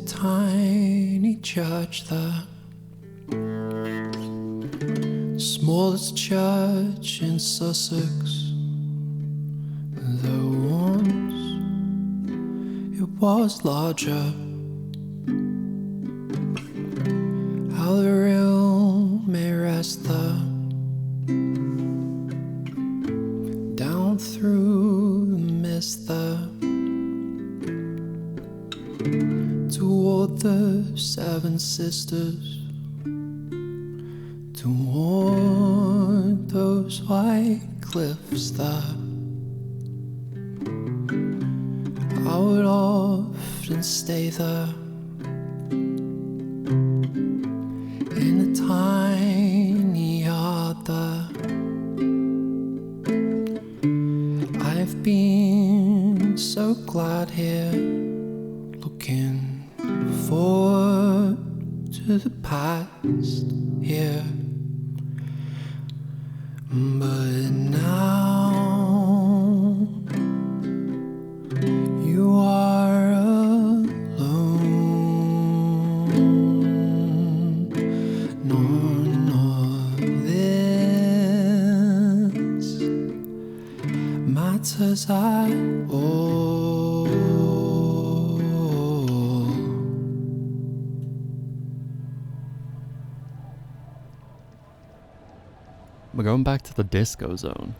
tiny church, the smallest church in Sussex, though once it was larger. How the real may rest there, down through the mist there, toward the Seven Sisters, toward those white cliffs there. I would often stay there in a tiny yard there. I've been so glad here, looking forward to the past here. But now you are alone. None of this matters at all. We're going back to the disco zone.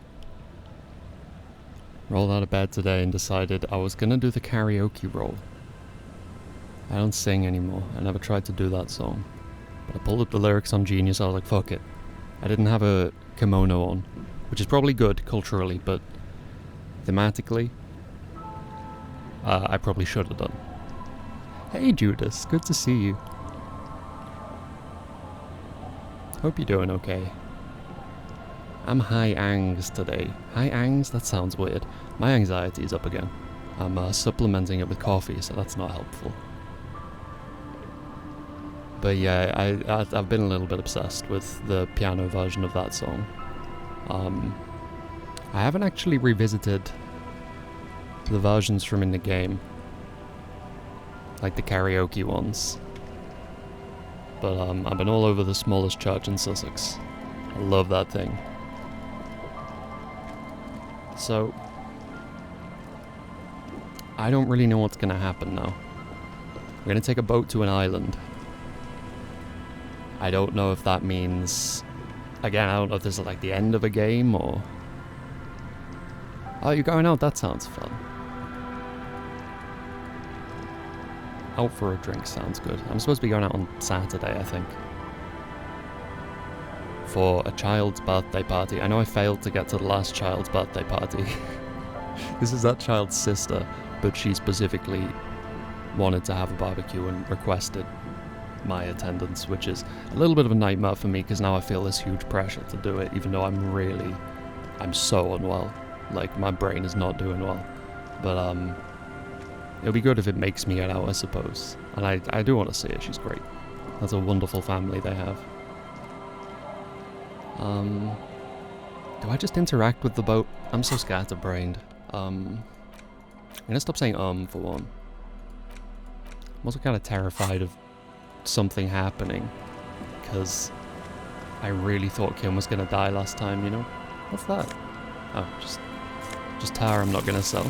Rolled out of bed today and decided I was gonna do the karaoke roll. I don't sing anymore. I never tried to do that song. But I pulled up the lyrics on Genius, I was like, fuck it. I didn't have a kimono on, which is probably good culturally, but thematically, I probably should have done. Hey Judas, good to see you. Hope you're doing okay. I'm high angs today. High angs? That sounds weird. My anxiety is up again. I'm supplementing it with coffee, so that's not helpful. But yeah, I've been a little bit obsessed with the piano version of that song. I haven't actually revisited the versions from in the game, like the karaoke ones. But I've been all over the smallest church in Sussex. I love that thing. So, I don't really know what's gonna happen now. We're gonna take a boat to an island. I don't know if that means... Again, I don't know if this is like the end of a game or... Oh, you're going out? That sounds fun. Out for a drink sounds good. I'm supposed to be going out on Saturday, I think. For a child's birthday party. I know I failed to get to the last child's birthday party. This is that child's sister, but she specifically wanted to have a barbecue and requested my attendance, which is a little bit of a nightmare for me because now I feel this huge pressure to do it, even though I'm so unwell. Like, my brain is not doing well. But, it'll be good if it makes me get out, I suppose. And I do want to see her, she's great. That's a wonderful family they have. Do I just interact with the boat? I'm so scatterbrained. I'm gonna stop saying for one. I'm also kind of terrified of something happening, because I really thought Kim was gonna die last time, you know? What's that? Oh, just tar I'm not gonna sell.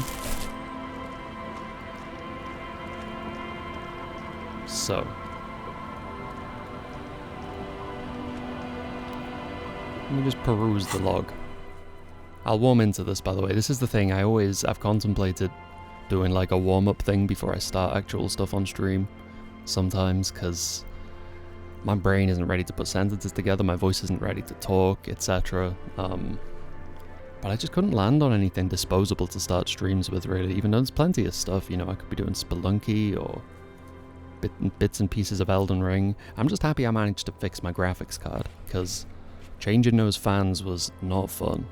So. Let me just peruse the log. I'll warm into this, by the way. This is the thing, I've contemplated doing like a warm-up thing before I start actual stuff on stream. Sometimes, because my brain isn't ready to put sentences together, my voice isn't ready to talk, etc. But I just couldn't land on anything disposable to start streams with, really, even though there's plenty of stuff, you know, I could be doing Spelunky or bits and pieces of Elden Ring. I'm just happy I managed to fix my graphics card, because changing those fans was not fun.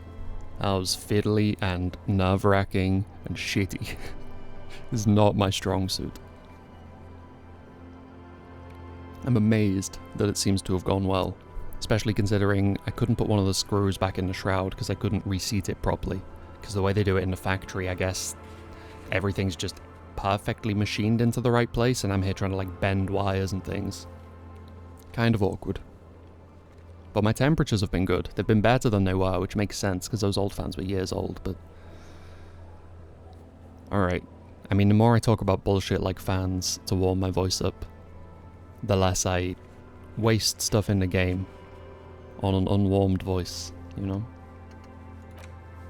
That was fiddly and nerve-wracking and shitty. This is not my strong suit. I'm amazed that it seems to have gone well, especially considering I couldn't put one of the screws back in the shroud because I couldn't reseat it properly. Because the way they do it in the factory, I guess everything's just perfectly machined into the right place, and I'm here trying to like bend wires and things. Kind of awkward. But my temperatures have been good. They've been better than they were, which makes sense because those old fans were years old, but... Alright. I mean, the more I talk about bullshit like fans to warm my voice up, the less I waste stuff in the game on an unwarmed voice, you know?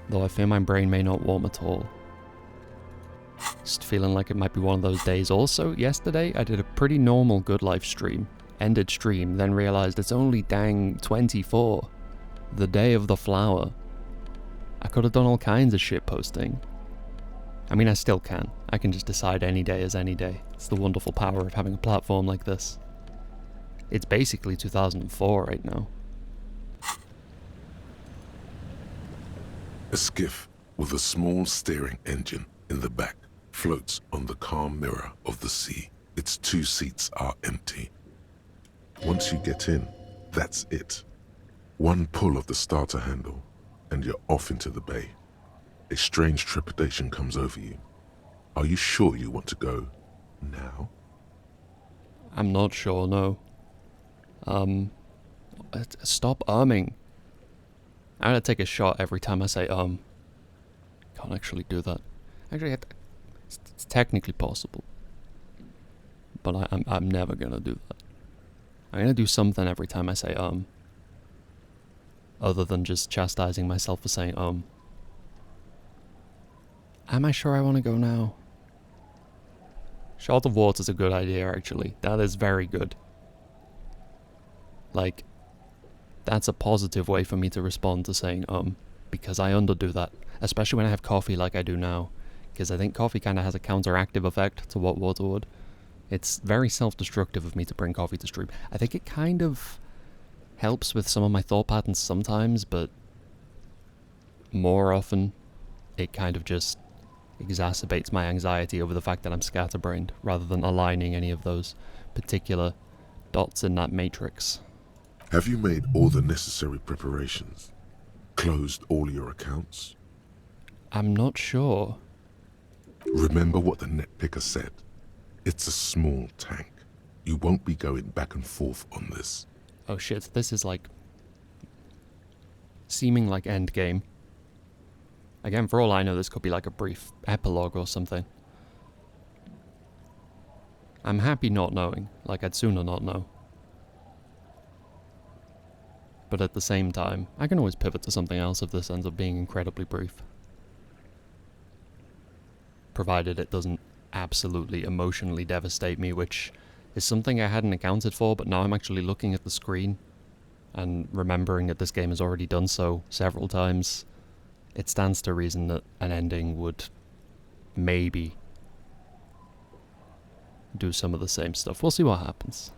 Though I fear my brain may not warm at all. Just feeling like it might be one of those days. Also, yesterday I did a pretty normal Good Life stream. Ended stream, then realised it's only dang 24. The day of the flower. I could have done all kinds of shit posting. I mean, I still can. I can just decide any day is any day. It's the wonderful power of having a platform like this. It's basically 2004 right now. A skiff with a small steering engine in the back floats on the calm mirror of the sea. Its 2 seats are empty. Once you get in, that's it. One pull of the starter handle, and you're off into the bay. A strange trepidation comes over you. Are you sure you want to go now? I'm not sure, no. Stop umming. I'm gonna take a shot every time I say Can't actually do that. Actually, it's technically possible. But I'm never gonna do that. I'm gonna do something every time I say other than just chastising myself for saying Am I sure I want to go now? Shot of water's a good idea, actually. That is very good. Like, that's a positive way for me to respond to saying because I underdo that, especially when I have coffee like I do now, because I think coffee kind of has a counteractive effect to what water would. It's very self-destructive of me to bring coffee to stream. I think it kind of helps with some of my thought patterns sometimes, but more often it kind of just exacerbates my anxiety over the fact that I'm scatterbrained, rather than aligning any of those particular dots in that matrix. Have you made all the necessary preparations? Closed all your accounts? I'm not sure. Remember what the net picker said. It's a small tank. You won't be going back and forth on this. Oh shit, this is like... seeming like endgame. Again, for all I know, this could be like a brief epilogue or something. I'm happy not knowing. Like, I'd sooner not know. But at the same time, I can always pivot to something else if this ends up being incredibly brief. Provided it doesn't absolutely emotionally devastate me, which is something I hadn't accounted for, but now I'm actually looking at the screen and remembering that this game has already done so several times. It stands to reason that an ending would maybe do some of the same stuff. We'll see what happens.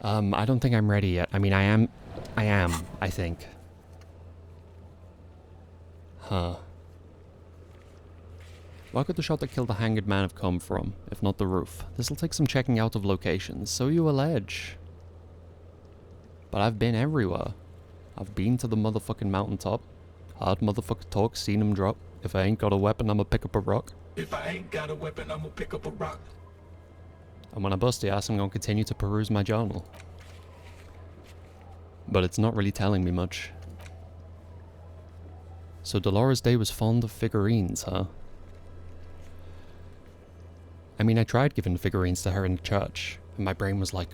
I don't think I'm ready yet. I mean, I am, I think. Huh. Where could the shot that killed the hanged man have come from, if not the roof? This'll take some checking out of locations, so you allege. But I've been everywhere. I've been to the motherfucking mountaintop. Hard motherfucker talk, seen him drop. If I ain't got a weapon, I'ma pick up a rock. If I ain't got a weapon, I'ma pick up a rock. And when I bust the ass, I'm gonna continue to peruse my journal. But it's not really telling me much. So Dolores Day was fond of figurines, huh? I mean, I tried giving figurines to her in church, and my brain was like,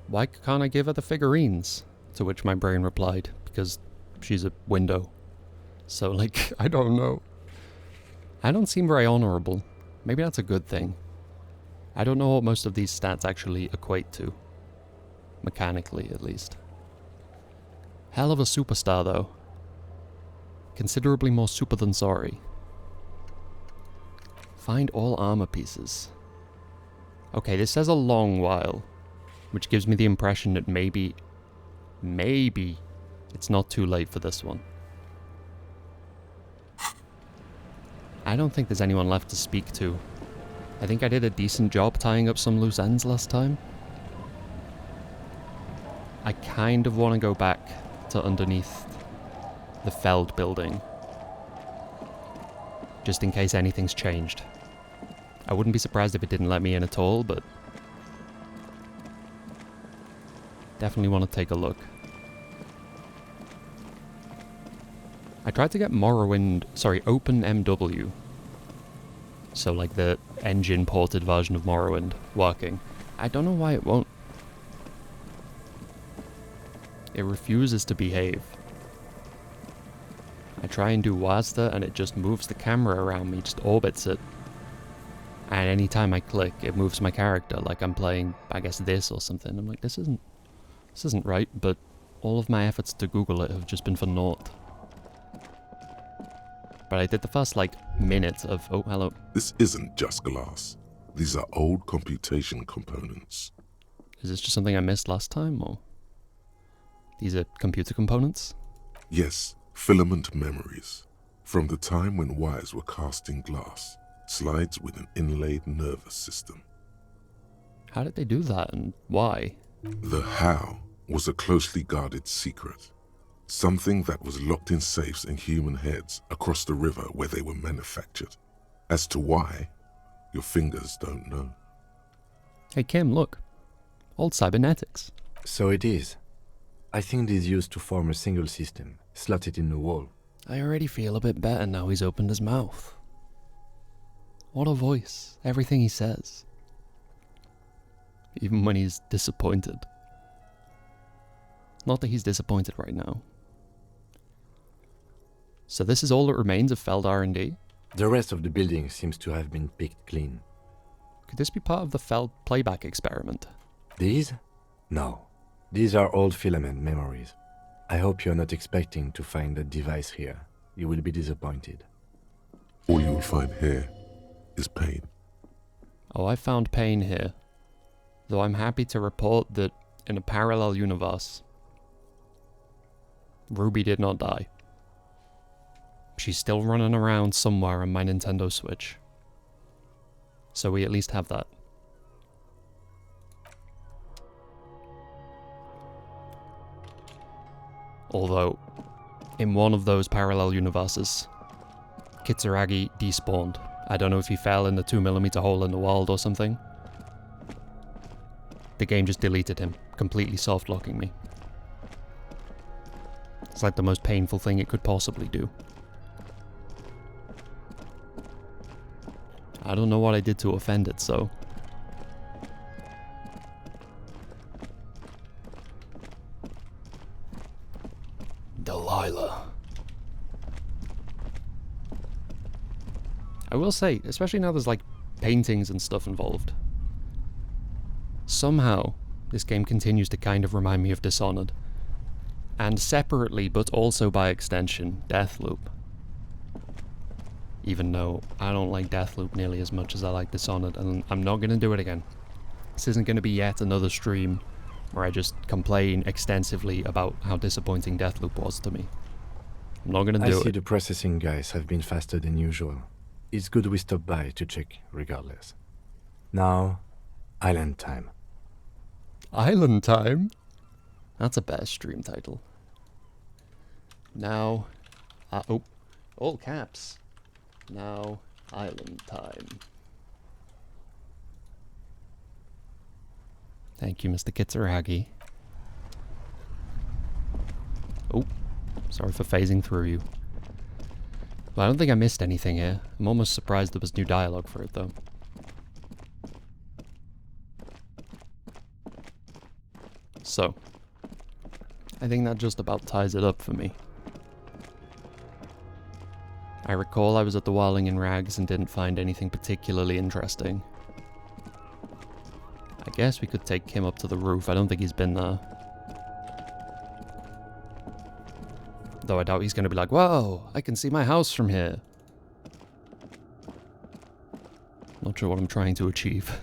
why can't I give her the figurines? To which my brain replied, because she's a window. So, like, I don't know. I don't seem very honorable. Maybe that's a good thing. I don't know what most of these stats actually equate to. Mechanically, at least. Hell of a superstar, though. Considerably more super than sorry. Find all armor pieces. Okay, this says a long while, which gives me the impression that maybe it's not too late for this one. I don't think there's anyone left to speak to. I think I did a decent job tying up some loose ends last time. I kind of want to go back to underneath the Feld building, just in case anything's changed. I wouldn't be surprised if it didn't let me in at all, but definitely want to take a look. I tried to get OpenMW, so like the engine ported version of Morrowind, working. I don't know why it won't. It refuses to behave. I try and do WASD and it just moves the camera around me, just orbits it. And anytime I click, it moves my character like I'm playing, I guess, this or something. I'm like, this isn't right, but all of my efforts to Google it have just been for naught. But I did the first, like, minute of... Oh, hello. This isn't just glass. These are old computation components. Is this just something I missed last time, or...? These are computer components? Yes, filament memories. From the time when wires were cast in glass. Slides with an inlaid nervous system. How did they do that, and why? The how was a closely guarded secret. Something that was locked in safes in human heads across the river where they were manufactured. As to why, your fingers don't know. Hey Kim, look. Old cybernetics. So it is. I think it is used to form a single system, slotted in the wall. I already feel a bit better now he's opened his mouth. What a voice. Everything he says. Even when he's disappointed. Not that he's disappointed right now. So this is all that remains of Feld R&D? The rest of the building seems to have been picked clean. Could this be part of the Feld playback experiment? These? No. These are old filament memories. I hope you're not expecting to find that device here. You will be disappointed. All you will find here is pain. Oh, I found pain here. Though I'm happy to report that in a parallel universe, Ruby did not die. She's still running around somewhere on my Nintendo Switch. So we at least have that. Although, in one of those parallel universes, Kitsuragi despawned. I don't know if he fell in the 2mm hole in the world or something. The game just deleted him, completely soft-locking me. It's like the most painful thing it could possibly do. I don't know what I did to offend it, so... Delilah. I will say, especially now there's like paintings and stuff involved. Somehow, this game continues to kind of remind me of Dishonored. And separately, but also by extension, Deathloop. Even though I don't like Deathloop nearly as much as I like Dishonored, and I'm not going to do it again. This isn't going to be yet another stream where I just complain extensively about how disappointing Deathloop was to me. I'm not going to do it. I see the processing guys have been faster than usual. It's good we stop by to check, regardless. Now, Island Time. Island Time? That's a better stream title. Now, oh, all caps. Now, Island Time. Thank you, Mr. Kitsuragi. Oh, sorry for phasing through you. Well, I don't think I missed anything here. I'm almost surprised there was new dialogue for it, though. So, I think that just about ties it up for me. I recall I was at the Whirling in Rags and didn't find anything particularly interesting. I guess we could take Kim up to the roof. I don't think he's been there. Though I doubt he's going to be like, whoa, I can see my house from here. Not sure what I'm trying to achieve.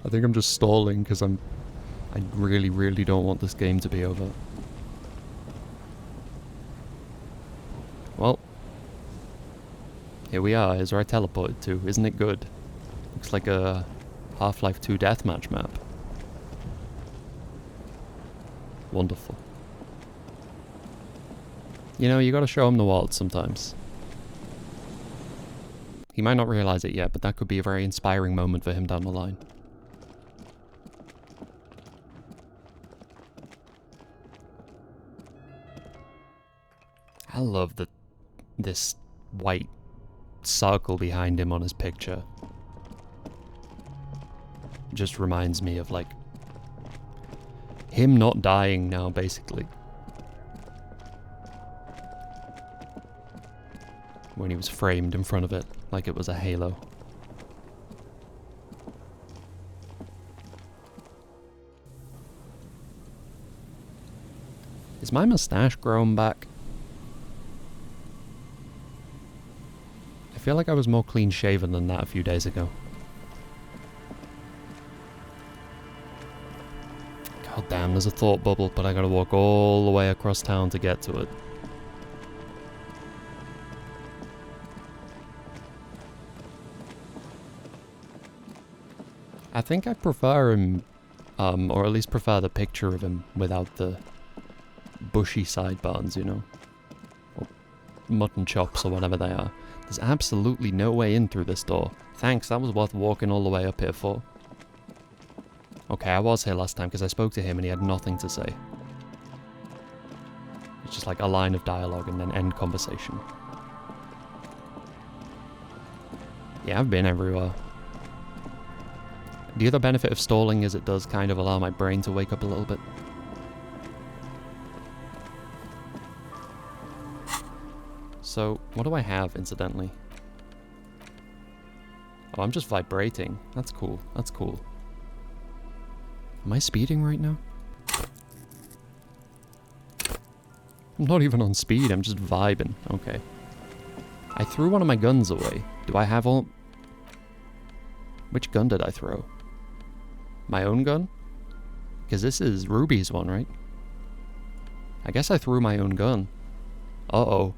I think I'm just stalling because I really, really don't want this game to be over. Well, here we are. Here's where I teleported to. Isn't it good? Looks like a Half-Life 2 deathmatch map. Wonderful. You know, you gotta show them the world sometimes. He might not realize it yet, but that could be a very inspiring moment for him down the line. I love this white circle behind him on his picture. Just reminds me of, like, him not dying now, basically. When he was framed in front of it, like it was a halo. Is my mustache growing back? I feel like I was more clean shaven than that a few days ago. God damn, there's a thought bubble, but I gotta walk all the way across town to get to it. I think I prefer him, or at least prefer the picture of him without the bushy sideburns, you know? Or mutton chops or whatever they are. There's absolutely no way in through this door. Thanks, that was worth walking all the way up here for. Okay, I was here last time because I spoke to him and he had nothing to say. It's just like a line of dialogue and then end conversation. Yeah, I've been everywhere. The other benefit of stalling is it does kind of allow my brain to wake up a little bit. So, what do I have, incidentally? Oh, I'm just vibrating. That's cool. That's cool. Am I speeding right now? I'm not even on speed, I'm just vibing. Okay. I threw one of my guns away. Do I have all... Which gun did I throw? My own gun? Because this is Ruby's one, right? I guess I threw my own gun. Uh-oh.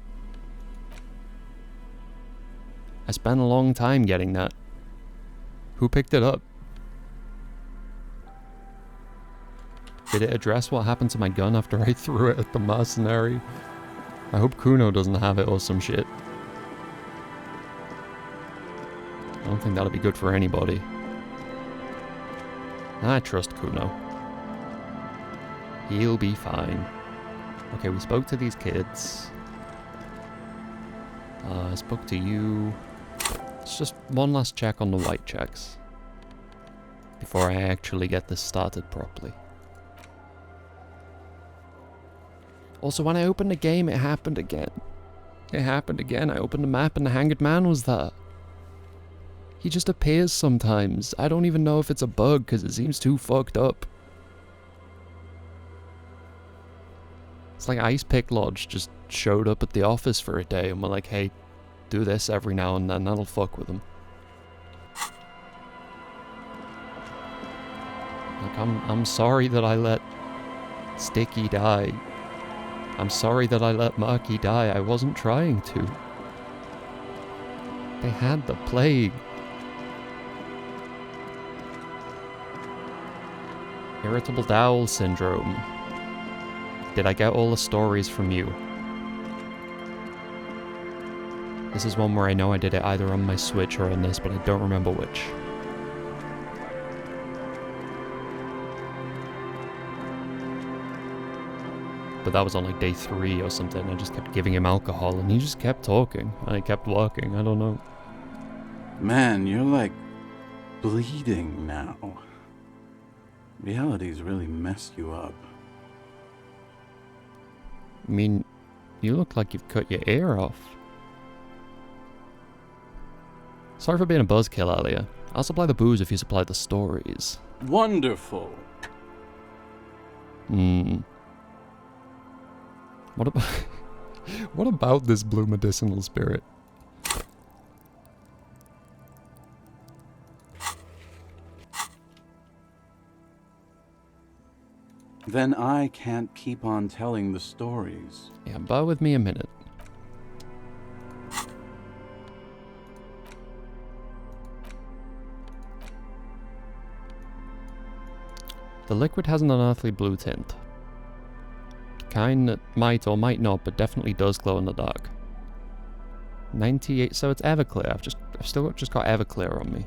I spent a long time getting that. Who picked it up? Did it address what happened to my gun after I threw it at the mercenary? I hope Kuno doesn't have it or some shit. I don't think that'll be good for anybody. I trust Kuno. He'll be fine. Okay, we spoke to these kids. I spoke to you. It's just one last check on the white checks. Before I actually get this started properly. Also, when I opened the game, it happened again. It happened again. I opened the map and the Hanged Man was there. He just appears sometimes. I don't even know if it's a bug because it seems too fucked up. It's like Ice Pick Lodge just showed up at the office for a day and we're like, hey, do this every now and then, that'll fuck with him. Like, I'm sorry that I let Sticky die. I'm sorry that I let Murky die. I wasn't trying to. They had the plague. Irritable Bowel Syndrome. Did I get all the stories from you? This is one where I know I did it either on my Switch or on this, but I don't remember which. But that was on like day 3 or something. I just kept giving him alcohol and he just kept talking. And I kept working. I don't know. Man, you're like bleeding now. Reality's really messed you up. I mean, you look like you've cut your ear off. Sorry for being a buzzkill earlier. I'll supply the booze if you supply the stories. Wonderful. What about... what about this blue medicinal spirit? Then I can't keep on telling the stories. Yeah, bear with me a minute. The liquid has an unearthly blue tint. The kind that might or might not, but definitely does glow in the dark. 98, so it's Everclear. I've still just got Everclear on me.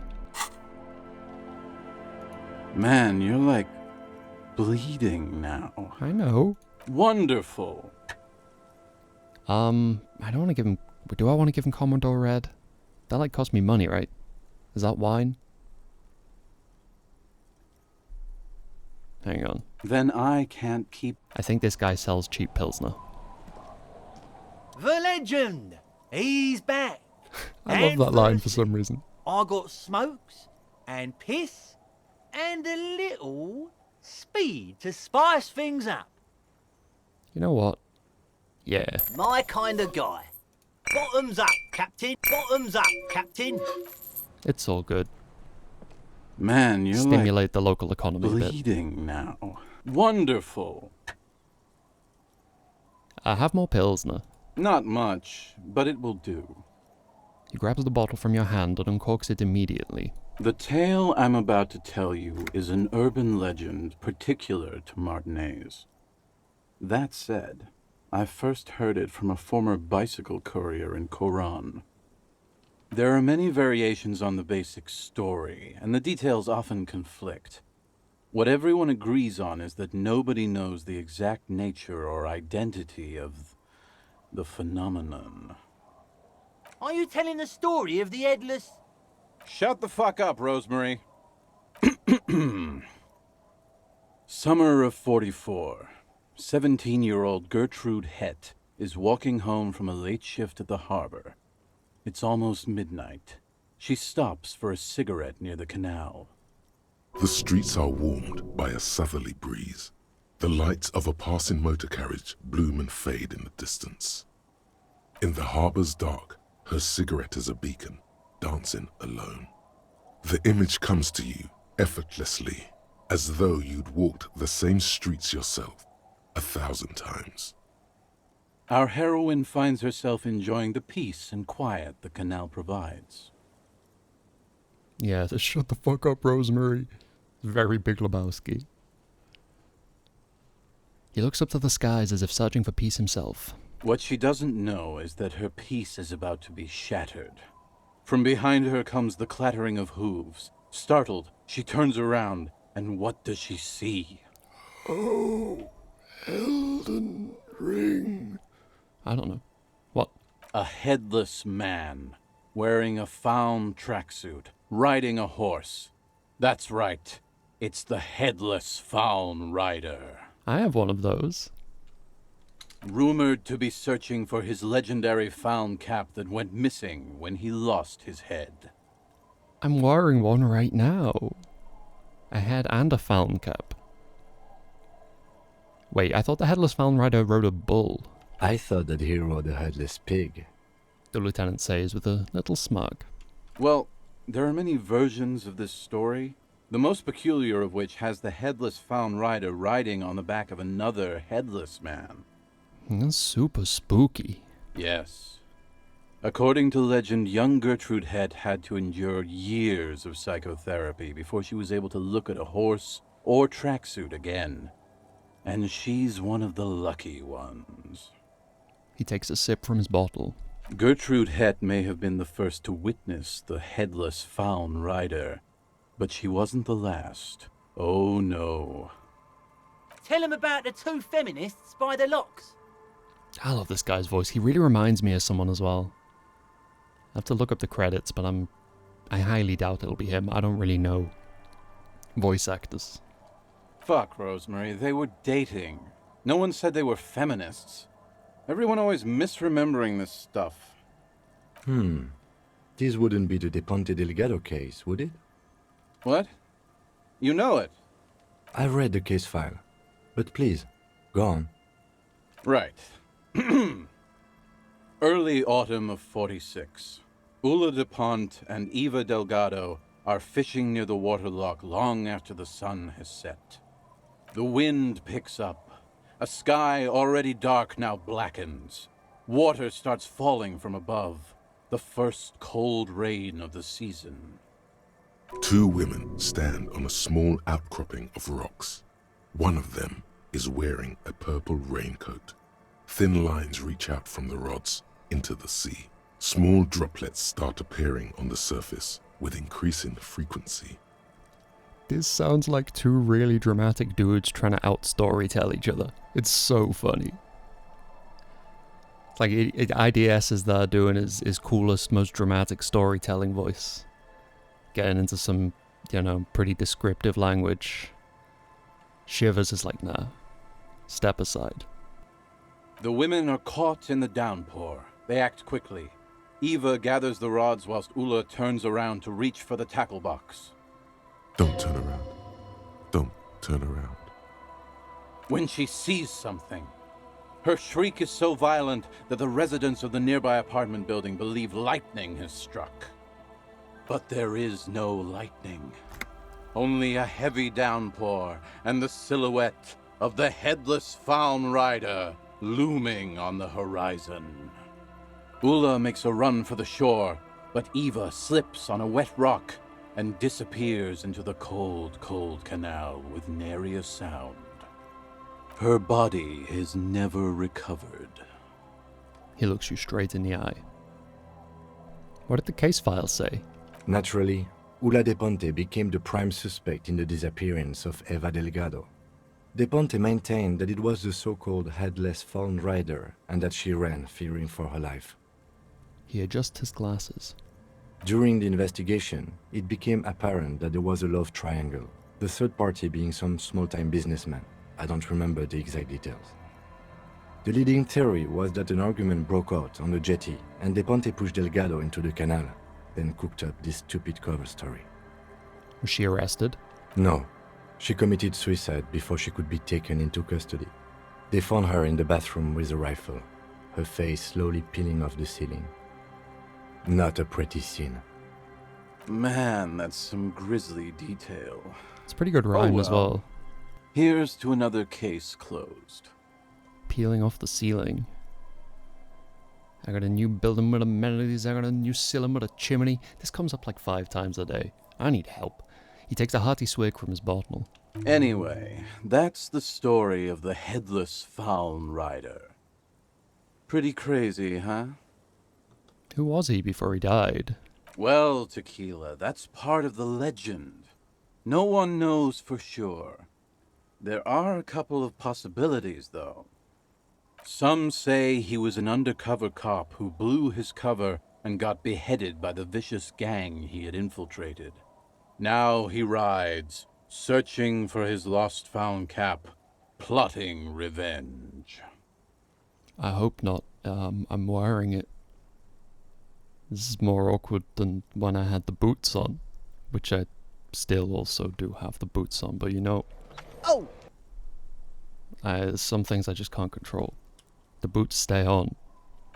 Man, you're like bleeding now. I know. Wonderful. I don't want to give him... Do I want to give him Commodore Red? That, like, cost me money, right? Is that wine? Hang on. Then I can't keep... I think this guy sells cheap Pilsner. The legend! He's back! I love And that line for thirsty. some reason. I got smokes and piss and a little speed to spice things up. You know what? Yeah. My kind of guy. Bottoms up, Captain. Bottoms up, Captain. It's all good. Man, you're Stimulate the local economy like a bit. bleeding now. Wonderful. I have more Pilsner. Not much, but it will do. He grabs the bottle from your hand and uncorks it immediately. The tale I'm about to tell you is an urban legend particular to Martinez. That said, I first heard it from a former bicycle courier in Coran. There are many variations on the basic story, and the details often conflict. What everyone agrees on is that nobody knows the exact nature or identity of the phenomenon. Are you telling the story of the headless... Shut the fuck up, Rosemary. Summer of 44. 17-year-old Gertrude Het is walking home from a late shift at the harbor. It's almost midnight. She stops for a cigarette near the canal. The streets are warmed by a southerly breeze. The lights of a passing motor carriage bloom and fade in the distance. In the harbor's dark, her cigarette is a beacon, dancing alone. The image comes to you effortlessly, as though you'd walked the same streets yourself 1,000 times. Our heroine finds herself enjoying the peace and quiet the canal provides. Yeah, just shut the fuck up, Rosemary. Very Big Lebowski. He looks up to the skies as if searching for peace himself. What she doesn't know is that her peace is about to be shattered. From behind her comes the clattering of hooves. Startled, she turns around, and what does she see? Oh, Elden Ring. I don't know. What? A headless man, wearing a fawn tracksuit, riding a horse. That's right, it's the headless fawn rider. I have one of those. Rumored to be searching for his legendary fawn cap that went missing when he lost his head. I'm wearing one right now. A head and a fountain cap. Wait, I thought the headless fountain rider rode a bull. I thought that he rode a headless pig. The lieutenant says with a little smirk. Well, there are many versions of this story, the most peculiar of which has the headless fawn rider riding on the back of another headless man. That's super spooky. Yes. According to legend, young Gertrude Het had to endure years of psychotherapy before she was able to look at a horse or tracksuit again. And she's one of the lucky ones. He takes a sip from his bottle. Gertrude Het may have been the first to witness the headless fawn rider, but she wasn't the last. Oh no. Tell him about the two feminists by the locks. I love this guy's voice. He really reminds me of someone as well. I have to look up the credits, but I highly doubt it'll be him. I don't really know voice actors. Fuck, Rosemary, they were dating. No one said they were feminists. Everyone always misremembering this stuff. This wouldn't be the De Ponte Delgado case, would it? What? You know it. I've read the case file. But please, go on. Right. Early autumn of 46. Ula de Ponte and Eva Delgado are fishing near the waterlock long after the sun has set. The wind picks up. A sky already dark now blackens. Water starts falling from above. The first cold rain of the season. Two women stand on a small outcropping of rocks. One of them is wearing a purple raincoat. Thin lines reach out from the rods into the sea. Small droplets start appearing on the surface with increasing frequency. This sounds like two really dramatic dudes trying to out-storytell each other. It's so funny. It's like IDS is there doing his coolest, most dramatic storytelling voice. Getting into some, pretty descriptive language. Shivers is like, nah, step aside. The women are caught in the downpour. They act quickly. Eva gathers the rods whilst Ula turns around to reach for the tackle box. Don't turn around. Don't turn around. When she sees something, her shriek is so violent that the residents of the nearby apartment building believe lightning has struck. But there is no lightning. Only a heavy downpour and the silhouette of the headless Faun Rider looming on the horizon. Ula makes a run for the shore, but Eva slips on a wet rock and disappears into the cold, cold canal with nary a sound. Her body is never recovered. He looks you straight in the eye. What did the case file say? Naturally, Ula de Ponte became the prime suspect in the disappearance of Eva Delgado. De Ponte maintained that it was the so-called headless Faun Rider and that she ran, fearing for her life. He adjusts his glasses. During the investigation, it became apparent that there was a love triangle, the third party being some small-time businessman. I don't remember the exact details. The leading theory was that an argument broke out on the jetty and De Ponte pushed Delgado into the canal, then cooked up this stupid cover story. Was she arrested? No, she committed suicide before she could be taken into custody. They found her in the bathroom with a rifle, her face slowly peeling off the ceiling. Not a pretty scene. Man, that's some grisly detail. It's a pretty good rhyme as well. Here's to another case closed. Peeling off the ceiling. I got a new building with amenities, I got a new ceiling with a chimney. This comes up like 5 times a day. I need help. He takes a hearty swig from his bottle. Anyway, that's the story of the headless Faun Rider. Pretty crazy, huh? Who was he before he died? Well, Tequila, that's part of the legend. No one knows for sure. There are a couple of possibilities, though. Some say he was an undercover cop who blew his cover and got beheaded by the vicious gang he had infiltrated. Now he rides, searching for his lost found cap, plotting revenge. I hope not. I'm wearing it. This is more awkward than when I had the boots on, which I still also do have the boots on, but Oh! Some things I just can't control. The boots stay on.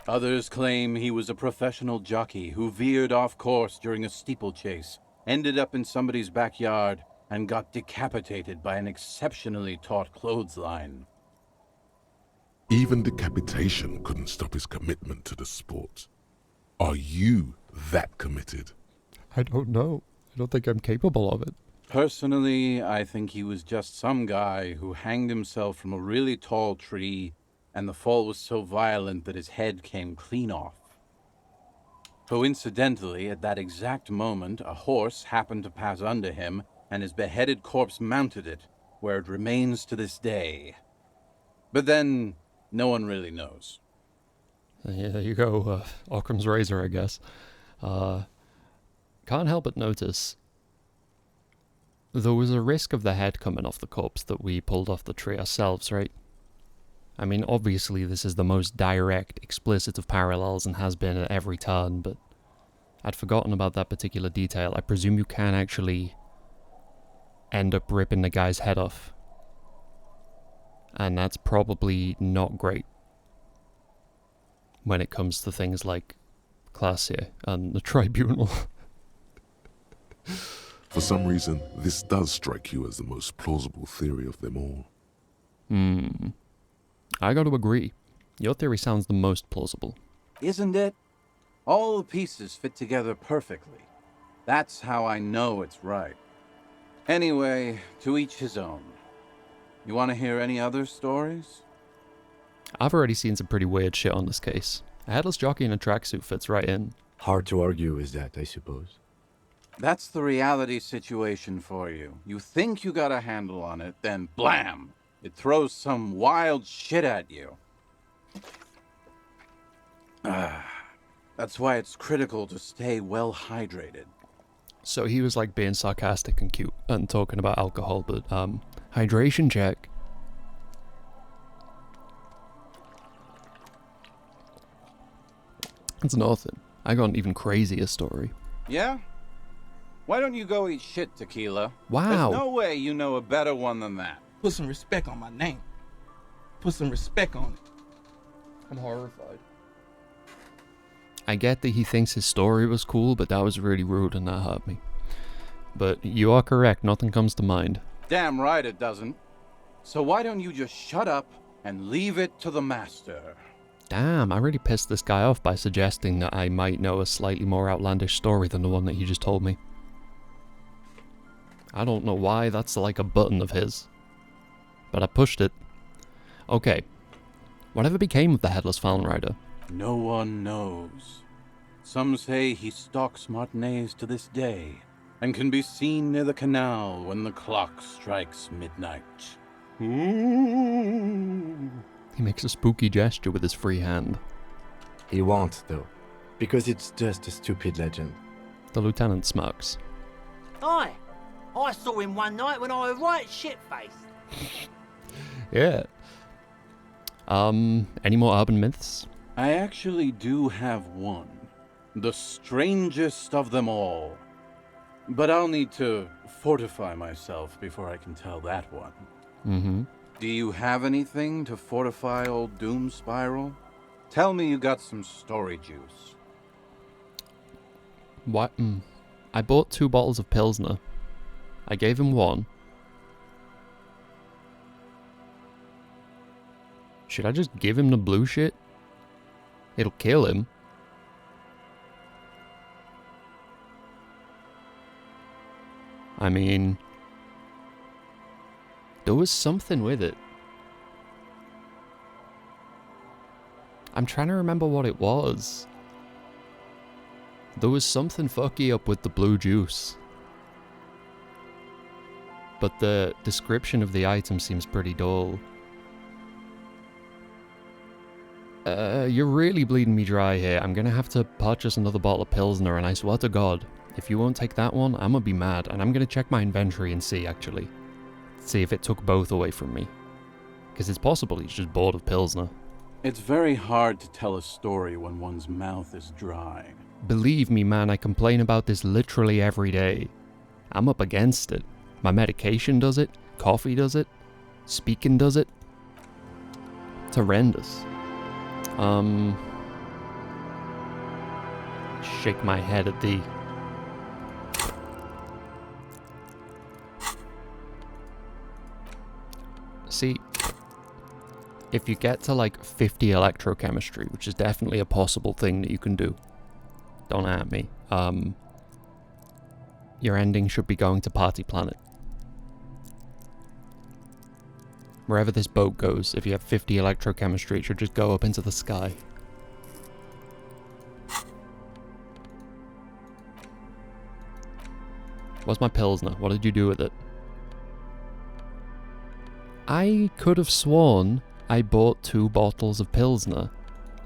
Others claim he was a professional jockey who veered off course during a steeplechase, ended up in somebody's backyard, and got decapitated by an exceptionally taut clothesline. Even decapitation couldn't stop his commitment to the sport. Are you that committed? I don't know. I don't think I'm capable of it. Personally, I think he was just some guy who hanged himself from a really tall tree, and the fall was so violent that his head came clean off. Coincidentally, at that exact moment, a horse happened to pass under him, and his beheaded corpse mounted it, where it remains to this day. But then, no one really knows. Yeah, there you go. Occam's razor, I guess. Can't help but notice there was a risk of the head coming off the corpse that we pulled off the tree ourselves, right? I mean, obviously this is the most direct, explicit of parallels and has been at every turn, but I'd forgotten about that particular detail. I presume you can actually end up ripping the guy's head off. And that's probably not great when it comes to things like Classier and the tribunal. For some reason, this does strike you as the most plausible theory of them all. I got to agree. Your theory sounds the most plausible. Isn't it? All the pieces fit together perfectly. That's how I know it's right. Anyway, to each his own. You want to hear any other stories? I've already seen some pretty weird shit on this case. A headless jockey in a tracksuit fits right in. Hard to argue with that, I suppose. That's the reality situation for you. You think you got a handle on it, then blam! It throws some wild shit at you. That's why it's critical to stay well hydrated. So he was like being sarcastic and cute and talking about alcohol, but hydration check. It's nothing. I got an even crazier story. Yeah? Why don't you go eat shit, Tequila? Wow. There's no way you know a better one than that. Put some respect on my name. Put some respect on it. I'm horrified. I get that he thinks his story was cool, but that was really rude and that hurt me. But you are correct, nothing comes to mind. Damn right it doesn't. So why don't you just shut up and leave it to the master? Damn, I really pissed this guy off by suggesting that I might know a slightly more outlandish story than the one that he just told me. I don't know why that's like a button of his. But I pushed it. Okay. Whatever became of the Headless Fallen Rider? No one knows. Some say he stalks Martinez to this day, and can be seen near the canal when the clock strikes midnight. Ooh. He makes a spooky gesture with his free hand. He won't, though, because it's just a stupid legend. The lieutenant smirks. Aye, I saw him one night when I was right shit-faced. Yeah. Any more urban myths? I actually do have one. The strangest of them all. But I'll need to fortify myself before I can tell that one. Mm-hmm. Do you have anything to fortify old Doom Spiral? Tell me you got some story juice. What? I bought 2 bottles of Pilsner. I gave him 1. Should I just give him the blue shit? It'll kill him. I mean, there was something with it. I'm trying to remember what it was. There was something fucky up with the blue juice. But the description of the item seems pretty dull. You're really bleeding me dry here. I'm gonna have to purchase another bottle of Pilsner, and I swear to God, if you won't take that one, I'm gonna be mad, and I'm gonna check my inventory and see, actually. See if it took both away from me. Because it's possible he's just bored of Pilsner. It's very hard to tell a story when one's mouth is dry. Believe me, man, I complain about this literally every day. I'm up against it. My medication does it, coffee does it, speaking does it. It's horrendous. Shake my head at thee. See, if you get to like 50 electrochemistry, which is definitely a possible thing that you can do, don't at me, your ending should be going to Party Planet. Wherever this boat goes, if you have 50 electrochemistry, it should just go up into the sky. What's my Pilsner? What did you do with it? I could have sworn I bought 2 bottles of Pilsner.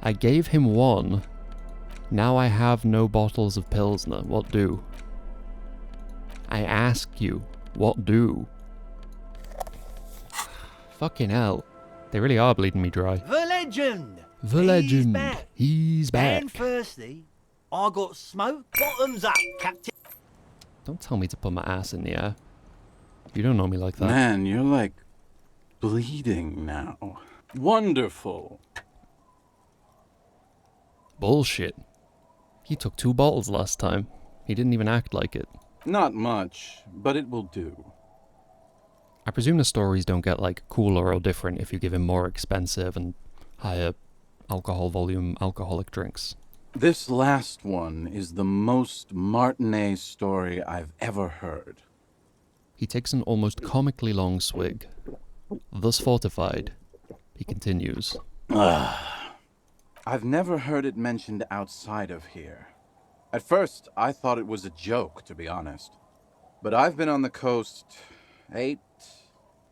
I gave him 1. Now I have no bottles of Pilsner. What do? I ask you, what do? Fucking hell. They really are bleeding me dry. The legend! The He's legend. back. He's back. And firstly, I got smoke. Bottoms up, Captain. Don't tell me to put my ass in the air. You don't know me like that. Man, you're like bleeding now. Wonderful. Bullshit. He took 2 bottles last time. He didn't even act like it. Not much, but it will do. I presume the stories don't get like cooler or different if you give him more expensive and higher alcohol volume alcoholic drinks. This last one is the most Martinez story I've ever heard. He takes an almost comically long swig. Thus fortified, he continues. I I've never heard it mentioned outside of here. At first, I thought it was a joke, to be honest. But I've been on the coast 8,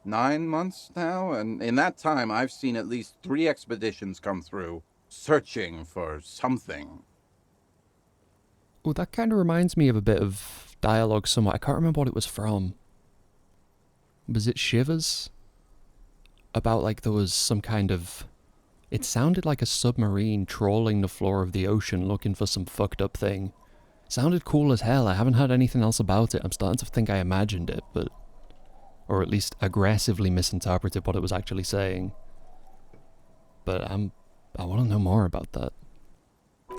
9 months now, and in that time I've seen at least 3 expeditions come through, searching for something. Oh, that kind of reminds me of a bit of dialogue somewhat. I can't remember what it was from. Was it Shivers? About like there was some kind of... It sounded like a submarine trawling the floor of the ocean looking for some fucked up thing. Sounded cool as hell. I haven't heard anything else about it. I'm starting to think I imagined it, but... Or at least aggressively misinterpreted what it was actually saying. But I want to know more about that.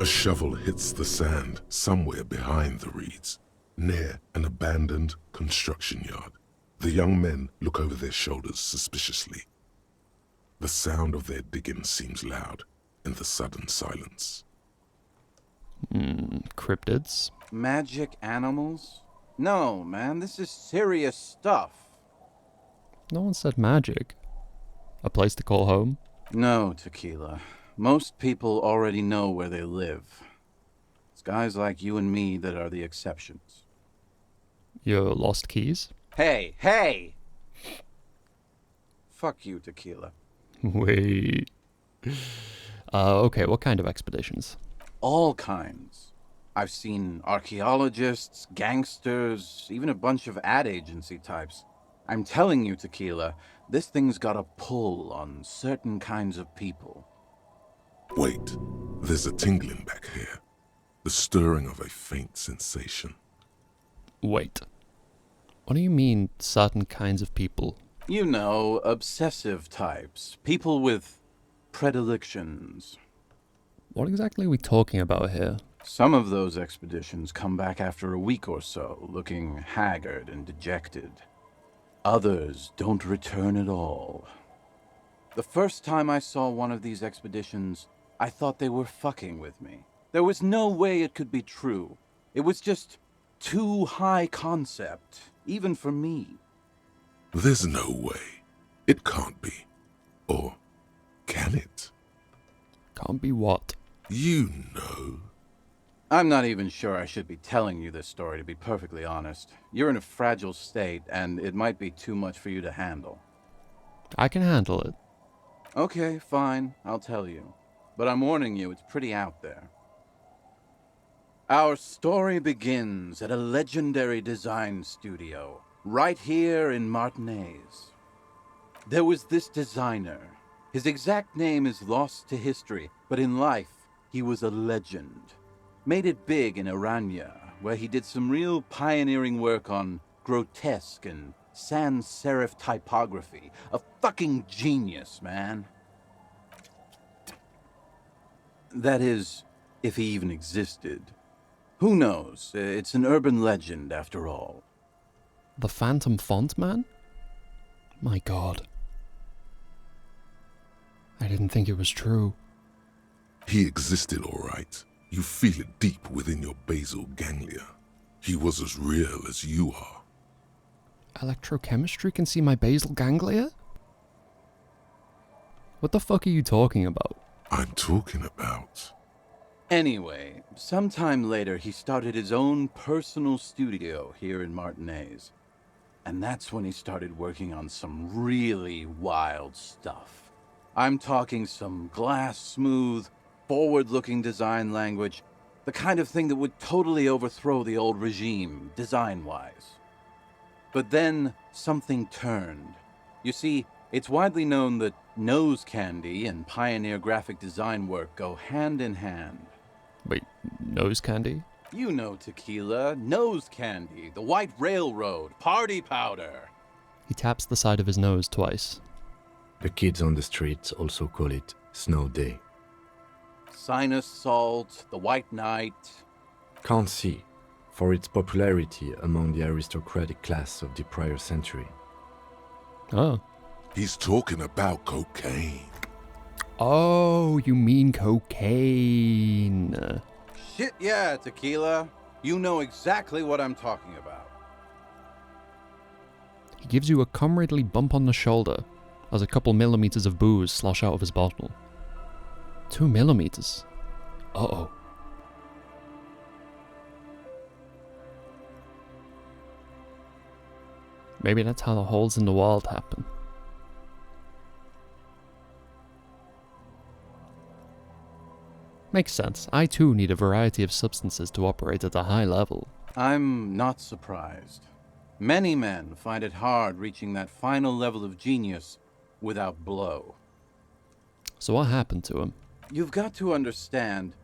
A shovel hits the sand somewhere behind the reeds, near an abandoned construction yard. The young men look over their shoulders suspiciously. The sound of their digging seems loud in the sudden silence. Cryptids? Magic animals? No, man, this is serious stuff. No one said magic. A place to call home? No, Tequila. Most people already know where they live. It's guys like you and me that are the exceptions. Your lost keys? Hey, hey! Fuck you, Tequila. Wait. Okay, what kind of expeditions? All kinds. I've seen archaeologists, gangsters, even a bunch of ad agency types. I'm telling you, Tequila, this thing's got a pull on certain kinds of people. Wait, there's a tingling back here. The stirring of a faint sensation. Wait. What do you mean, certain kinds of people? You know, obsessive types. People with predilections. What exactly are we talking about here? Some of those expeditions come back after a week or so, looking haggard and dejected. Others don't return at all. The first time I saw one of these expeditions, I thought they were fucking with me. There was no way it could be true. It was just too high concept, even for me. There's no way. It can't be. Or can it? Can't be what? You know. I'm not even sure I should be telling you this story, to be perfectly honest. You're in a fragile state, and it might be too much for you to handle. I can handle it. Okay, fine, I'll tell you. But I'm warning you, it's pretty out there. Our story begins at a legendary design studio, right here in Martinez. There was this designer. His exact name is lost to history, but in life, he was a legend. Made it big in Aranya, where he did some real pioneering work on grotesque and sans serif typography. A fucking genius, man. That is, if he even existed. Who knows? It's an urban legend, after all. The Phantom Font Man? My god. I didn't think it was true. He existed, all right. You feel it deep within your basal ganglia. He was as real as you are. Electrochemistry can see my basal ganglia? What the fuck are you talking about? I'm talking about... Anyway, sometime later he started his own personal studio here in Martinez. And that's when he started working on some really wild stuff. I'm talking some glass-smooth, forward-looking design language, the kind of thing that would totally overthrow the old regime, design-wise. But then, something turned. You see, it's widely known that nose candy and pioneer graphic design work go hand in hand. Wait, nose candy? You know Tequila, nose candy, the white railroad, party powder. He taps the side of his nose twice. The kids on the streets also call it Snow Day. Sinus salt, the white knight. Can't see, for its popularity among the aristocratic class of the prior century. Oh. He's talking about cocaine. Oh, you mean cocaine. Shit yeah, Tequila. You know exactly what I'm talking about. He gives you a comradely bump on the shoulder as a couple millimeters of booze slosh out of his bottle. 2 millimeters. Uh-oh. Maybe that's how the holes in the wall happen. Makes sense. I too need a variety of substances to operate at a high level. I'm not surprised. Many men find it hard reaching that final level of genius without blow. So what happened to him? You've got to understand,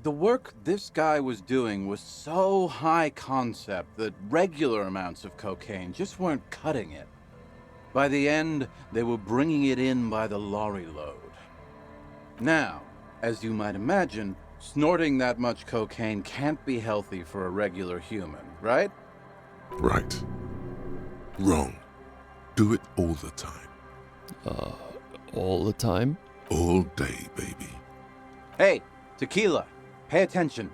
the work this guy was doing was so high concept that regular amounts of cocaine just weren't cutting it. By the end, they were bringing it in by the lorry load. Now, as you might imagine, snorting that much cocaine can't be healthy for a regular human, right? Right. Wrong. Do it all the time. All the time? All day, baby. Hey, tequila, pay attention.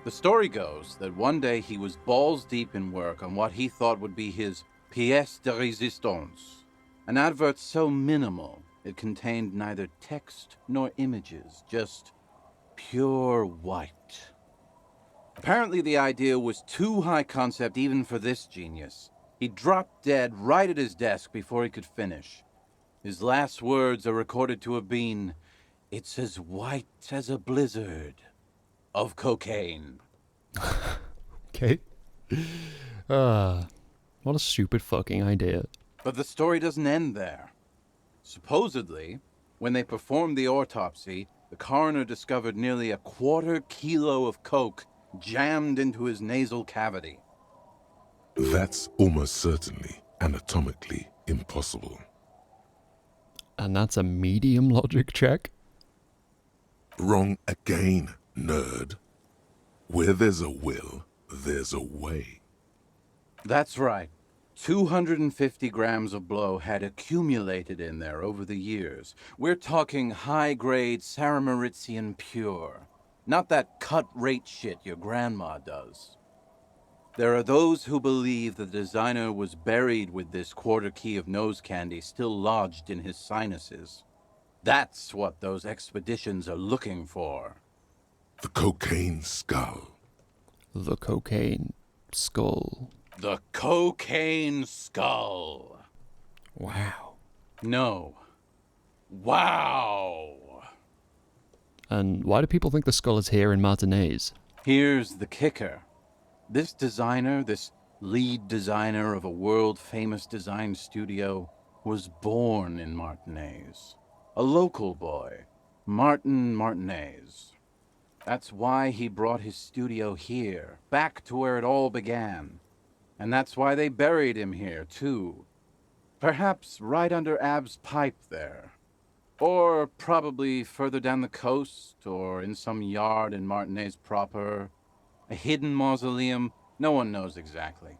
The story goes that one day he was balls deep in work on what he thought would be his pièce de résistance, an advert so minimal it contained neither text nor images, just pure white. Apparently the idea was too high concept even for this genius. He dropped dead right at his desk before he could finish. His last words are recorded to have been, "It's as white as a blizzard of cocaine." Okay. What a stupid fucking idea. But the story doesn't end there. Supposedly, when they performed the autopsy, the coroner discovered nearly 1/4 kilo of coke jammed into his nasal cavity. That's almost certainly anatomically impossible. And that's a medium logic check? Wrong again, nerd. Where there's a will, there's a way. That's right. 250 grams of blow had accumulated in there over the years. We're talking high-grade Saramaritsian pure. Not that cut-rate shit your grandma does. There are those who believe the designer was buried with this 1/4 key of nose candy still lodged in his sinuses. That's what those expeditions are looking for. The cocaine skull. The cocaine skull. The cocaine skull. Wow. No. Wow. And why do people think the skull is here in Martinez? Here's the kicker. This designer, this lead designer of a world-famous design studio, was born in Martinez. A local boy, Martin Martinez. That's why he brought his studio here, back to where it all began. And that's why they buried him here, too. Perhaps right under Ab's pipe there. Or probably further down the coast, or in some yard in Martinez proper. A hidden mausoleum, no one knows exactly.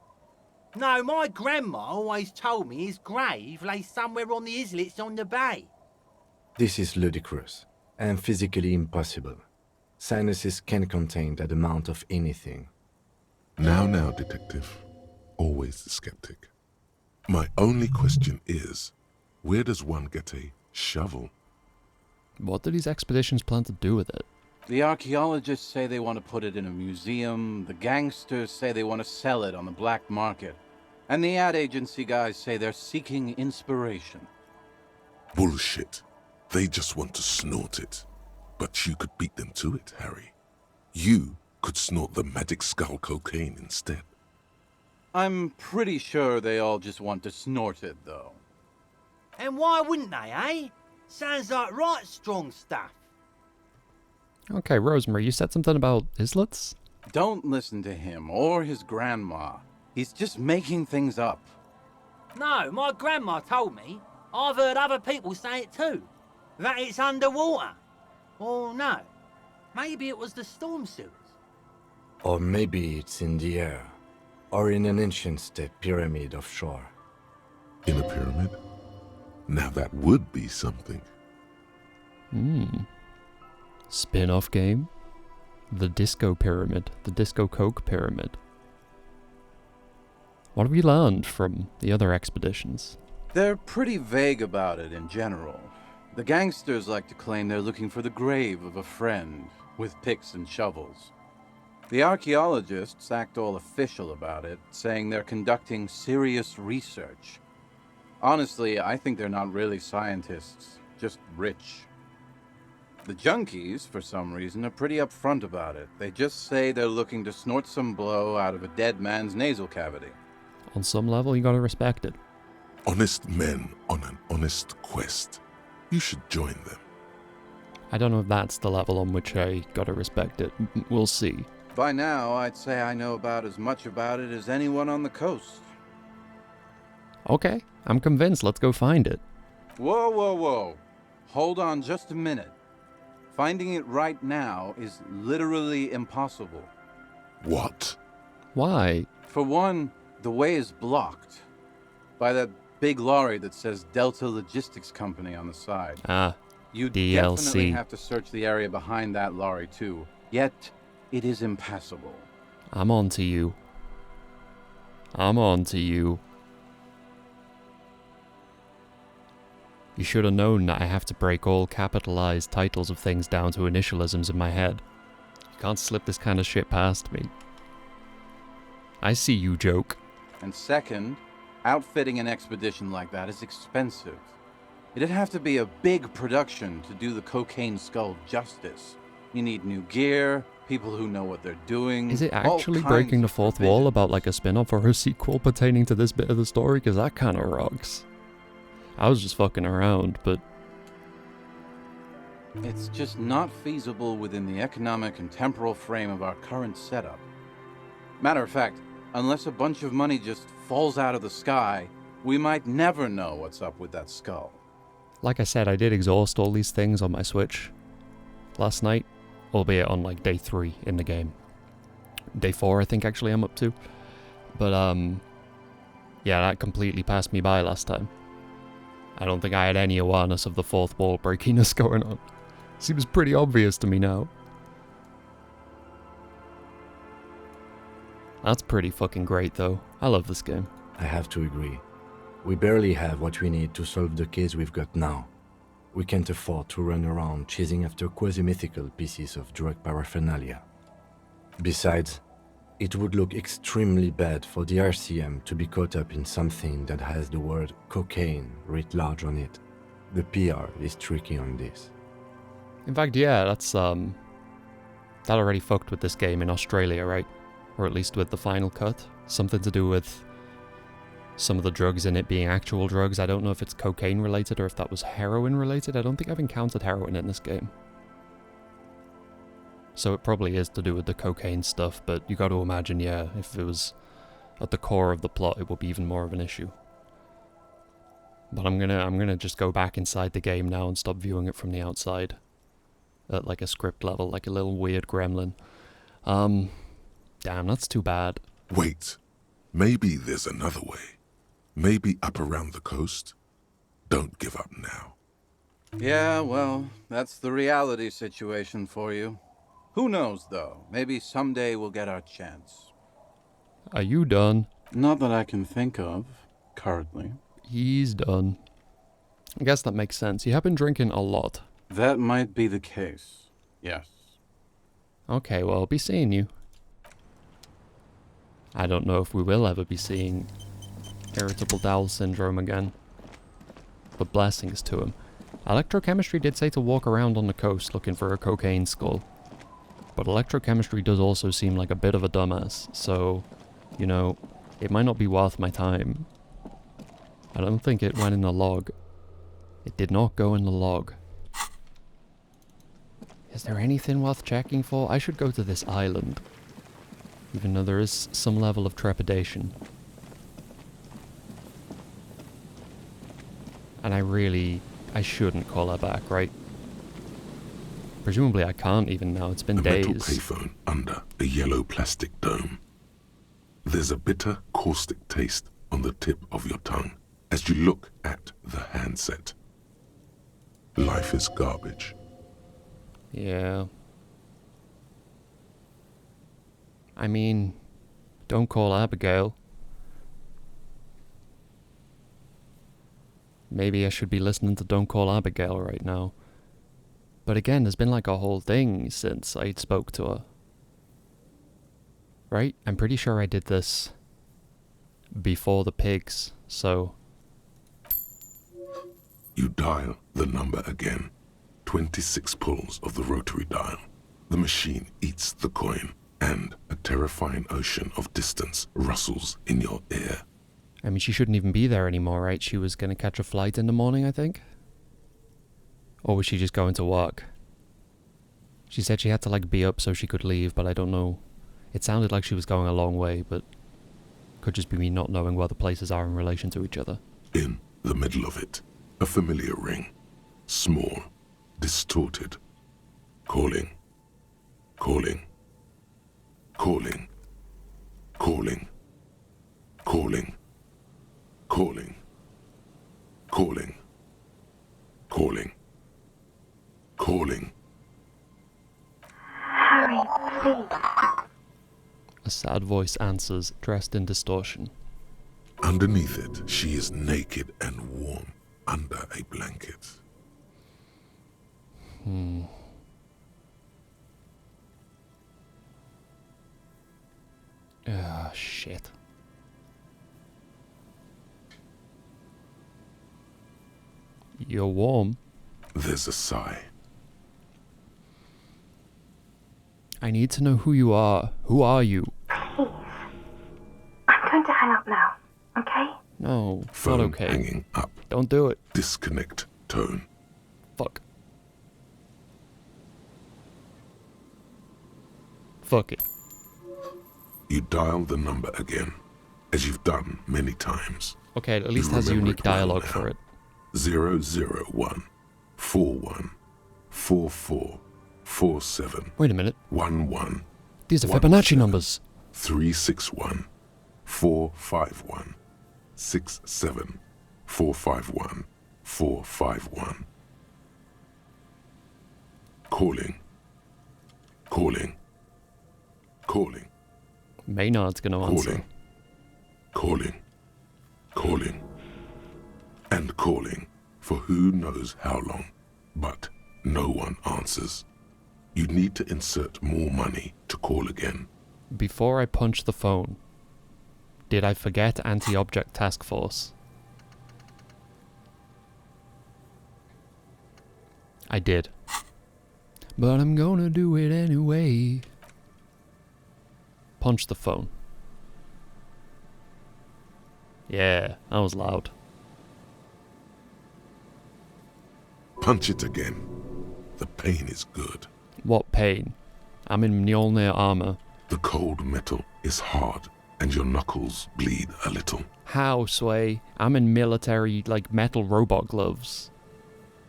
No, my grandma always told me his grave lay somewhere on the islets on the bay. This is ludicrous and physically impossible. Sinuses can contain that amount of anything. Now, detective. Always the skeptic. My only question is, where does one get a shovel? What do these expeditions plan to do with it? The archaeologists say they want to put it in a museum, the gangsters say they want to sell it on the black market, and the ad agency guys say they're seeking inspiration. Bullshit. They just want to snort it. But you could beat them to it, Harry. You could snort the magic skull cocaine instead. I'm pretty sure they all just want to snort it, though. And why wouldn't they, eh? Sounds like right strong stuff. Okay, Rosemary, you said something about islets? Don't listen to him or his grandma. He's just making things up. No, my grandma told me. I've heard other people say it too. That it's underwater. Or no, maybe it was the storm sewers. Or maybe it's in the air. Or in an ancient state pyramid offshore. In a pyramid? Now that would be something. Spin-off game? The Disco Pyramid. The Disco Coke Pyramid. What have we learned from the other expeditions? They're pretty vague about it in general. The gangsters like to claim they're looking for the grave of a friend, with picks and shovels. The archaeologists act all official about it, saying they're conducting serious research. Honestly, I think they're not really scientists, just rich. The junkies, for some reason, are pretty upfront about it. They just say they're looking to snort some blow out of a dead man's nasal cavity. On some level, you gotta respect it. Honest men on an honest quest. You should join them. I don't know if that's the level on which I gotta respect it. We'll see. By now, I'd say I know about as much about it as anyone on the coast. Okay, I'm convinced. Let's go find it. Whoa, whoa, whoa. Hold on just a minute. Finding it right now is literally impossible. What? Why? For one, the way is blocked by that big lorry that says Delta Logistics Company on the side. Ah, You DLC. definitely have to search the area behind that lorry too. Yet, it is impassable. I'm on to you. I'm on to you. You should have known that I have to break all capitalized titles of things down to initialisms in my head. You can't slip this kind of shit past me. I see you, joke. And second, outfitting an expedition like that is expensive. It'd have to be a big production to do the cocaine skull justice. You need new gear, people who know what they're doing. Is it all actually kinds breaking the of fourth wall provisions. about like a spin-off or a sequel pertaining to this bit of the story? Because that kind of rocks. I was just fucking around, but It's just not feasible within the economic and temporal frame of our current setup. Matter of fact, unless a bunch of money just falls out of the sky, we might never know what's up with that skull. like I said, I did exhaust all these things on my Switch last night, albeit on like day 3 in the game. Day 4 I think actually I'm up to. But yeah, that completely passed me by last time. I don't think I had any awareness of the fourth wall breakiness going on. Seems pretty obvious to me now. That's pretty fucking great though. I love this game. I have to agree. We barely have what we need to solve the case we've got now. We can't afford to run around chasing after quasi-mythical pieces of drug paraphernalia. Besides, it would look extremely bad for the RCM to be caught up in something that has the word cocaine writ large on it. The PR is tricky on this. In fact, yeah, that's that already fucked with this game in Australia, right? Or at least with the final cut. Something to do with some of the drugs in it being actual drugs. I don't know if it's cocaine related or if that was heroin related. I don't think I've encountered heroin in this game. So it probably is to do with the cocaine stuff, but you got to imagine, yeah, if it was at the core of the plot, it would be even more of an issue. But I'm gonna just go back inside the game now and stop viewing it from the outside. At like a script level, like a little weird gremlin. Damn, that's too bad. Wait. Maybe there's another way. Maybe up around the coast. Don't give up now. Yeah, well, that's the reality situation for you. Who knows, though? Maybe someday we'll get our chance. Are you done? Not that I can think of, currently. He's done. I guess that makes sense. You have been drinking a lot. That might be the case, yes. Okay, well, I'll be seeing you. I don't know if we will ever be seeing irritable bowel syndrome again. But blessings to him. Electrochemistry did say to walk around on the coast looking for a cocaine skull. But electrochemistry does also seem like a bit of a dumbass, so, you know, it might not be worth my time. I don't think it went in the log. It did not go in the log. Is there anything worth checking for? I should go to this island. Even though there is some level of trepidation. And I shouldn't call her back, right? Presumably I can't even now, it's been A days. metal payphone under a yellow plastic dome. There's a bitter, caustic taste on the tip of your tongue as you look at the handset. Life is garbage. Yeah. I mean, don't call Abigail. Maybe I should be listening to Don't Call Abigail right now. But again, there's been like a whole thing since I spoke to her. Right? I'm pretty sure I did this before the pigs, so... You dial the number again. 26 pulls of the rotary dial. The machine eats the coin, and a terrifying ocean of distance rustles in your ear. I mean, she shouldn't even be there anymore, right? She was gonna catch a flight in the morning, I think? Or was she just going to work? She said she had to, like, be up so she could leave, but I don't know. It sounded like she was going a long way, but could just be me not knowing where the places are in relation to each other. In the middle of it, a familiar ring. Small, distorted. Calling. Calling. Calling. Calling. Calling. Calling. Calling. Calling. Calling. Harry, please. A sad voice answers, dressed in distortion. Underneath it, she is naked and warm under a blanket. Ah, shit. You're warm. There's a sigh. I need to know who you are. Who are you? Please. I'm going to hang up now, okay? No, it's Phone not okay. hanging up. Don't do it. Disconnect tone. Fuck. Fuck it. You dial the number again, as you've done many times. Okay, it at least You has remember unique it well dialogue now. for it. 001 41 44 47 Wait a minute. 11 These are 17, Fibonacci numbers. 361 451 67 451 451. Calling. Calling. Calling. Maynard's gonna answer. Calling. Calling. Calling. And calling for who knows how long. But no one answers. You need to insert more money to call again. Before I punch the phone, did I forget Anti-Object Task Force? I did. But I'm gonna do it anyway. Punch the phone. Yeah, that was loud. Punch it again. The pain is good. What pain? I'm in Mjolnir armor. The cold metal is hard and your knuckles bleed a little. How, Sway? I'm in military, like, metal robot gloves.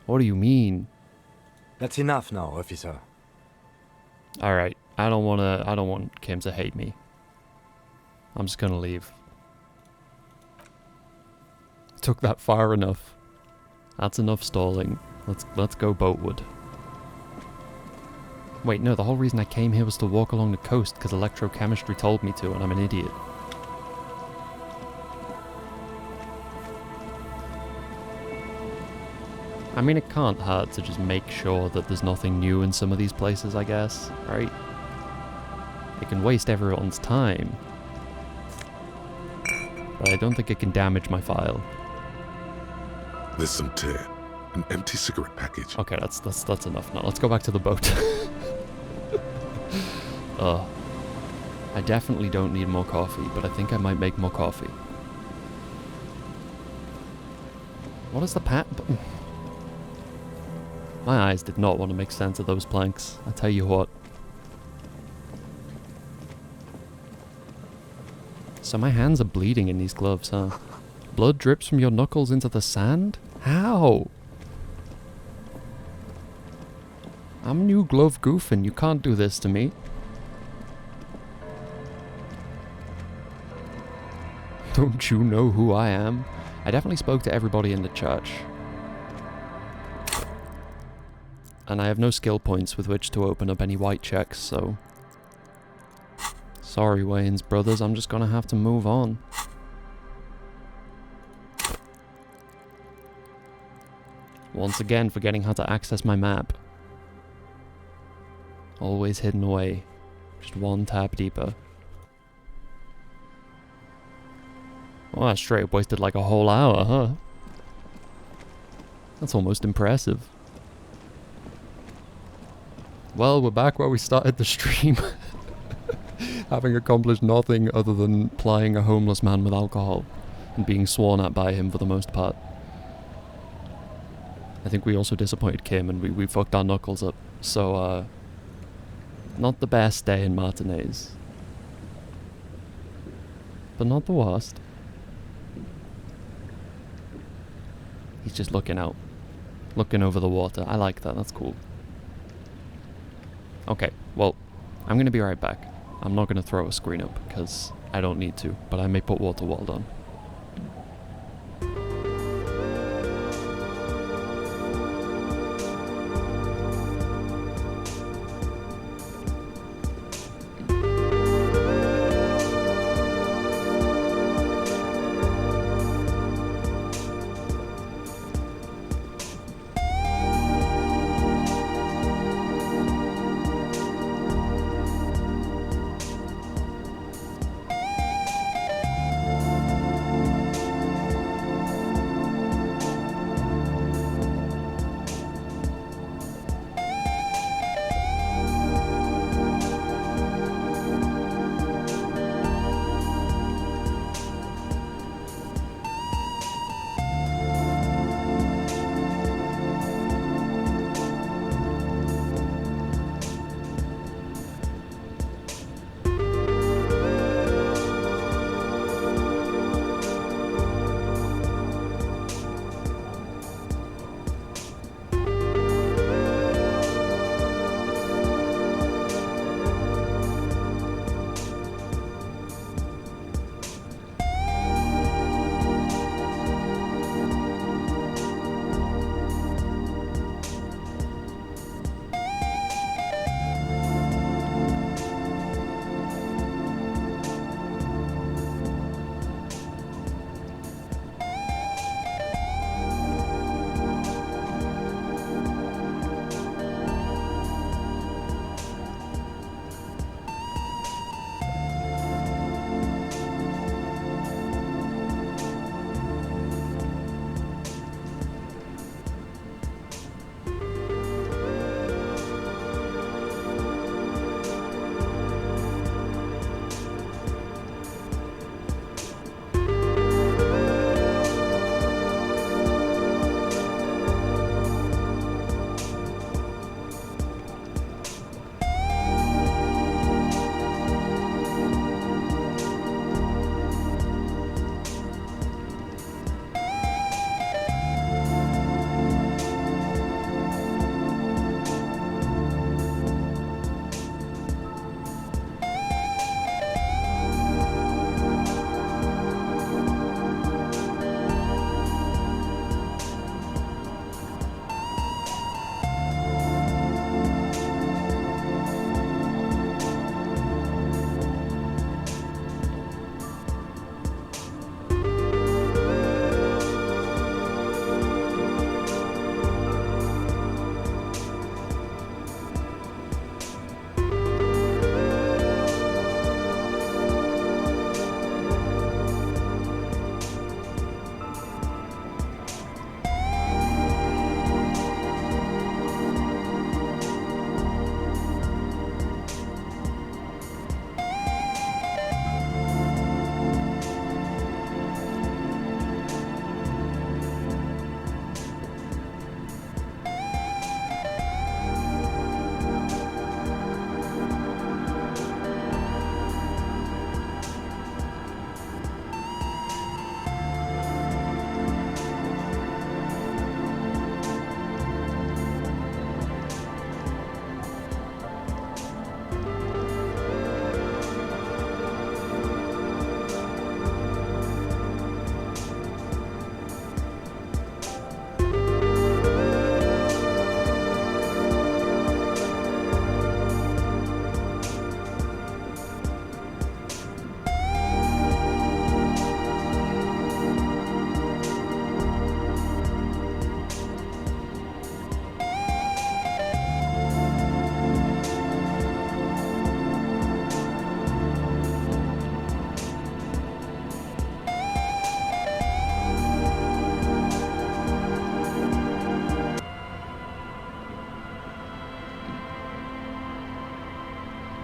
What do you mean? That's enough now, officer. Alright, I don't want Kim to hate me. I'm just gonna leave. Took that far enough. That's enough stalling. Let's go boatward. Wait, no, the whole reason I came here was to walk along the coast because electrochemistry told me to, and I'm an idiot. I mean, it can't hurt to just make sure that there's nothing new in some of these places, I guess, right? It can waste everyone's time. But I don't think it can damage my file. There's some tear. An empty cigarette package. Okay, that's enough now. Let's go back to the boat. I definitely don't need more coffee, but I think I might make more coffee. What is the button? My eyes did not want to make sense of those planks. I tell you what. So my hands are bleeding in these gloves, huh? Blood drips from your knuckles into the sand? How? I'm new glove goofing. You can't do this to me. Don't you know who I am? I definitely spoke to everybody in the church. And I have no skill points with which to open up any white checks, so... Sorry, Wayne's brothers, I'm just gonna have to move on. Once again, forgetting how to access my map. Always hidden away. Just one tab deeper. Oh, I straight up wasted like a whole hour, huh? That's almost impressive. Well, we're back where we started the stream. Having accomplished nothing other than plying a homeless man with alcohol and being sworn at by him for the most part. I think we also disappointed Kim and we fucked our knuckles up. So, not the best day in Martinez. But not the worst. He's just looking out. Looking over the water. I like that, that's cool. Okay, well, I'm gonna be right back. I'm not gonna throw a screen up, because I don't need to, but I may put water wall on.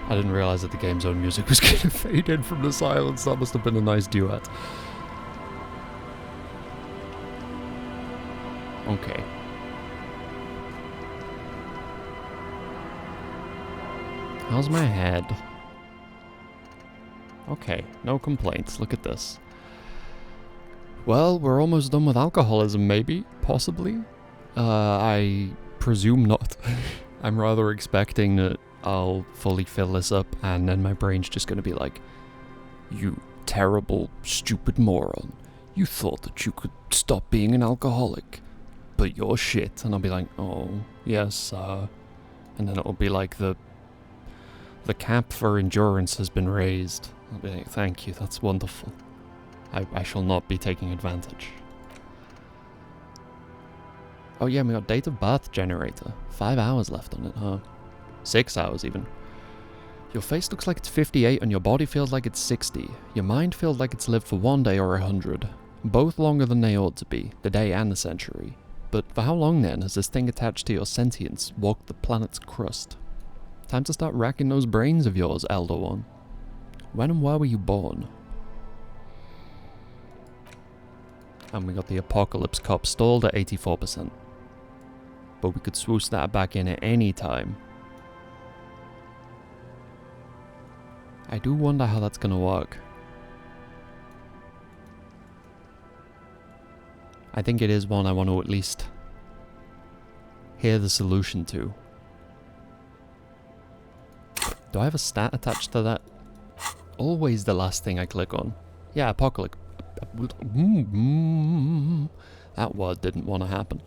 I didn't realize that the game's own music was going to fade in from the silence. That must have been a nice duet. Okay. How's my head? Okay, no complaints. Look at this. Well, we're almost done with alcoholism, maybe? Possibly? I presume not. I'm rather expecting that I'll fully fill this up and then my brain's just gonna be like, you terrible, stupid moron. You thought that you could stop being an alcoholic, but you're shit. And I'll be like, oh, yes, and then it'll be like the cap for endurance has been raised. I'll be like, thank you, that's wonderful. I shall not be taking advantage. Oh yeah, we got date of birth generator. 5 hours left on it, huh? 6 hours even. Your face looks like it's 58 and your body feels like it's 60. Your mind feels like it's lived for 1 day or 100. Both longer than they ought to be, the day and the century. But for how long then has this thing attached to your sentience walked the planet's crust? Time to start racking those brains of yours, Elder One. When and where were you born? And we got the Apocalypse Cop stalled at 84%. But we could swoosh that back in at any time. I do wonder how that's gonna work. I think it is one I want to at least hear the solution to. Do I have a stat attached to that? Always the last thing I click on. Yeah, Apocalypse. That word didn't want to happen.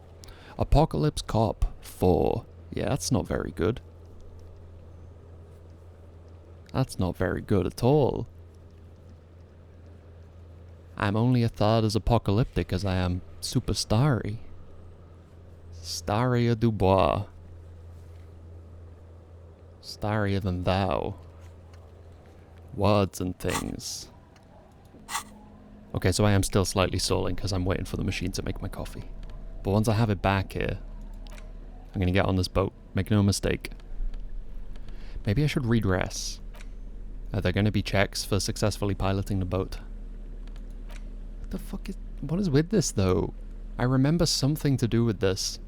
Apocalypse Cop 4. Yeah, that's not very good. That's not very good at all. I'm only a third as apocalyptic as I am super starry. Starrier Dubois. Starrier than thou. Words and things. Okay, so I am still slightly stalling because I'm waiting for the machine to make my coffee. But once I have it back here, I'm going to get on this boat. Make no mistake. Maybe I should redress. Are there going to be checks for successfully piloting the boat? What the fuck is... What is with this, though? I remember something to do with this.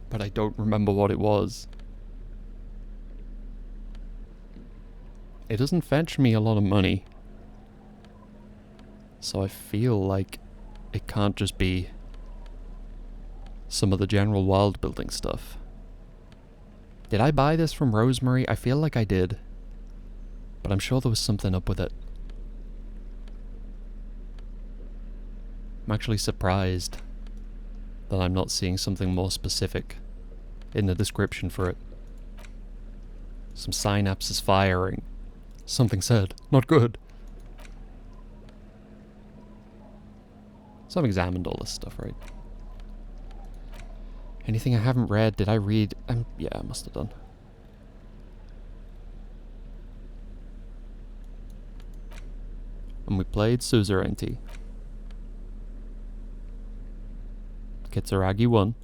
But I don't remember what it was. It doesn't fetch me a lot of money. So I feel like it can't just be some of the general world building stuff. Did I buy this from Rosemary? I feel like I did. But I'm sure there was something up with it. I'm actually surprised that I'm not seeing something more specific in the description for it. Some synapses firing. Something said, not good. So I've examined all this stuff, right? Anything I haven't read? Did I read? Yeah, I must have done. And we played Suzerainty. Kitsuragi won.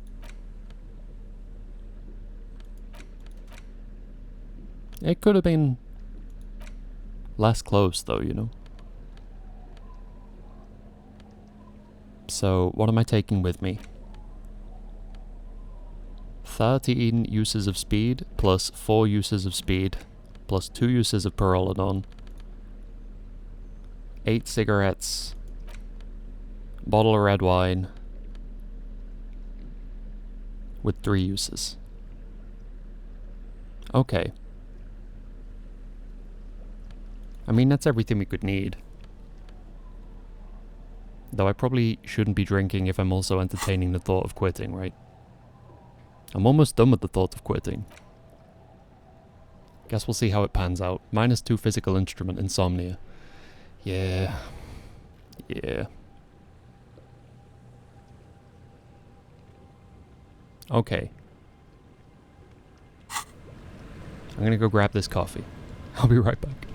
It could have been less close, though, you know. So, what am I taking with me? 13 uses of speed, plus 4 uses of speed, plus 2 uses of Pyrrolidon, 8 cigarettes, bottle of red wine, with 3 uses. Okay. I mean, that's everything we could need. Though I probably shouldn't be drinking if I'm also entertaining the thought of quitting, right? I'm almost done with the thought of quitting. Guess we'll see how it pans out. -2 physical instrument, insomnia. Yeah. Yeah. Okay. I'm gonna go grab this coffee. I'll be right back.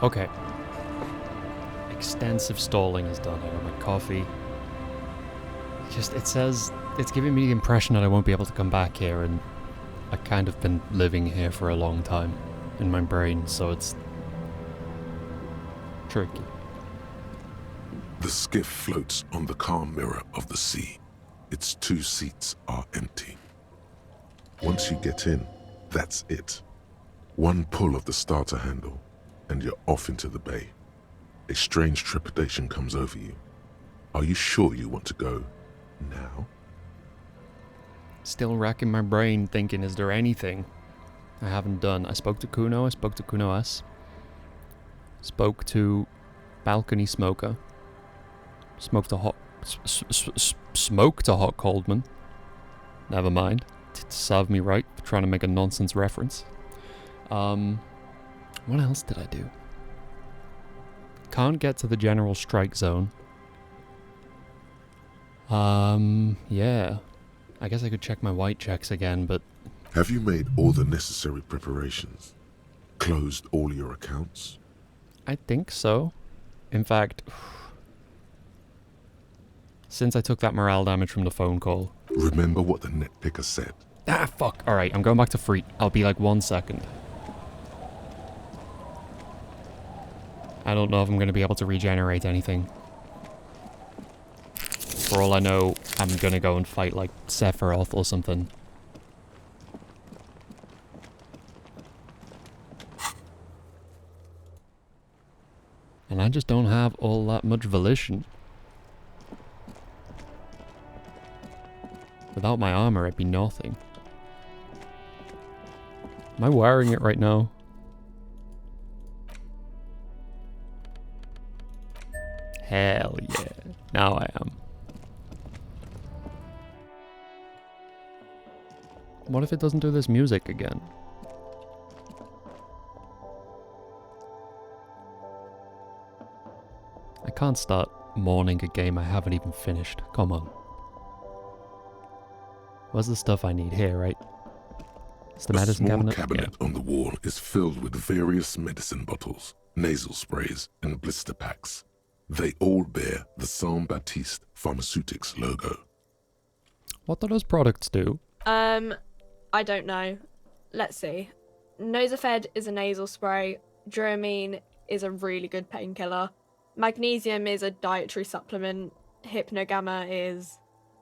Okay. Extensive stalling is done. I got my coffee. It says, it's giving me the impression that I won't be able to come back here, and I kind of been living here for a long time in my brain, so it's tricky. The skiff floats on the calm mirror of the sea. Its 2 seats are empty. Once you get in, that's it. One pull of the starter handle, and you're off into the bay. A strange trepidation comes over you. Are you sure you want to go now? Still racking my brain thinking, is there anything I haven't done? I spoke to Kuno, I spoke to Kuno S. Spoke to Balcony Smoker. Smoked a hot Coldman. Never mind. To serve me right for trying to make a nonsense reference. What else did I do? Can't get to the general strike zone. Yeah. I guess I could check my white checks again, but... Have you made all the necessary preparations? Closed all your accounts? I think so. In fact... Since I took that morale damage from the phone call... Remember what the net picker said. Ah, fuck. Alright, I'm going back to Freet. I'll be like 1 second. I don't know if I'm going to be able to regenerate anything. For all I know, I'm going to go and fight like Sephiroth or something. And I just don't have all that much volition. Without my armor, it'd be nothing. Am I wearing it right now? Hell yeah. Now I am. What if it doesn't do this music again? I can't start mourning a game I haven't even finished. Come on. What's the stuff I need here, right? It's the medicine cabinet. A small cabinet on the wall is filled with various medicine bottles, nasal sprays, and blister packs. They all bear the Saint Baptiste Pharmaceutics logo. What do those products do? I don't know. Let's see. Nosafed is a nasal spray. Dramamine is a really good painkiller. Magnesium is a dietary supplement. Hypnogamma is...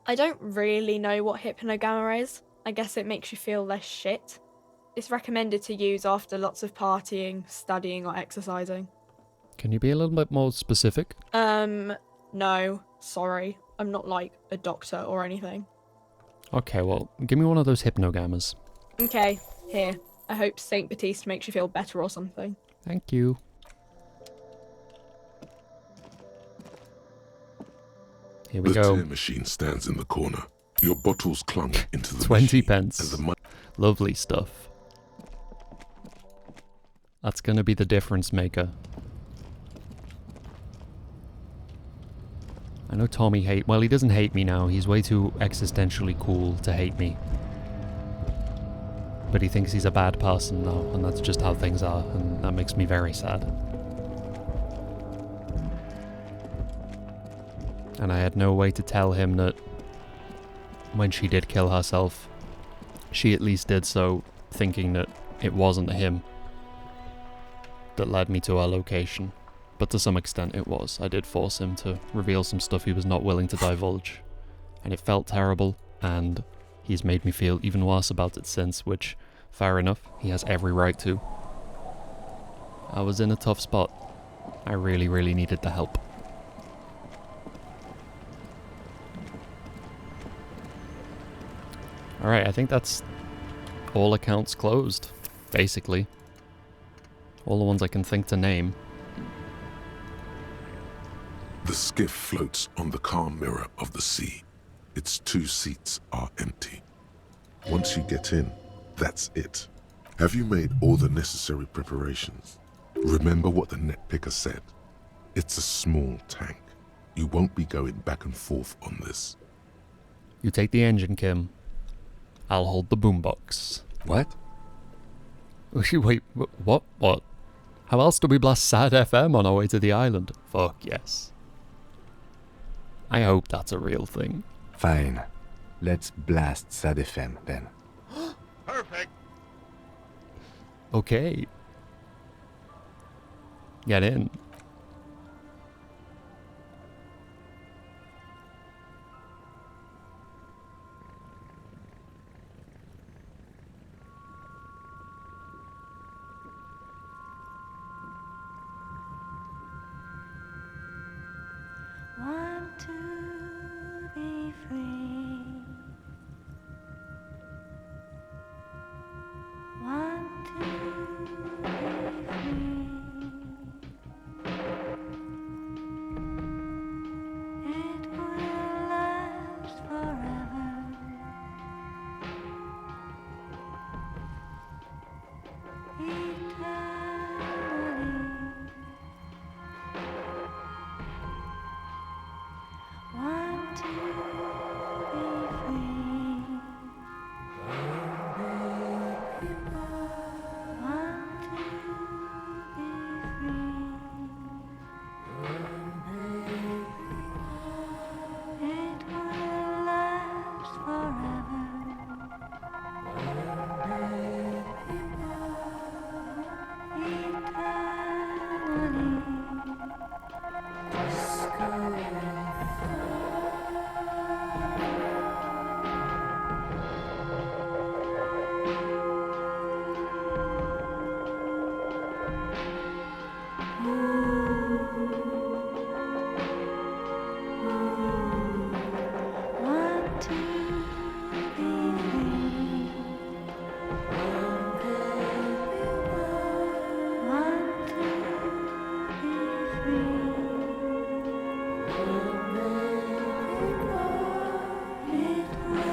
I don't really know what Hypnogamma is. I guess it makes you feel less shit. It's recommended to use after lots of partying, studying, or exercising. Can you be a little bit more specific? No. Sorry. I'm not like a doctor or anything. Okay, well, give me one of those Hypnogammas. Okay, here. I hope Saint Baptiste makes you feel better or something. Thank you. Here we the go. tear machine stands in the corner. Your bottles clung into the 20 machine, pence. and the Lovely stuff. That's gonna be the difference maker. I know Tommy well, he doesn't hate me now. He's way too existentially cool to hate me. But he thinks he's a bad person now, and that's just how things are, and that makes me very sad. And I had no way to tell him that when she did kill herself, she at least did so thinking that it wasn't him that led me to our location. But to some extent it was. I did force him to reveal some stuff he was not willing to divulge. And it felt terrible, and he's made me feel even worse about it since, which, fair enough, he has every right to. I was in a tough spot. I really, really needed the help. Alright, I think that's all accounts closed, basically. All the ones I can think to name. The skiff floats on the calm mirror of the sea. Its 2 seats are empty. Once you get in, that's it. Have you made all the necessary preparations? Remember what the net picker said. It's a small tank. You won't be going back and forth on this. You take the engine, Kim. I'll hold the boombox. What? Wait, what? What? How else do we blast Sad FM on our way to the island? Fuck yes. I hope that's a real thing. Fine. Let's blast Sad FM then. Perfect. Okay. Get in. Want to be free. Want to be free. It will last forever. Eternally. Want to be free. Want to be free. It will last forever. Want to be free. Want to be free. It will last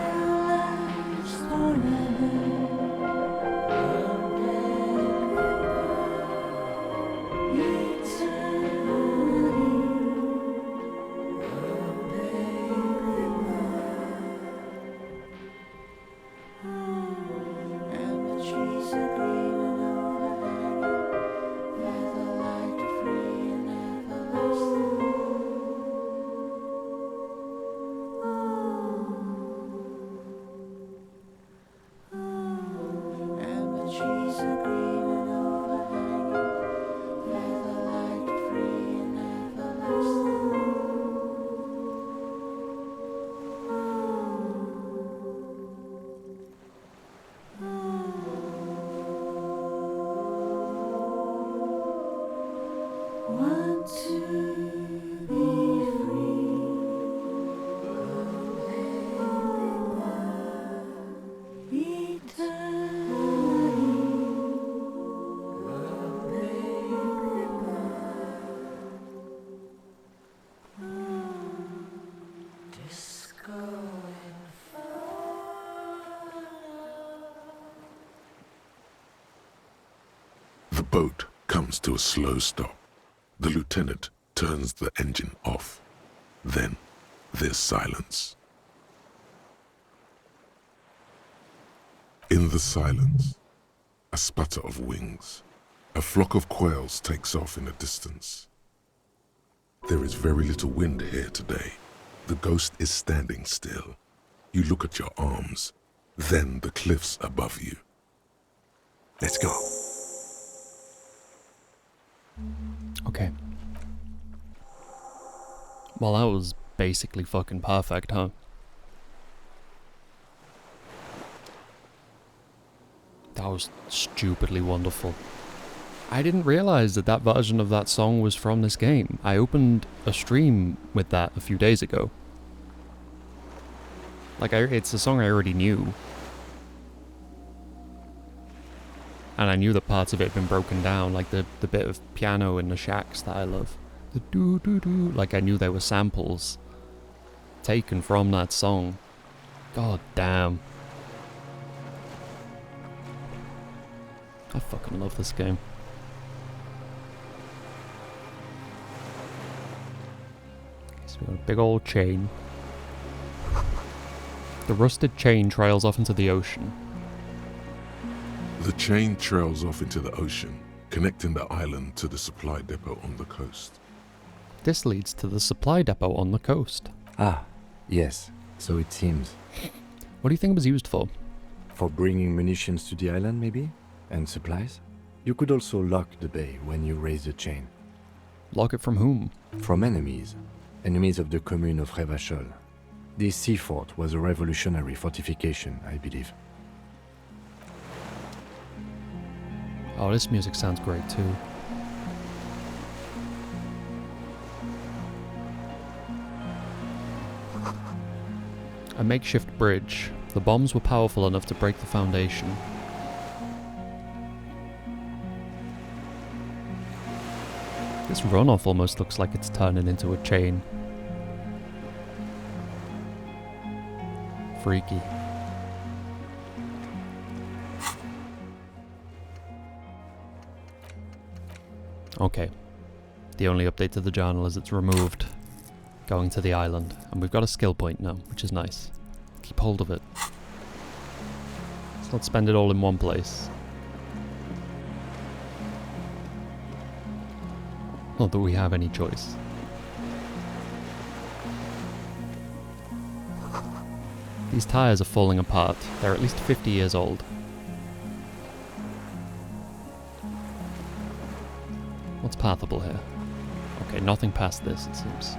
Want to be free. The boat comes to a slow stop. The lieutenant turns the engine off. Then there's silence. In the silence, a sputter of wings. A flock of quails takes off in the distance. There is very little wind here today. The ghost is standing still. You look at your arms, then the cliffs above you. Let's go. Okay. Well, that was basically fucking perfect, huh? That was stupidly wonderful. I didn't realize that that version of that song was from this game. I opened a stream with that a few days ago. Like, it's a song I already knew. And I knew that parts of it had been broken down, like the bit of piano in the shacks that I love. The doo-doo-doo. Like, I knew there were samples taken from that song. God damn. I fucking love this game. So we got a big old chain. The rusted chain trails off into the ocean. The chain trails off into the ocean, connecting the island to the supply depot on the coast. This leads to the supply depot on the coast. Ah, yes, so it seems. What do you think it was used for? For bringing munitions to the island, maybe? And supplies? You could also lock the bay when you raise the chain. Lock it from whom? From enemies. Enemies of the commune of Revachol. This sea fort was a revolutionary fortification, I believe. Oh, this music sounds great too. A makeshift bridge. The bombs were powerful enough to break the foundation. This runoff almost looks like it's turning into a chain. Freaky. Okay. The only update to the journal is it's removed. Going to the island. And we've got a skill point now, which is nice. Keep hold of it. Let's not spend it all in one place. Not that we have any choice. These tires are falling apart. They're at least 50 years old. What's pathable here? Okay, nothing past this, it seems.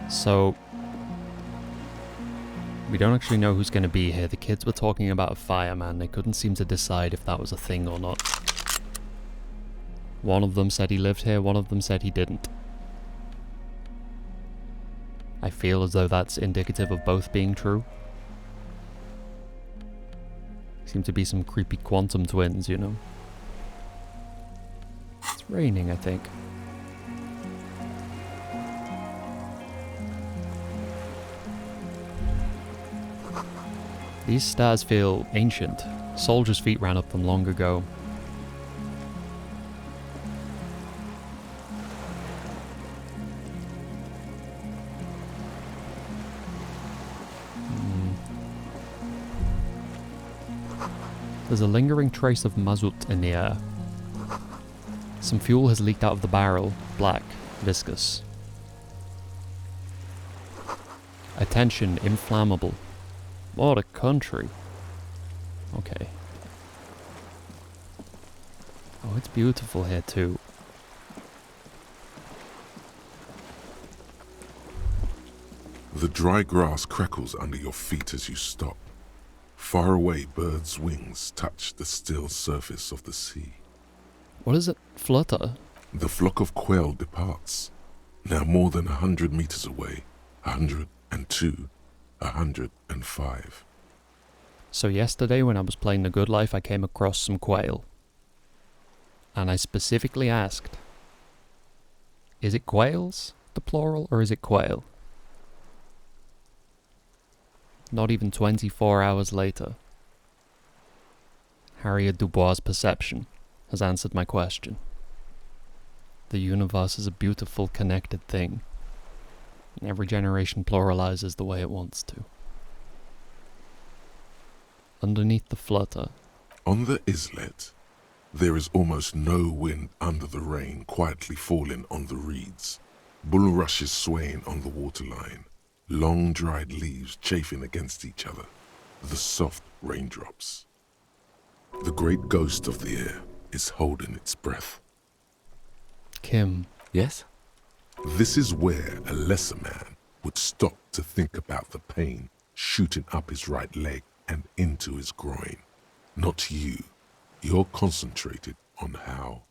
So, we don't actually know who's going to be here. The kids were talking about a fireman. They couldn't seem to decide if that was a thing or not. One of them said he lived here, one of them said he didn't. I feel as though that's indicative of both being true. Seem to be some creepy quantum twins, you know. It's raining, I think. These stairs feel ancient. Soldiers' feet ran up them long ago. There's a lingering trace of mazout in the air. Some fuel has leaked out of the barrel, black, viscous. Attention, inflammable. What a country. Okay. Oh, it's beautiful here too. The dry grass crackles under your feet as you stop. Far away, birds' wings touch the still surface of the sea. What is it? Flutter? The flock of quail departs. Now more than 100 meters away. 102. 105. So yesterday when I was playing The Good Life, I came across some quail. And I specifically asked, is it quails, the plural, or is it quail? Not even 24 hours later, Harriet Dubois' perception has answered my question. The universe is a beautiful, connected thing, and every generation pluralizes the way it wants to. Underneath the flutter, On the islet, there is almost no wind under the rain quietly falling on the reeds, bulrushes swaying on the waterline, long dried leaves chafing against each other, the soft raindrops. The great ghost of the air is holding its breath. Kim. Yes? This is where a lesser man would stop to think about the pain shooting up his right leg and into his groin. Not you. You're concentrated on how.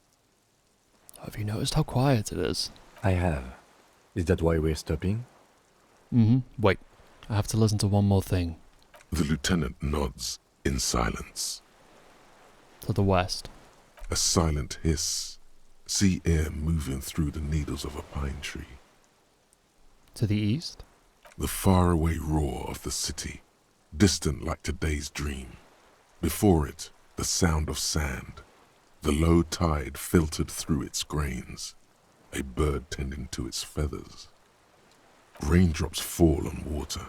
Have you noticed how quiet it is? I have. Is that why we're stopping? Wait, I have to listen to one more thing. The lieutenant nods in silence. To the west. A silent hiss. Sea air moving through the needles of a pine tree. To the east? The faraway roar of the city, distant like today's dream. Before it, the sound of sand. The low tide filtered through its grains. A bird tending to its feathers. Raindrops fall on water,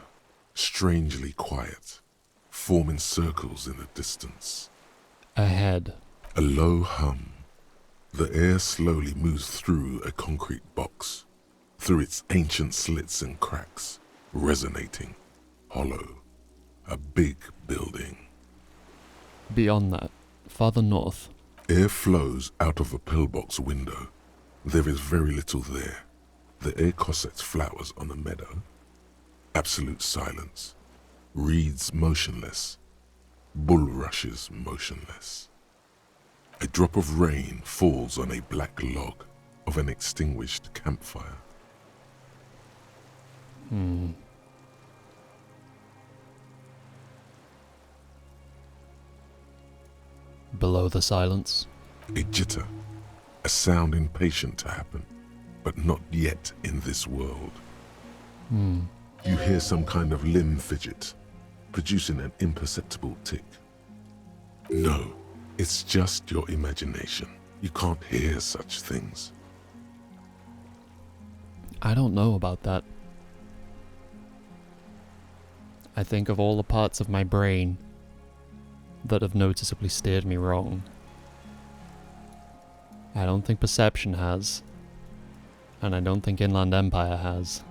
strangely quiet, forming circles in the distance. Ahead. A low hum. The air slowly moves through a concrete box, through its ancient slits and cracks, resonating, hollow. A big building. Beyond that, farther north. Air flows out of a pillbox window. There is very little there. The air cossets flowers on a meadow. Absolute silence. Reeds motionless. Bulrushes motionless. A drop of rain falls on a black log of an extinguished campfire. Below the silence. A jitter. A sound impatient to happen, but not yet in this world. You hear some kind of limb fidget, producing an imperceptible tick. No, it's just your imagination. You can't hear such things. I don't know about that. I think of all the parts of my brain that have noticeably steered me wrong. I don't think Perception has. And I don't think Inland Empire has.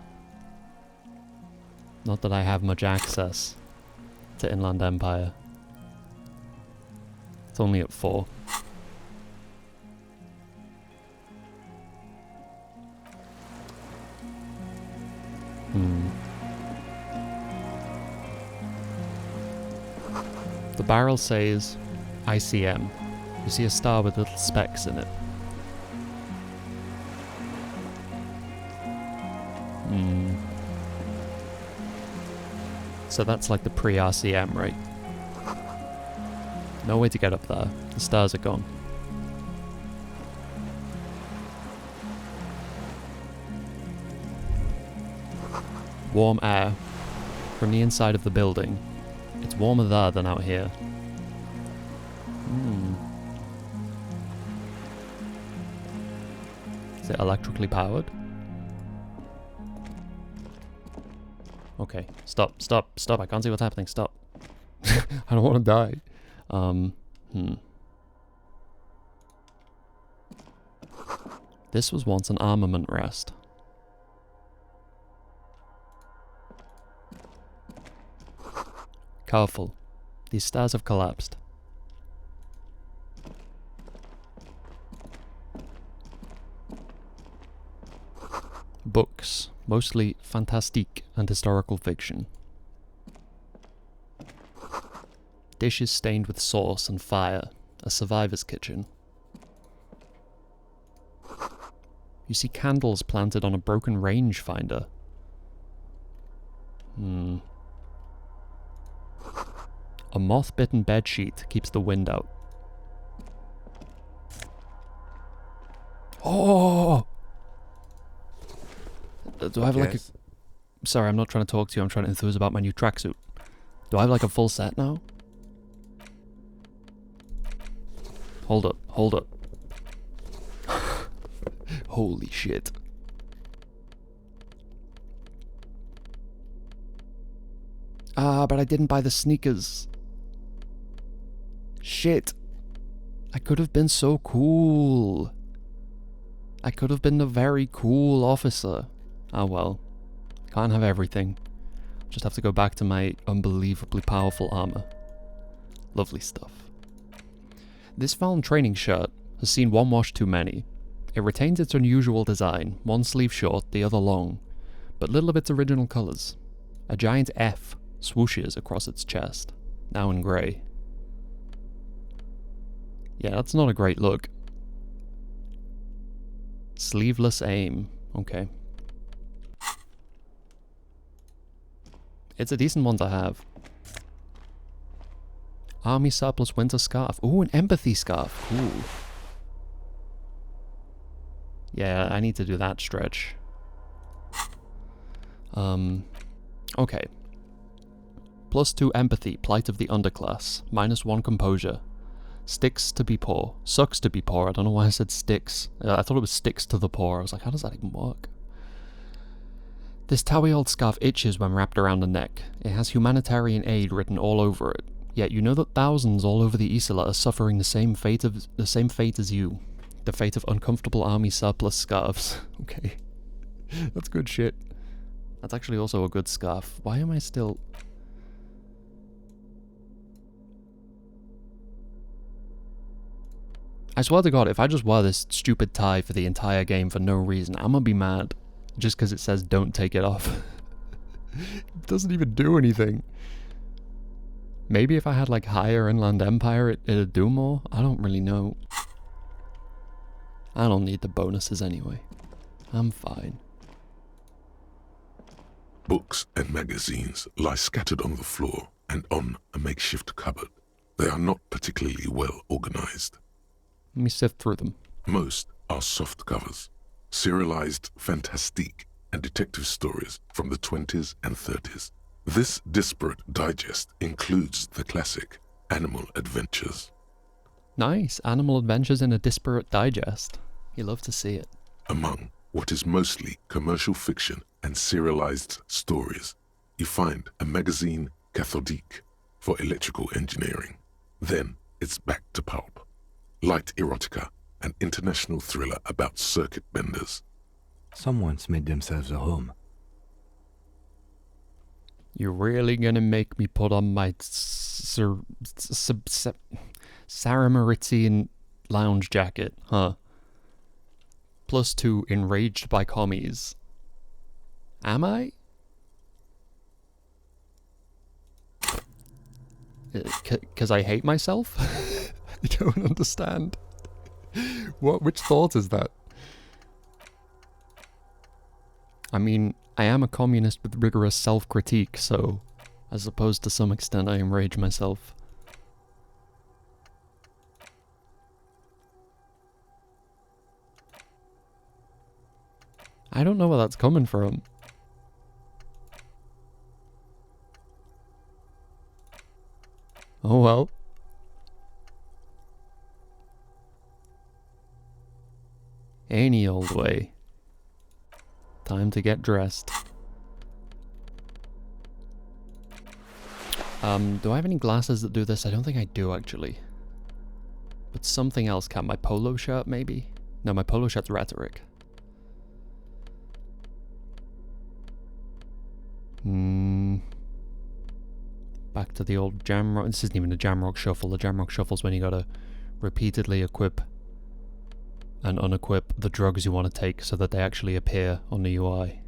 Not that I have much access to Inland Empire. It's only at 4. The barrel says ICM. You see a star with little specks in it. So that's like the pre-RCM, right? No way to get up there. The stars are gone. Warm air from the inside of the building. It's warmer there than out here. Is it electrically powered? Okay, stop, I can't see what's happening, stop. I don't want to die. This was once an armament rest. Careful, these stairs have collapsed. Books, mostly fantastique and historical fiction. Dishes stained with sauce and fire, a survivor's kitchen. You see candles planted on a broken rangefinder. A moth-bitten bedsheet keeps the wind out. Oh! Do I have like a... Sorry, I'm not trying to talk to you, I'm trying to enthuse about my new tracksuit. Do I have like a full set now? Hold up. Holy shit. Ah, but I didn't buy the sneakers. Shit. I could have been so cool. I could have been a very cool officer. Oh well. Can't have everything. Just have to go back to my unbelievably powerful armor. Lovely stuff. This Valn training shirt has seen one wash too many. It retains its unusual design, one sleeve short, the other long, but little of its original colours. A giant F swooshes across its chest, now in grey. Yeah, that's not a great look. Sleeveless aim, okay. It's a decent one to have. Army surplus winter scarf. Ooh, an empathy scarf. Cool. Yeah, I need to do that stretch. Okay. +2 empathy, plight of the underclass. -1 composure. Sticks to be poor. Sucks to be poor. I don't know why I said sticks. I thought it was sticks to the poor. I was like, how does that even work? This towy old scarf itches when wrapped around the neck. It has humanitarian aid written all over it. Yet you know that thousands all over the Isla are suffering the same fate as you. The fate of uncomfortable army surplus scarves. Okay. That's good shit. That's actually also a good scarf. Why am I still... I swear to God, if I just wear this stupid tie for the entire game for no reason, I'm gonna be mad. Just because it says don't take it off. It doesn't even do anything. Maybe if I had like higher Inland Empire, it'd do more? I don't really know. I don't need the bonuses anyway. I'm fine. Books and magazines lie scattered on the floor and on a makeshift cupboard. They are not particularly well organized. Let me sift through them. Most are soft covers, serialized fantastique and detective stories from the 20s and 30s. This disparate digest includes the classic Animal Adventures. Nice. Animal Adventures in a disparate digest. You love to see it. Among what is mostly commercial fiction and serialized stories, you find a magazine cathodique for electrical engineering. Then it's back to pulp. Light erotica, an international thriller about circuit benders. Someone's made themselves a home. You're really gonna make me put on my Saramaritan lounge jacket, huh? +2 enraged by commies. Am I? Because I hate myself? I don't understand. Which thought is that? I mean, I am a communist with rigorous self-critique, so I suppose to some extent I enrage myself. I don't know where that's coming from. Oh well. Any old way. Time to get dressed. Do I have any glasses that do this? I don't think I do, actually. But something else can. My polo shirt, maybe? No, my polo shirt's rhetoric. Back to the old Jamrock. This isn't even a Jamrock shuffle. The Jamrock shuffle's when you gotta repeatedly equip and unequip the drugs you want to take so that they actually appear on the UI.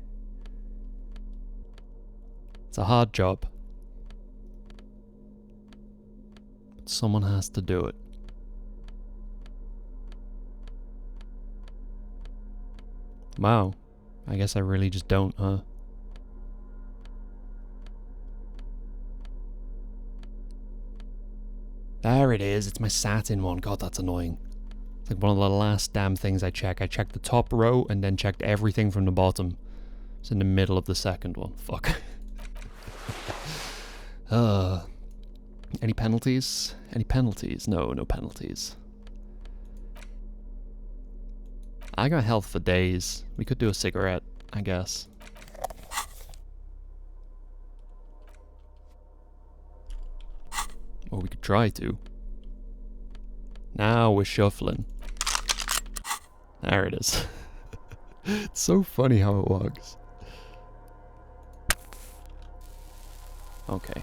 It's a hard job. But someone has to do it. Wow. I guess I really just don't, huh? There it is. It's my satin one. God, that's annoying. It's like one of the last damn things I check. I checked the top row and then checked everything from the bottom. It's in the middle of the second one. Fuck. Any penalties? Any penalties? No, no penalties. I got health for days. We could do a cigarette, I guess. Or we could try to. Now we're shuffling. There it is. It's so funny how it works. Okay.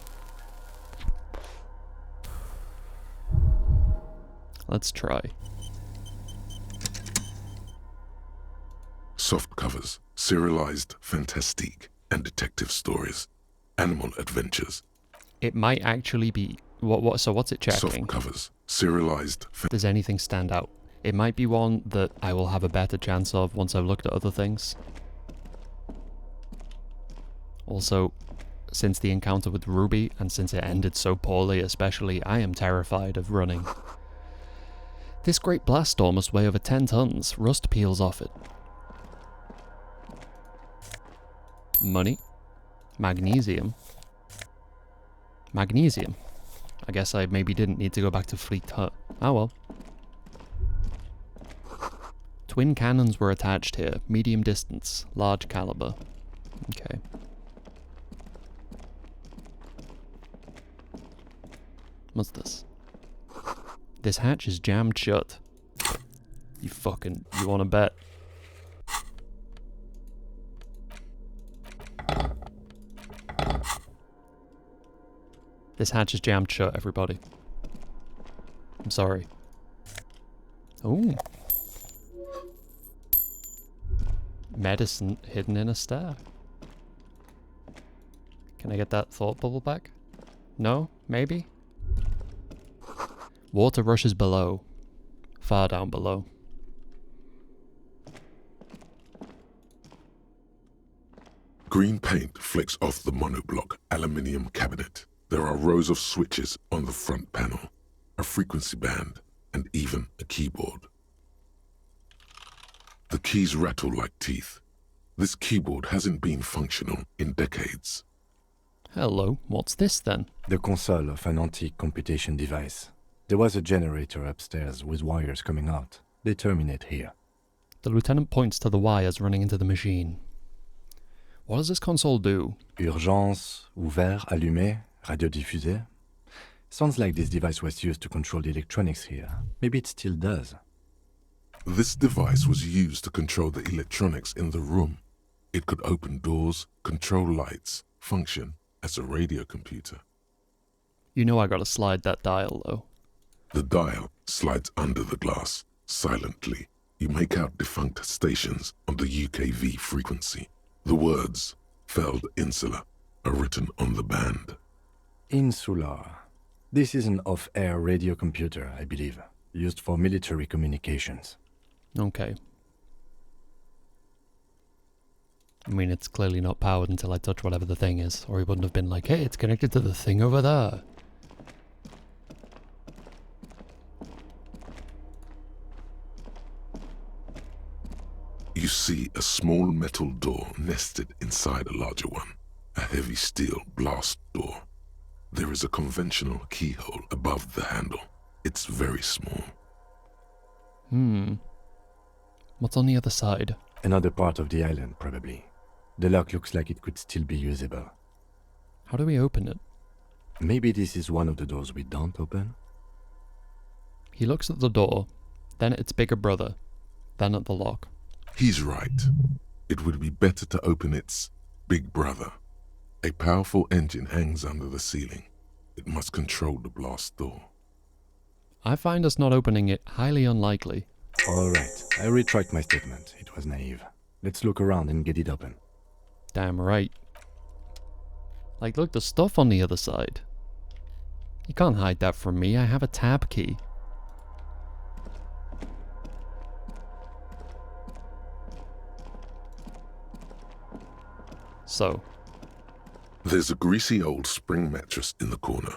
Let's try. Soft covers, serialized fantastique and detective stories. Animal Adventures. It might actually be... So what's it checking? Soft covers, serialized... Does anything stand out? It might be one that I will have a better chance of once I've looked at other things. Also, since the encounter with Ruby, and since it ended so poorly especially, I am terrified of running. This great blast storm must weigh over 10 tons. Rust peels off it. Money. Magnesium. Magnesium. I guess I maybe didn't need to go back to Fleet Hut. Oh well. Twin cannons were attached here. Medium distance. Large caliber. Okay. What's this? This hatch is jammed shut. You wanna bet? This hatch is jammed shut, everybody. I'm sorry. Ooh. Medicine hidden in a stair. Can I get that thought bubble back? No? Maybe? Water rushes below. Far down below. Green paint flecks off the monoblock aluminium cabinet. There are rows of switches on the front panel, a frequency band, and even a keyboard. The keys rattle like teeth. This keyboard hasn't been functional in decades. Hello, what's this then? The console of an antique computation device. There was a generator upstairs with wires coming out. They terminate here. The lieutenant points to the wires running into the machine. What does this console do? Urgence, ouvert, allumé, radiodiffusé. Sounds like this device was used to control the electronics here. Maybe it still does. This device was used to control the electronics in the room. It could open doors, control lights, function as a radio computer. You know I gotta slide that dial, though. The dial slides under the glass, silently. You make out defunct stations on the UKV frequency. The words, Feld Insula, are written on the band. Insular. This is an off-air radio computer, I believe, used for military communications. Okay. I mean, it's clearly not powered until I touch whatever the thing is, or he wouldn't have been like, hey, it's connected to the thing over there. You see a small metal door nested inside a larger one, a heavy steel blast door. There is a conventional keyhole above the handle. It's very small. What's on the other side? Another part of the island, probably. The lock looks like it could still be usable. How do we open it? Maybe this is one of the doors we don't open? He looks at the door, then at its bigger brother, then at the lock. He's right. It would be better to open its big brother. A powerful engine hangs under the ceiling. It must control the blast door. I find us not opening it highly unlikely. Alright, I retract my statement. It was naive. Let's look around and get it open. Damn right. Like, look, the stuff on the other side. You can't hide that from me. I have a tab key. So, There's a greasy old spring mattress in the corner,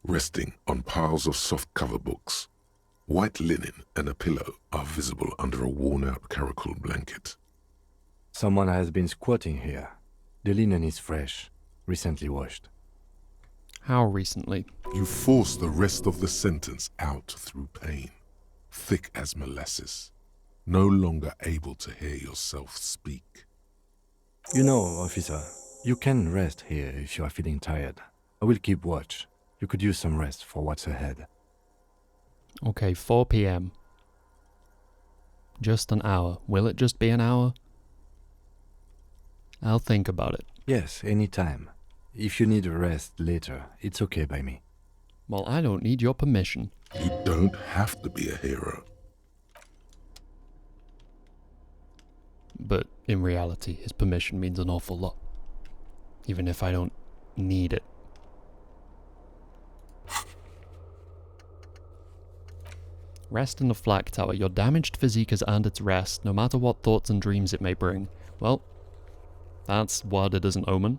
resting on piles of soft cover books. White linen and a pillow are visible under a worn-out caracal blanket. Someone has been squatting here. The linen is fresh, recently washed. how recently? You force the rest of the sentence out through pain, thick as molasses, no longer able to hear yourself speak. You know, officer, you can rest here if you are feeling tired. I will keep watch. You could use some rest for what's ahead. Okay, 4 p.m. Just an hour. Will it just be an hour? I'll think about it. Yes, anytime. If you need a rest later, it's okay by me. Well, I don't need your permission. You don't have to be a hero. But in reality, his permission means an awful lot. Even if I don't need it. Rest in the flak tower. Your damaged physique has earned its rest, no matter what thoughts and dreams it may bring. Well, that's worded as an omen.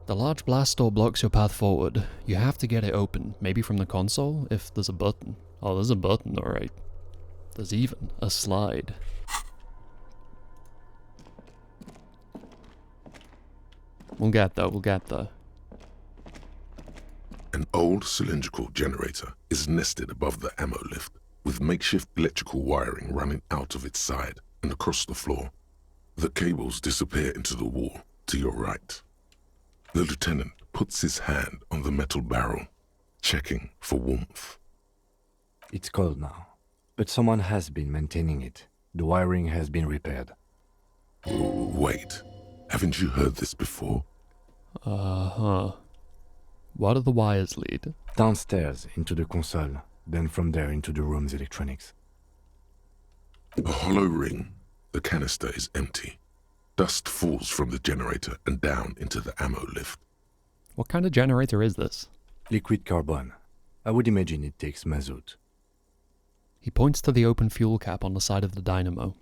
The large blast door blocks your path forward. You have to get it open, maybe from the console, if there's a button. Oh, there's a button, alright. There's even a slide. We'll get there, we'll get there. An old cylindrical generator is nested above the ammo lift, with makeshift electrical wiring running out of its side and across the floor. The cables disappear into the wall, to your right. The lieutenant puts his hand on the metal barrel, checking for warmth. It's cold now, but someone has been maintaining it. The wiring has been repaired. Wait, haven't you heard this before? Uh-huh. Where do the wires lead? Downstairs into the console, then from there into the room's electronics. A hollow ring. The canister is empty. Dust falls from the generator and down into the ammo lift. What kind of generator is this? Liquid carbon. I would imagine it takes mazout. He points to the open fuel cap on the side of the dynamo.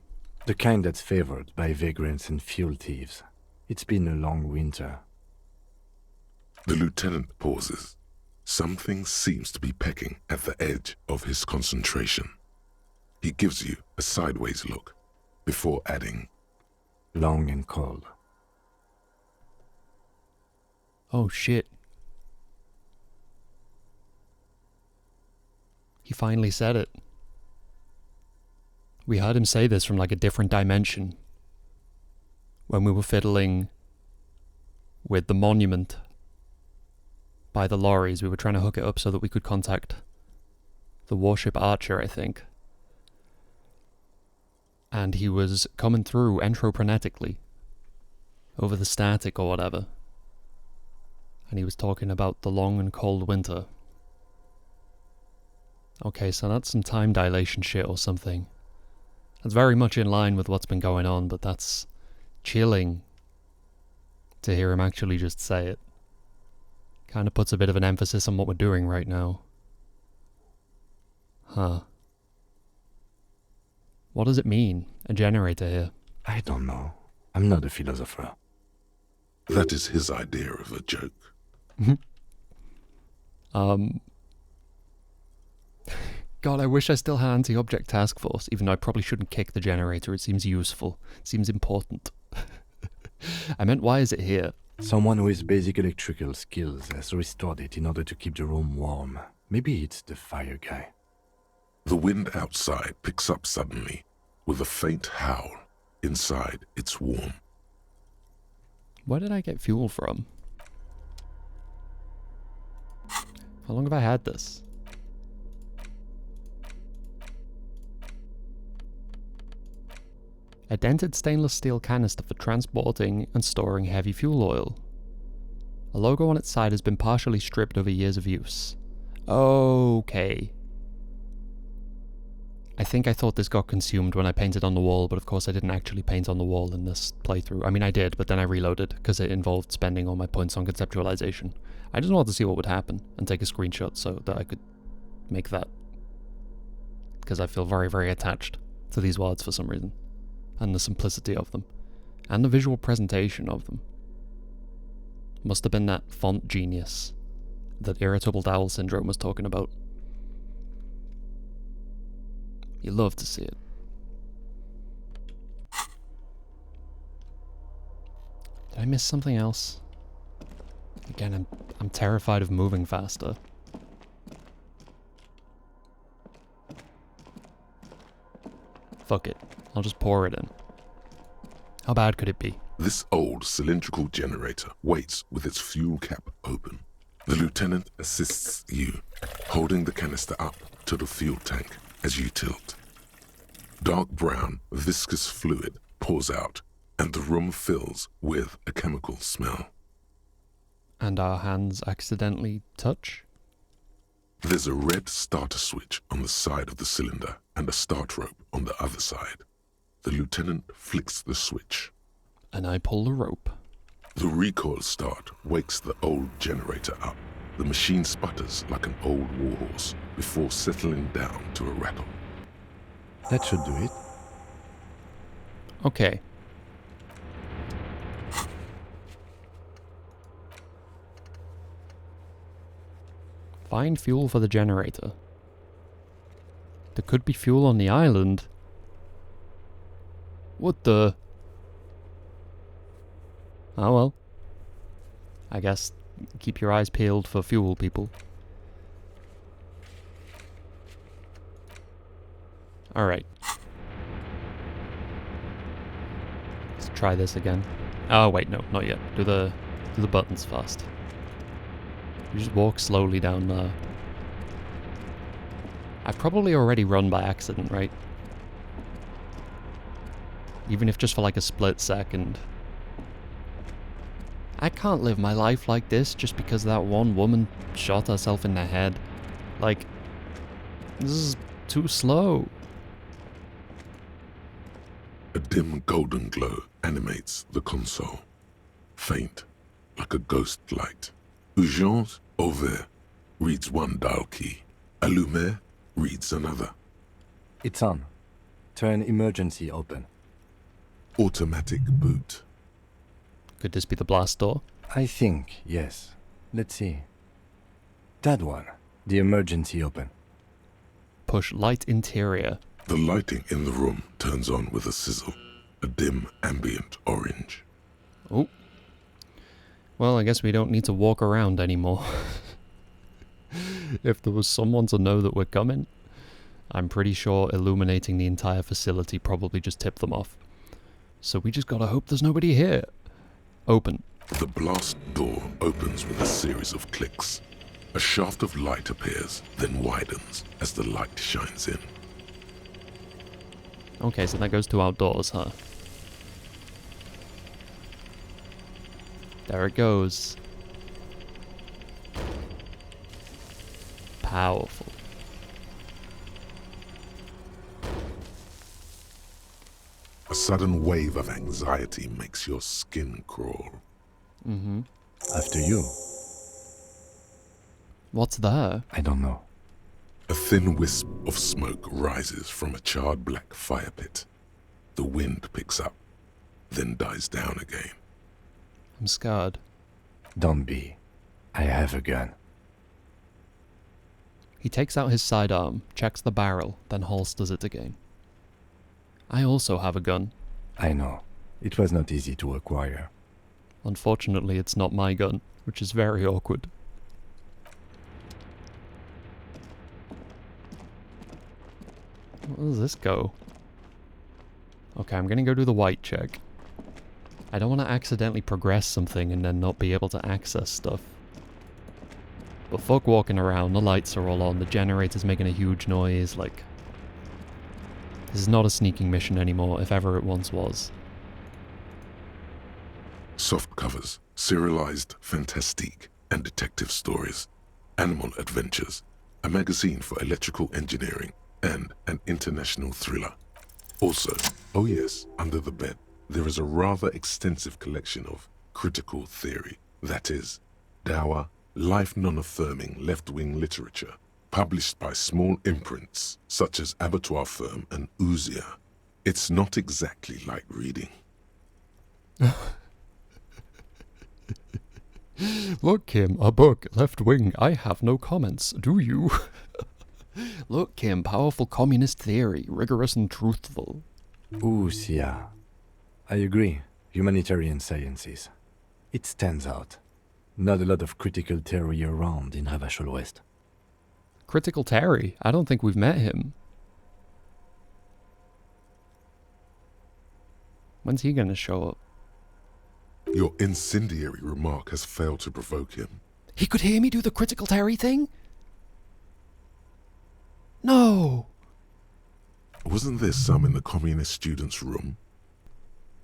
The kind that's favored by vagrants and fuel thieves. It's been a long winter. The lieutenant pauses. Something seems to be pecking at the edge of his concentration. He gives you a sideways look before adding, Long and cold. Oh shit. He finally said it. We heard him say this from like a different dimension. When we were fiddling with the monument by the lorries, we were trying to hook it up so that we could contact the warship Archer, I think. And he was coming through entropronetically over the static or whatever. And he was talking about the long and cold winter. Okay, so that's some time dilation shit or something. That's very much in line with what's been going on, but that's chilling to hear him actually just say it. Kind of puts a bit of an emphasis on what we're doing right now. Huh. What does it mean, a generator here? I don't know. I'm not a philosopher. that is his idea of a joke. God, I wish I still had anti-object task force, even though I probably shouldn't kick the generator. It seems useful. It seems important. I meant, why is it here? Someone with basic electrical skills has restored it in order to keep the room warm. Maybe it's the fire guy. The wind outside picks up suddenly, with a faint howl. Inside, it's warm. Where did I get fuel from? How long have I had this? A dented stainless steel canister for transporting and storing heavy fuel oil. A logo on its side has been partially stripped over years of use. Okay. I think I thought this got consumed when I painted on the wall, but of course I didn't actually paint on the wall in this playthrough. I mean, I did, but then I reloaded, because it involved spending all my points on conceptualization. I just wanted to see what would happen, and take a screenshot so that I could make that. Because I feel very, very attached to these words for some reason. And the simplicity of them. And the visual presentation of them. Must have been that font genius that Irritable Bowel Syndrome was talking about. You love to see it. Did I miss something else? Again, I'm terrified of moving faster. Fuck it. I'll just pour it in. How bad could it be? This old cylindrical generator waits with its fuel cap open. The lieutenant assists you, holding the canister up to the fuel tank as you tilt. Dark brown, viscous fluid pours out, and the room fills with a chemical smell. And our hands accidentally touch? There's a red starter switch on the side of the cylinder and a start rope on the other side. The lieutenant flicks the switch. And I pull the rope. The recoil start wakes the old generator up. The machine sputters like an old warhorse before settling down to a rattle. That should do it. Okay. Find fuel for the generator. There could be fuel on the island. What the? Oh well. I guess keep your eyes peeled for fuel, people. Alright. Let's try this again. Oh wait, no, not yet. Do the buttons first. You just walk slowly down there. I've probably already run by accident, right? Even if just for like a split second. I can't live my life like this just because that one woman shot herself in the head. Like, this is too slow. A dim golden glow animates the console. Faint, like a ghost light. Urgence ouvert reads one dial key. Allumer reads another. It's on. Turn emergency open. Automatic boot. Could this be the blast door? I think, yes. Let's see. That one. The emergency open. Push light interior. The lighting in the room turns on with a sizzle. A dim ambient orange. Oh. Well, I guess we don't need to walk around anymore. If there was someone to know that we're coming, I'm pretty sure illuminating the entire facility probably just tipped them off. So we just gotta hope there's nobody here. Open. The blast door opens with a series of clicks. A shaft of light appears, then widens as the light shines in. Okay, so that goes to outdoors, huh? There it goes. Powerful. A sudden wave of anxiety makes your skin crawl. Mm-hmm. After you. What's there? I don't know. A thin wisp of smoke rises from a charred black fire pit. The wind picks up, then dies down again. I'm scared. Don't be. I have a gun. He takes out his sidearm, checks the barrel, then holsters it again. I also have a gun. I know. It was not easy to acquire. Unfortunately, it's not my gun, which is very awkward. Where does this go? Okay, I'm gonna go do the white check. I don't want to accidentally progress something and then not be able to access stuff. But fuck walking around, the lights are all on, the generator's making a huge noise, like... This is not a sneaking mission anymore, if ever it once was. Soft covers, serialized fantastique and detective stories, animal adventures, a magazine for electrical engineering, and an international thriller. Also, oh yes, under the bed, there is a rather extensive collection of critical theory, that is, dour, life non-affirming left-wing literature, published by small imprints such as Abattoir Firm and Elysium. It's not exactly like reading. Look, Kim, a book, left wing, I have no comments, do you? Look, Kim, powerful communist theory, rigorous and truthful. Ooh, Sia. I agree. Humanitarian sciences. It stands out. Not a lot of critical theory around in Havashol West. Critical Terry? I don't think we've met him. When's he gonna show up? Your incendiary remark has failed to provoke him. He could hear me do the Critical Terry thing? No! Wasn't there some in the communist student's room?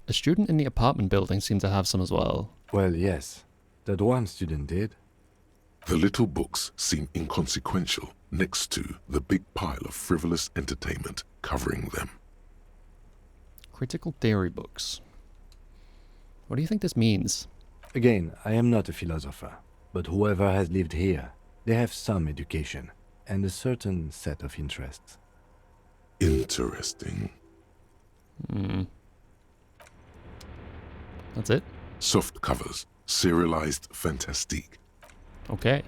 A student in the apartment building seemed to have some as well. Well, yes. That one student did. The little books seem inconsequential next to the big pile of frivolous entertainment covering them. Critical theory books. What do you think this means? Again, I am not a philosopher, but whoever has lived here, they have some education and a certain set of interests. Interesting. That's it? Soft covers, serialized fantastique. Okay.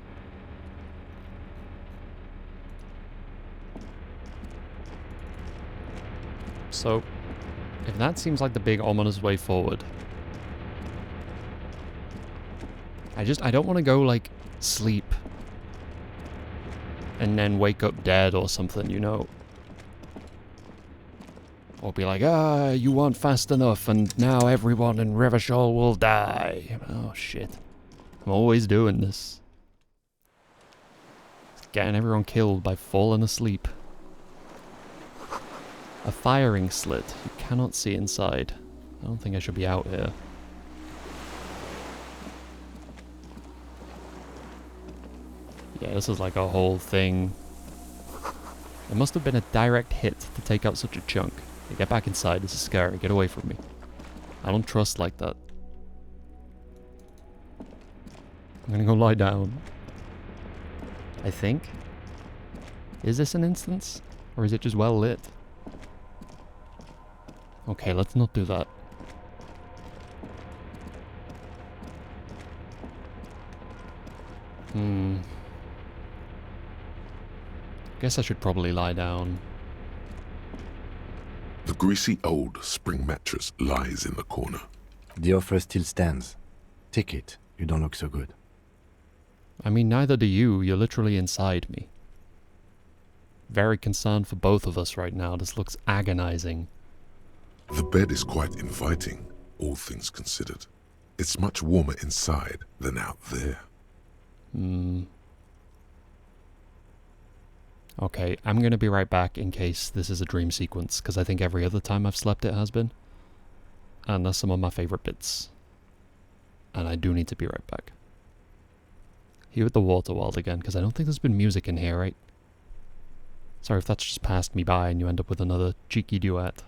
So, if that seems like the big ominous way forward, I don't want to go, like, sleep and then wake up dead or something, you know? Or be like, you weren't fast enough and now everyone in Rivershaw will die. Oh shit. I'm always doing this. Getting everyone killed by falling asleep. A firing slit. You cannot see inside. I don't think I should be out here. Yeah, this is like a whole thing. It must have been a direct hit to take out such a chunk. Hey, get back inside, this is scary, get away from me. I don't trust like that. I'm gonna go lie down. I think. Is this an instance? Or is it just well lit? Okay, let's not do that. Guess I should probably lie down. The greasy old spring mattress lies in the corner. The offer still stands. Take it. You don't look so good. I mean, neither do you. You're literally inside me. Very concerned for both of us right now. This looks agonizing. The bed is quite inviting, all things considered. It's much warmer inside than out there. Okay, I'm gonna be right back in case this is a dream sequence, because I think every other time I've slept it has been. And that's some of my favorite bits. And I do need to be right back. Here with the water world again, because I don't think there's been music in here, right? Sorry if that's just passed me by and you end up with another cheeky duet.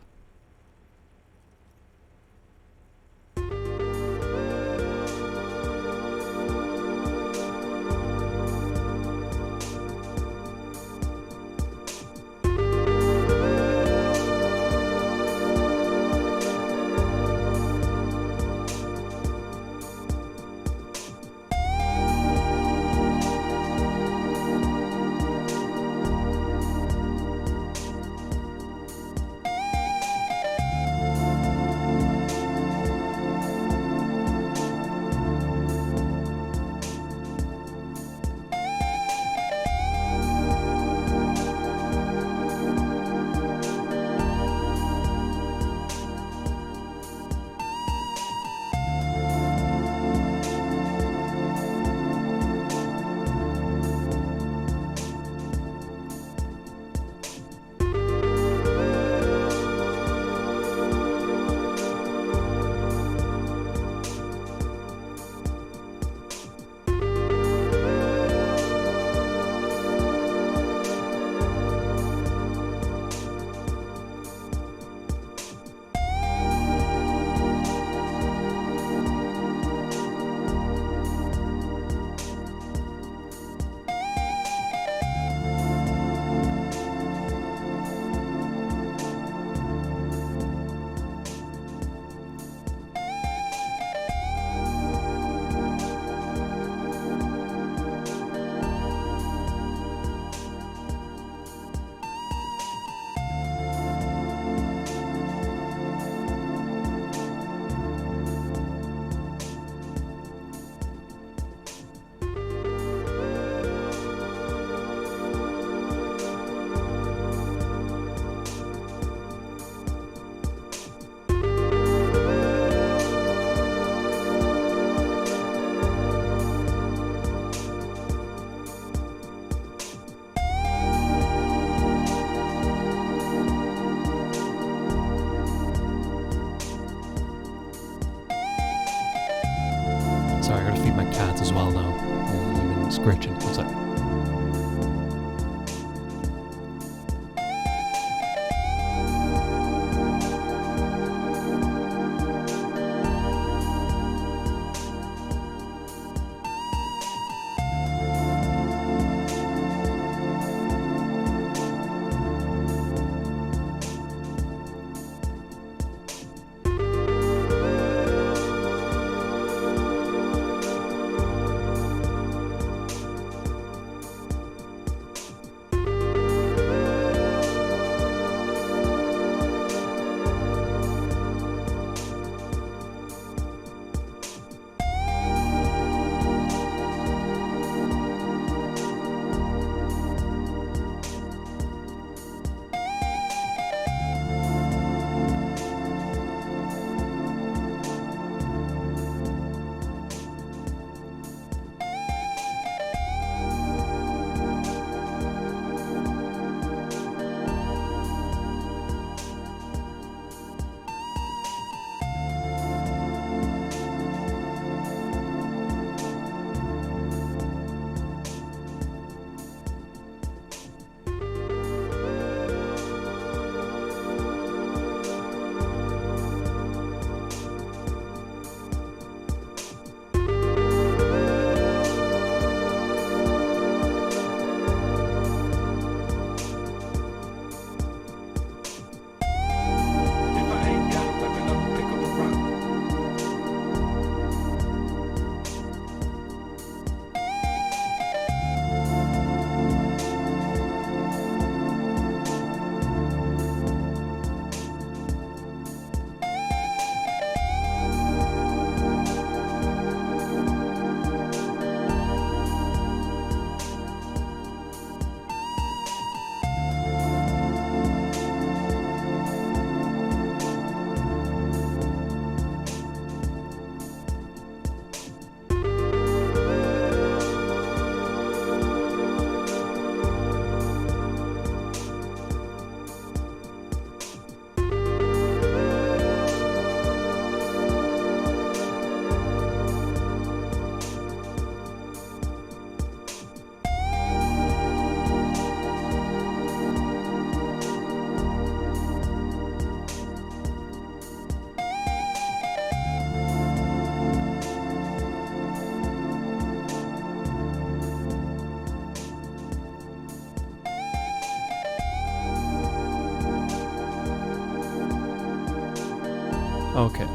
Okay.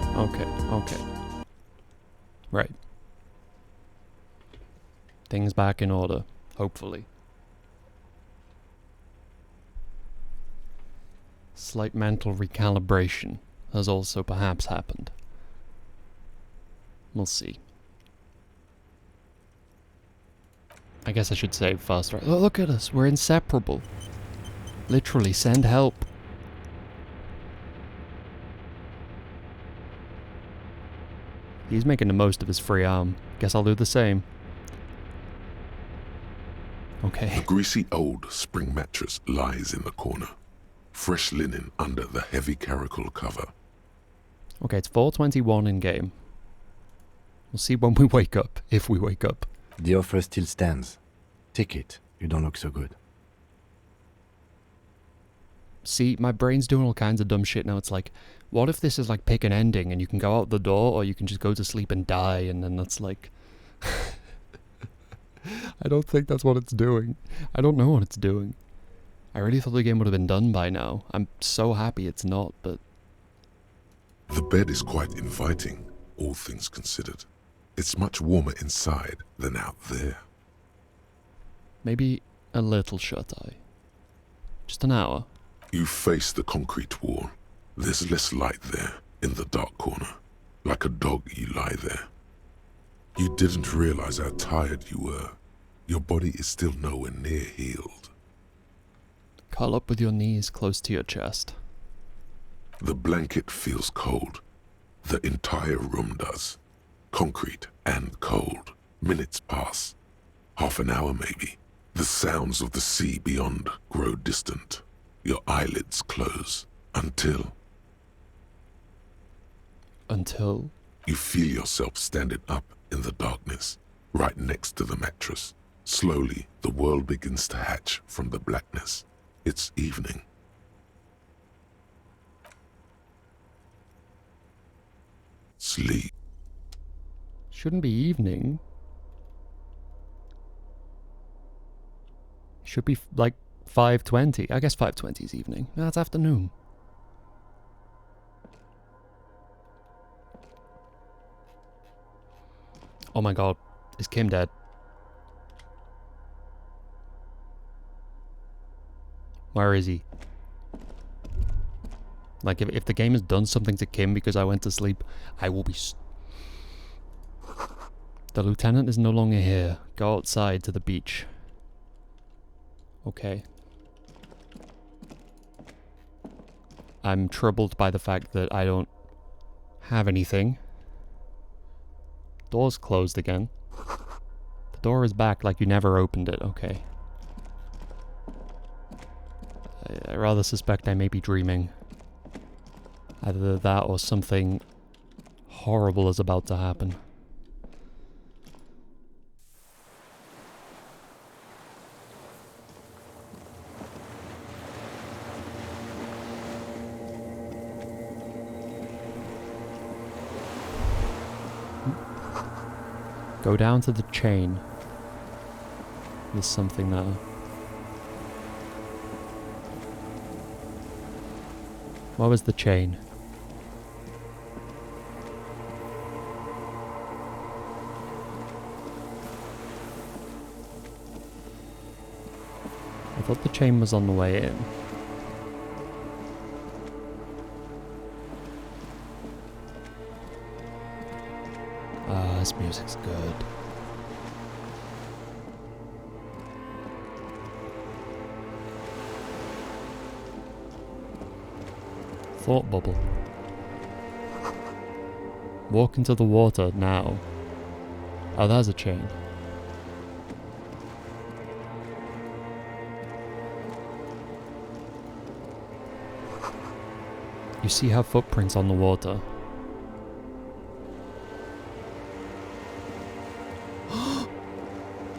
Right. Things back in order, hopefully. Slight mental recalibration has also perhaps happened. We'll see. I guess I should save faster. Oh, look at us, we're inseparable. Literally, send help. He's making the most of his free arm. Guess I'll do the same. Okay. The greasy old spring mattress lies in the corner. Fresh linen under the heavy caracal cover. Okay, it's 4:21 in game. We'll see when we wake up, if we wake up. The offer still stands. Take it. You don't look so good. See, my brain's doing all kinds of dumb shit now. It's like, what if this is like pick an ending and you can go out the door or you can just go to sleep and die, and then that's like... I don't think that's what it's doing. I don't know what it's doing. I really thought the game would have been done by now. I'm so happy it's not, but... The bed is quite inviting, all things considered. It's much warmer inside than out there. Maybe a little shut-eye. Just an hour. You face the concrete wall. There's less light there, in the dark corner. Like a dog you lie there. You didn't realize how tired you were. Your body is still nowhere near healed. Curl up with your knees close to your chest. The blanket feels cold. The entire room does. Concrete and cold. Minutes pass. Half an hour maybe. The sounds of the sea beyond grow distant. Your eyelids close. Until you feel yourself standing up in the darkness, right next to the mattress. Slowly, the world begins to hatch from the blackness. It's evening. Sleep. Shouldn't be evening. Should be like 5:20. I guess 5:20 is evening. No, it's afternoon. Oh my god, is Kim dead? Where is he? Like, if the game has done something to Kim because I went to sleep, I will be... The lieutenant is no longer here. Go outside to the beach. Okay. I'm troubled by the fact that I don't have anything. Door's closed again. The door is back like you never opened it. Okay. I rather suspect I may be dreaming. Either that or something horrible is about to happen. Go down to the chain. There's something there. What was the chain? I thought the chain was on the way in. Ah, this music's good. Thought bubble. Walk into the water now. Oh, there's a chain. You see her footprints on the water.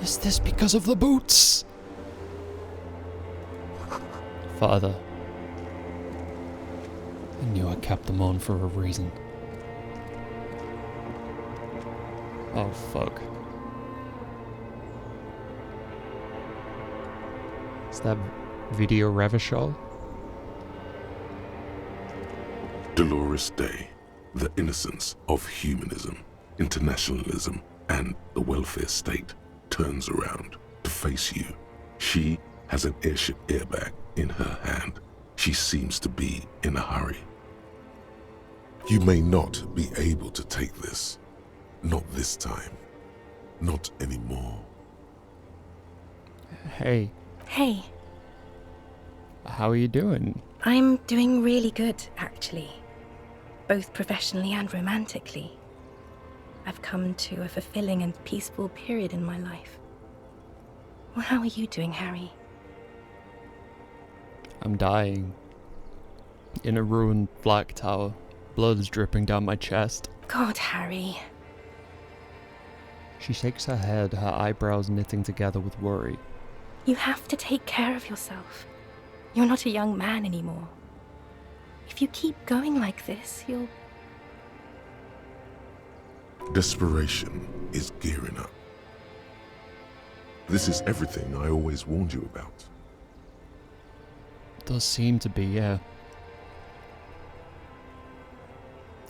Is this because of the boots? Father. I knew I kept them on for a reason. Oh, fuck. Is that Video Revachol? Dolorous day. The innocence of humanism, internationalism, and the welfare state turns around to face you. She has an airship airbag in her hand. She seems to be in a hurry. You may not be able to take this. Not this time. Not anymore. Hey, Hey, how are you doing? I'm doing really good, actually. Both professionally and romantically. I've come to a fulfilling and peaceful period in my life. Well, how are you doing, Harry? I'm dying. In a ruined black tower. Blood is dripping down my chest. God, Harry. She shakes her head, her eyebrows knitting together with worry. You have to take care of yourself. You're not a young man anymore. If you keep going like this, you'll... Desperation is gearing up. This is everything I always warned you about. Does seem to be, yeah.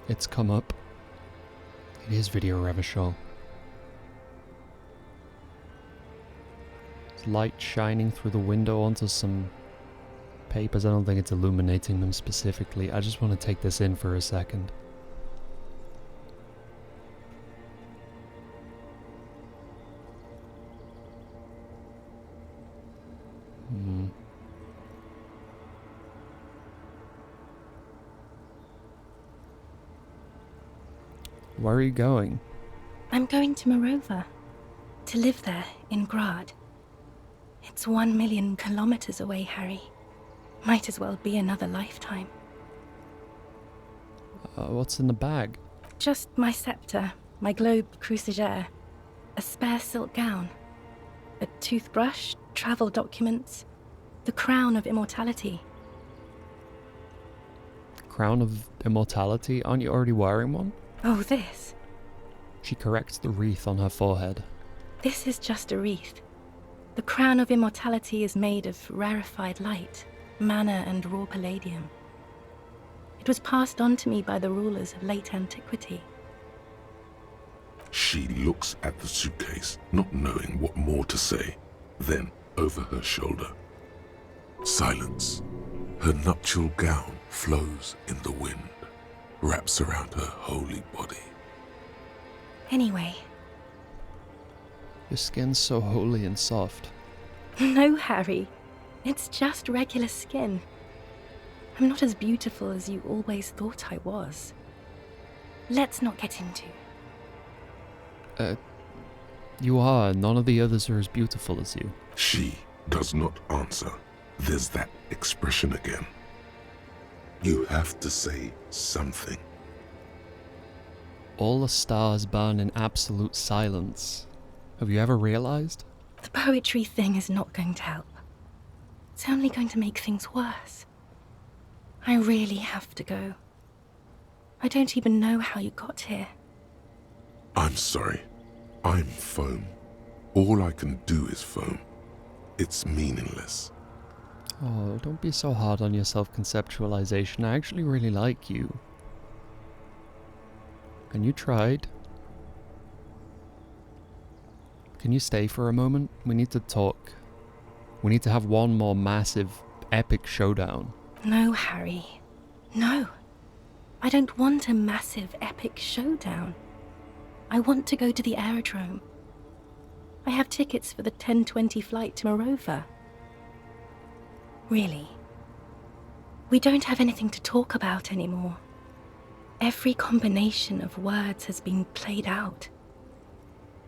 It's come up. It is Video Revachol. There's light shining through the window onto some papers. I don't think it's illuminating them specifically. I just want to take this in for a second. Where are you going? I'm going to Morova. To live there, in Grad. It's 1 million kilometers away, Harry. Might as well be another lifetime. What's in the bag? Just my scepter, my globe cruciger, a spare silk gown, a toothbrush, travel documents, the crown of immortality. Crown of Immortality? Aren't you already wearing one? Oh, this. She corrects the wreath on her forehead. This is just a wreath. The crown of immortality is made of rarefied light, mana and raw palladium. It was passed on to me by the rulers of late antiquity. She looks at the suitcase, not knowing what more to say. Then, over her shoulder. Silence. Her nuptial gown flows in the wind, wraps around her holy body. Anyway. Your skin's so holy and soft. No, Harry. It's just regular skin. I'm not as beautiful as you always thought I was. Let's not get into. You are. None of the others are as beautiful as you. She does not answer. There's that expression again. You have to say something. All the stars burn in absolute silence. Have you ever realized? The poetry thing is not going to help. It's only going to make things worse. I really have to go. I don't even know how you got here. I'm sorry. I'm foam. All I can do is foam. It's meaningless. Oh, don't be so hard on your self-conceptualization. I actually really like you. And you tried. Can you stay for a moment? We need to talk. We need to have one more massive, epic showdown. No, Harry. No. I don't want a massive, epic showdown. I want to go to the aerodrome. I have tickets for the 10:20 flight to Morova. Really. We don't have anything to talk about anymore. Every combination of words has been played out.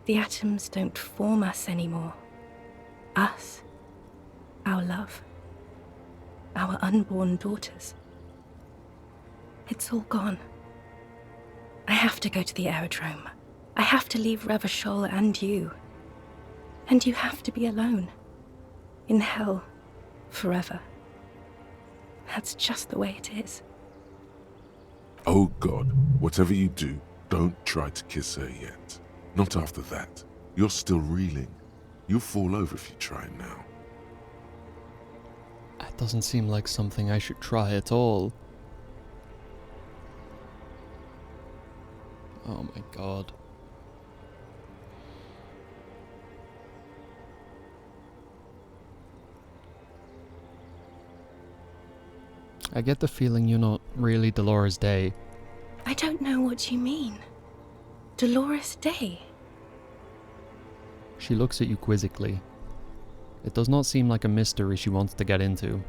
The atoms don't form us anymore. Us. Our love. Our unborn daughters. It's all gone. I have to go to the aerodrome. I have to leave Revachol and you. And you have to be alone. In hell. Forever. That's just the way it is. Oh God, whatever you do, don't try to kiss her yet. Not after that. You're still reeling. You'll fall over if you try now. That doesn't seem like something I should try at all. Oh my god. I get the feeling you're not really Dolores Day. I don't know what you mean. Dolores Day? She looks at you quizzically. It does not seem like a mystery she wants to get into.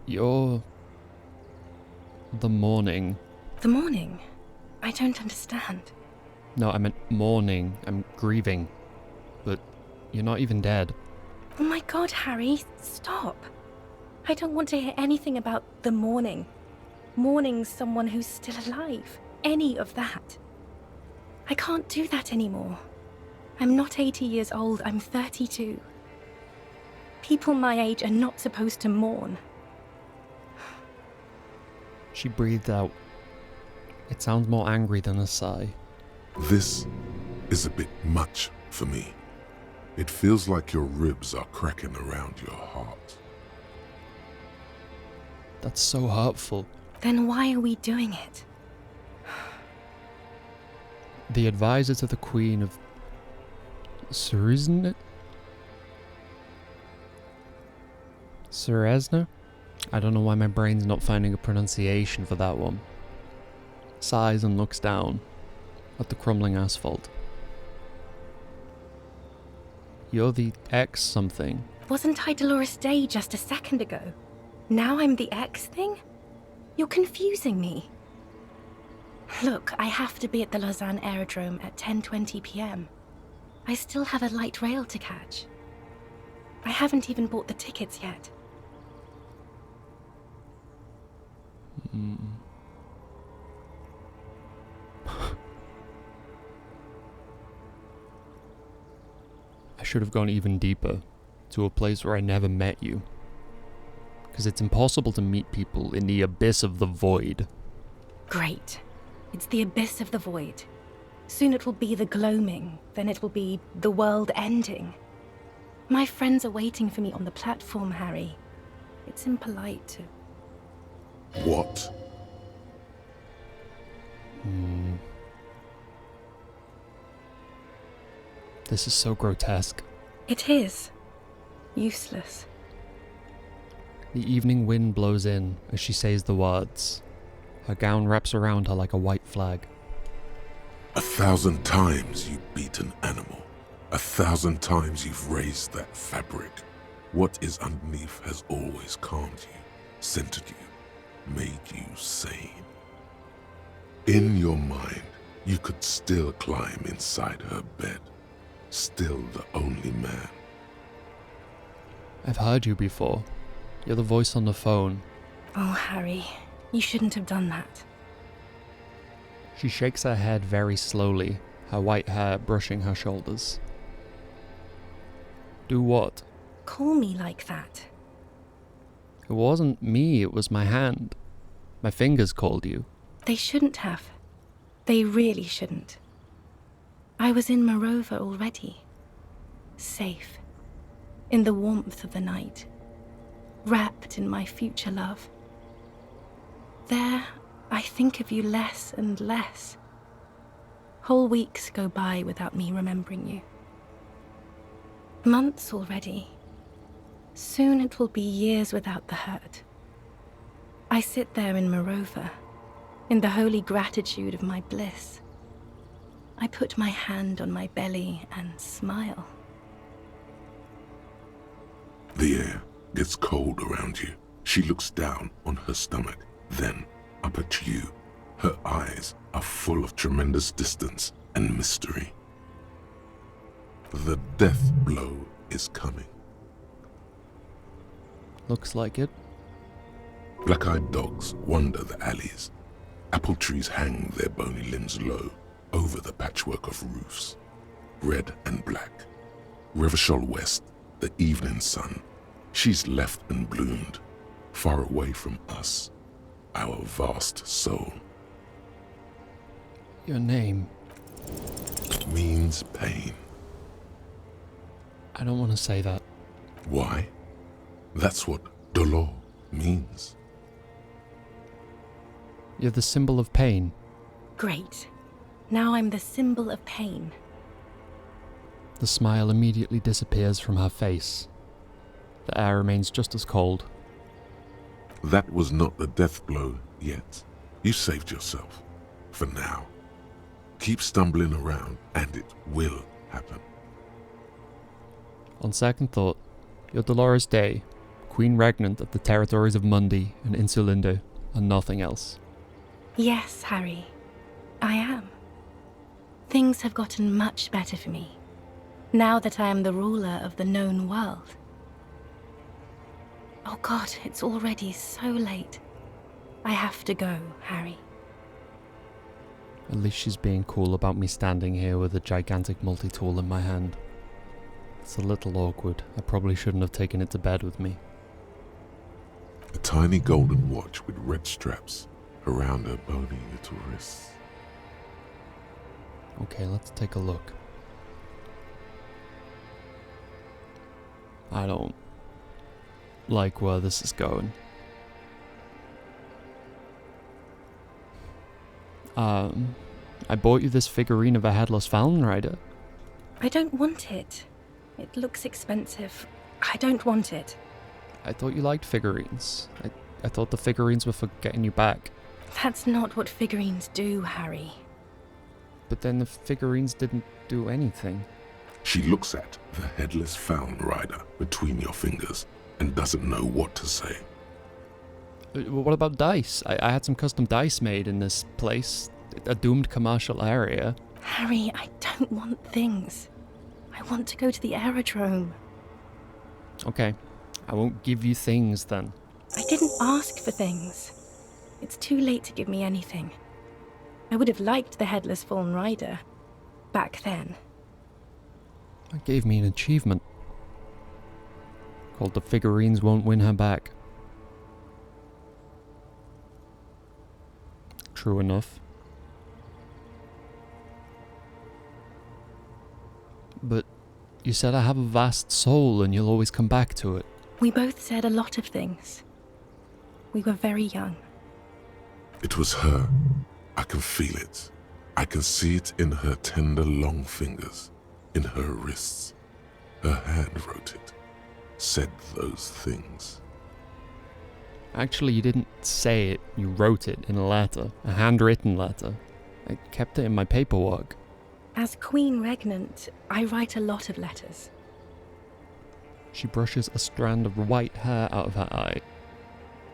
You're... the morning. The morning? I don't understand. No, I meant mourning. I'm grieving. But you're not even dead. Oh my god, Harry, stop. I don't want to hear anything about the morning. Mourning someone who's still alive. Any of that. I can't do that anymore. I'm not 80 years old, I'm 32. People my age are not supposed to mourn. She breathed out. It sounds more angry than a sigh. This is a bit much for me. It feels like your ribs are cracking around your heart. That's so hurtful. Then why are we doing it? The advisor to the Queen of... Suresna? Suresna? I don't know why my brain's not finding a pronunciation for that one. Sighs and looks down at the crumbling asphalt. You're the X something. Wasn't I Dolores Day just a second ago? Now I'm the X thing? You're confusing me. Look, I have to be at the Lausanne Aerodrome at 10:20 p.m. I still have a light rail to catch. I haven't even bought the tickets yet. I should have gone even deeper, to a place where I never met you. Because it's impossible to meet people in the abyss of the void. Great. It's the abyss of the void. Soon it will be the gloaming, then it will be the world ending. My friends are waiting for me on the platform, Harry. It's impolite to... What? This is so grotesque. It is. Useless. The evening wind blows in as she says the words. Her gown wraps around her like a white flag. 1,000 times you beat an animal. 1,000 times you've raised that fabric. What is underneath has always calmed you, centered you, made you sane. In your mind, you could still climb inside her bed. Still the only man. I've heard you before. You're the voice on the phone. Oh, Harry, you shouldn't have done that. She shakes her head very slowly, her white hair brushing her shoulders. Do what? Call me like that. It wasn't me, it was my hand. My fingers called you. They shouldn't have. They really shouldn't. I was in Morova already. Safe. In the warmth of the night. Wrapped in my future love. There, I think of you less and less. Whole weeks go by without me remembering you. Months already. Soon it will be years without the hurt. I sit there in Morova, in the holy gratitude of my bliss. I put my hand on my belly and smile. The air gets cold around you. She looks down on her stomach, then up at you. Her eyes are full of tremendous distance and mystery. The death blow is coming. Looks like it. Black-eyed dogs wander the alleys. Apple trees hang their bony limbs low over the patchwork of roofs. Red and black. Revachol West, the evening sun. She's left and bloomed, far away from us, our vast soul. Your name. Means pain. I don't want to say that. Why? That's what dolor means. You're the symbol of pain. Great. Now I'm the symbol of pain. The smile immediately disappears from her face. The air remains just as cold. That was not the death blow yet. You saved yourself. For now. Keep stumbling around, and it will happen. On second thought, you're Dolores Day, Queen Regnant of the territories of Mundi and Insulinde, and nothing else. Yes, Harry. I am. Things have gotten much better for me, now that I am the ruler of the known world. Oh God, it's already so late. I have to go, Harry. At least she's being cool about me standing here with a gigantic multi-tool in my hand. It's a little awkward. I probably shouldn't have taken it to bed with me. A tiny golden watch with red straps around her bony little wrists. Okay, let's take a look. I don't like where this is going. I bought you this figurine of a headless Fallen Rider. I don't want it. It looks expensive. I don't want it. I thought you liked figurines. I thought the figurines were for getting you back. That's not what figurines do, Harry. But then the figurines didn't do anything. She looks at the headless Fallen Rider between your fingers and doesn't know what to say. What about dice? I had some custom dice made in this place. A doomed commercial area. Harry, I don't want things. I want to go to the aerodrome. Okay, I won't give you things then. I didn't ask for things. It's too late to give me anything. I would have liked the headless Fallen Rider back then. That gave me an achievement. Called The Figurines Won't Win Her Back. True enough. But you said I have a vast soul and you'll always come back to it. We both said a lot of things. We were very young. It was her. I can feel it. I can see it in her tender long fingers, in her wrists. Her hand wrote it, said those things. Actually, you didn't say it, you wrote it in a letter, a handwritten letter. I kept it in my paperwork. As Queen Regnant, I write a lot of letters. She brushes a strand of white hair out of her eye.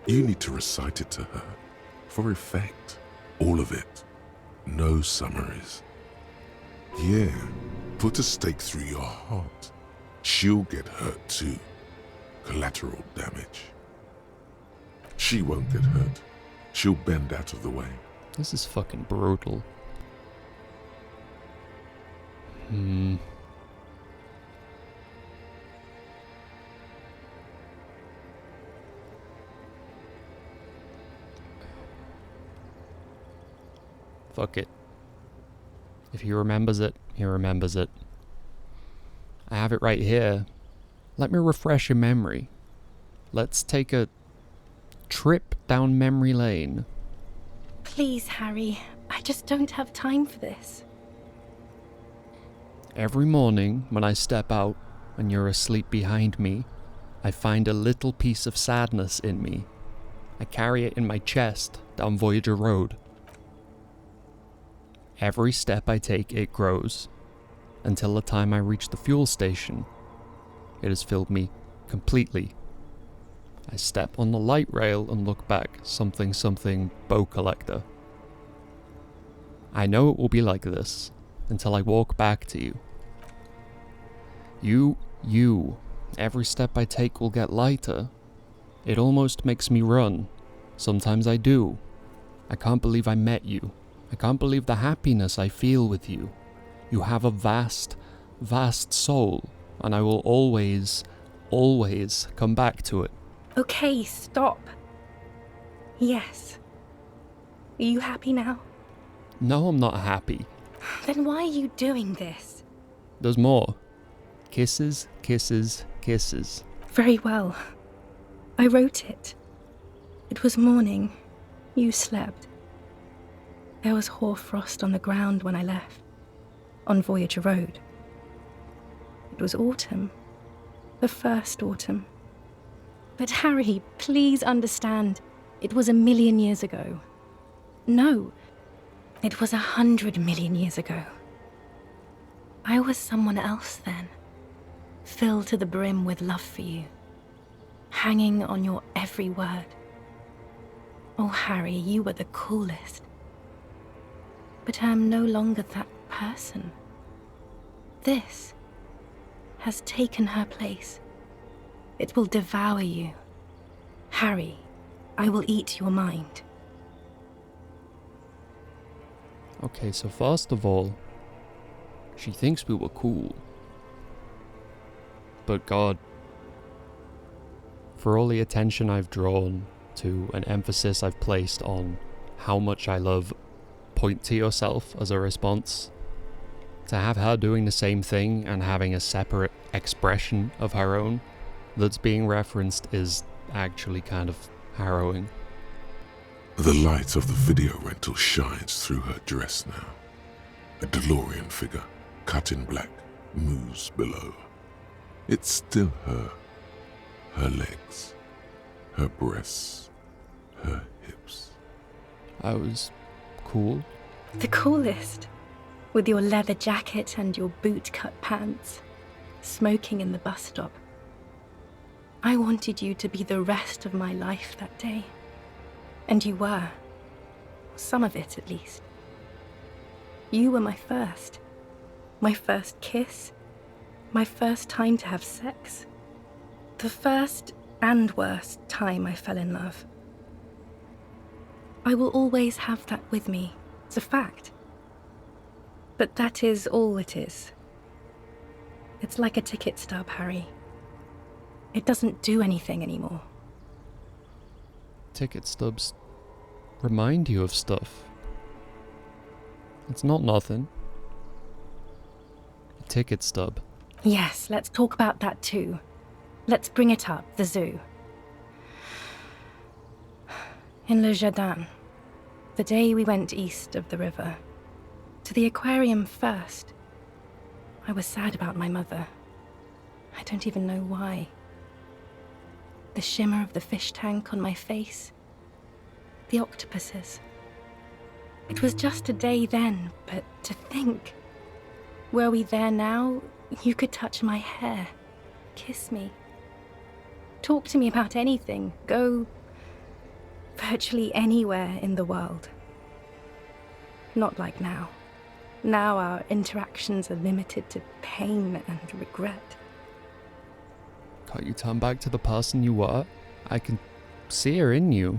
You need to recite it to her, for effect. All of it. No summaries. Yeah, put a stake through your heart. She'll get hurt too. Collateral damage. She won't get hurt. She'll bend out of the way. This is fucking brutal. Fuck it. If he remembers it, he remembers it. I have it right here. Let me refresh your memory. Let's take a trip down memory lane. Please, Harry. I just don't have time for this. Every morning when I step out and you're asleep behind me, I find a little piece of sadness in me. I carry it in my chest down Voyager Road. Every step I take, it grows, until the time I reach the fuel station. It has filled me completely. I step on the light rail and look back, something bow collector. I know it will be like this, until I walk back to you. You, every step I take will get lighter. It almost makes me run. Sometimes I do. I can't believe I met you. I can't believe the happiness I feel with you. You have a vast, vast soul, and I will always come back to it. Okay, stop. Yes. Are you happy now? No, I'm not happy. Then why are you doing this? There's more. Kisses, kisses, kisses. Very well. I wrote it. It was morning. You slept. There was hoarfrost on the ground when I left, on Voyager Road. It was autumn, the first autumn. But Harry, please understand, it was 1,000,000 years ago. No, it was 100 million years ago. I was someone else then, filled to the brim with love for you, hanging on your every word. Oh, Harry, you were the coolest. But I am no longer that person. This has taken her place. It will devour you. Harry, I will eat your mind. Okay, so first of all, she thinks we were cool. But God, for all the attention I've drawn to an emphasis I've placed on how much I love point to yourself as a response, to have her doing the same thing and having a separate expression of her own that's being referenced is actually kind of harrowing. The light of the video rental shines through her dress now. A DeLorean figure, cut in black, moves below. It's still her. Her legs, her breasts, her hips. I was cool. The coolest. With your leather jacket and your boot-cut pants, smoking in the bus stop. I wanted you to be the rest of my life that day. And you were. Some of it, at least. You were my first kiss, my first time to have sex. The first and worst time I fell in love. I will always have that with me. It's a fact. But that is all it is. It's like a ticket stub, Harry. It doesn't do anything anymore. Ticket stubs remind you of stuff. It's not nothing. A ticket stub. Yes, let's talk about that too. Let's bring it up, the zoo. In Le Jardin, the day we went east of the river, to the aquarium first, I was sad about my mother. I don't even know why. The shimmer of the fish tank on my face, the octopuses. It was just a day then, but to think, were we there now, you could touch my hair, kiss me, talk to me about anything, go virtually anywhere in the world. Not like now. Now our interactions are limited to pain and regret. Can't you turn back to the person you were? I can see her in you,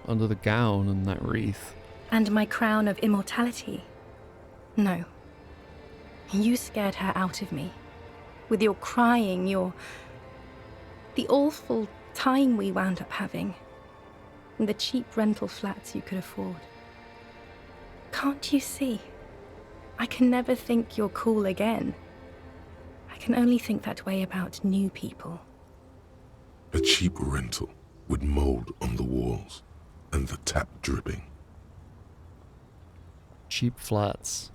under the gown and that wreath. And my crown of immortality? No. You scared her out of me. With your crying, the awful time we wound up having. And the cheap rental flats you could afford. Can't you see? I can never think you're cool again. I can only think that way about new people. A cheap rental with mold on the walls and the tap dripping. Cheap flats.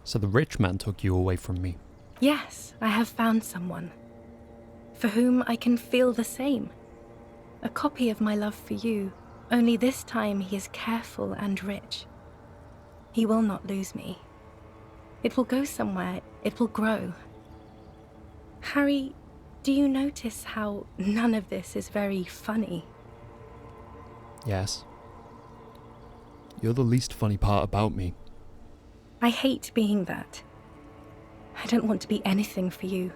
So the rich man took you away from me. Yes, I have found someone. For whom I can feel the same. A copy of my love for you, only this time he is careful and rich. He will not lose me. It will go somewhere, it will grow. Harry, do you notice how none of this is very funny? Yes. You're the least funny part about me. I hate being that. I don't want to be anything for you.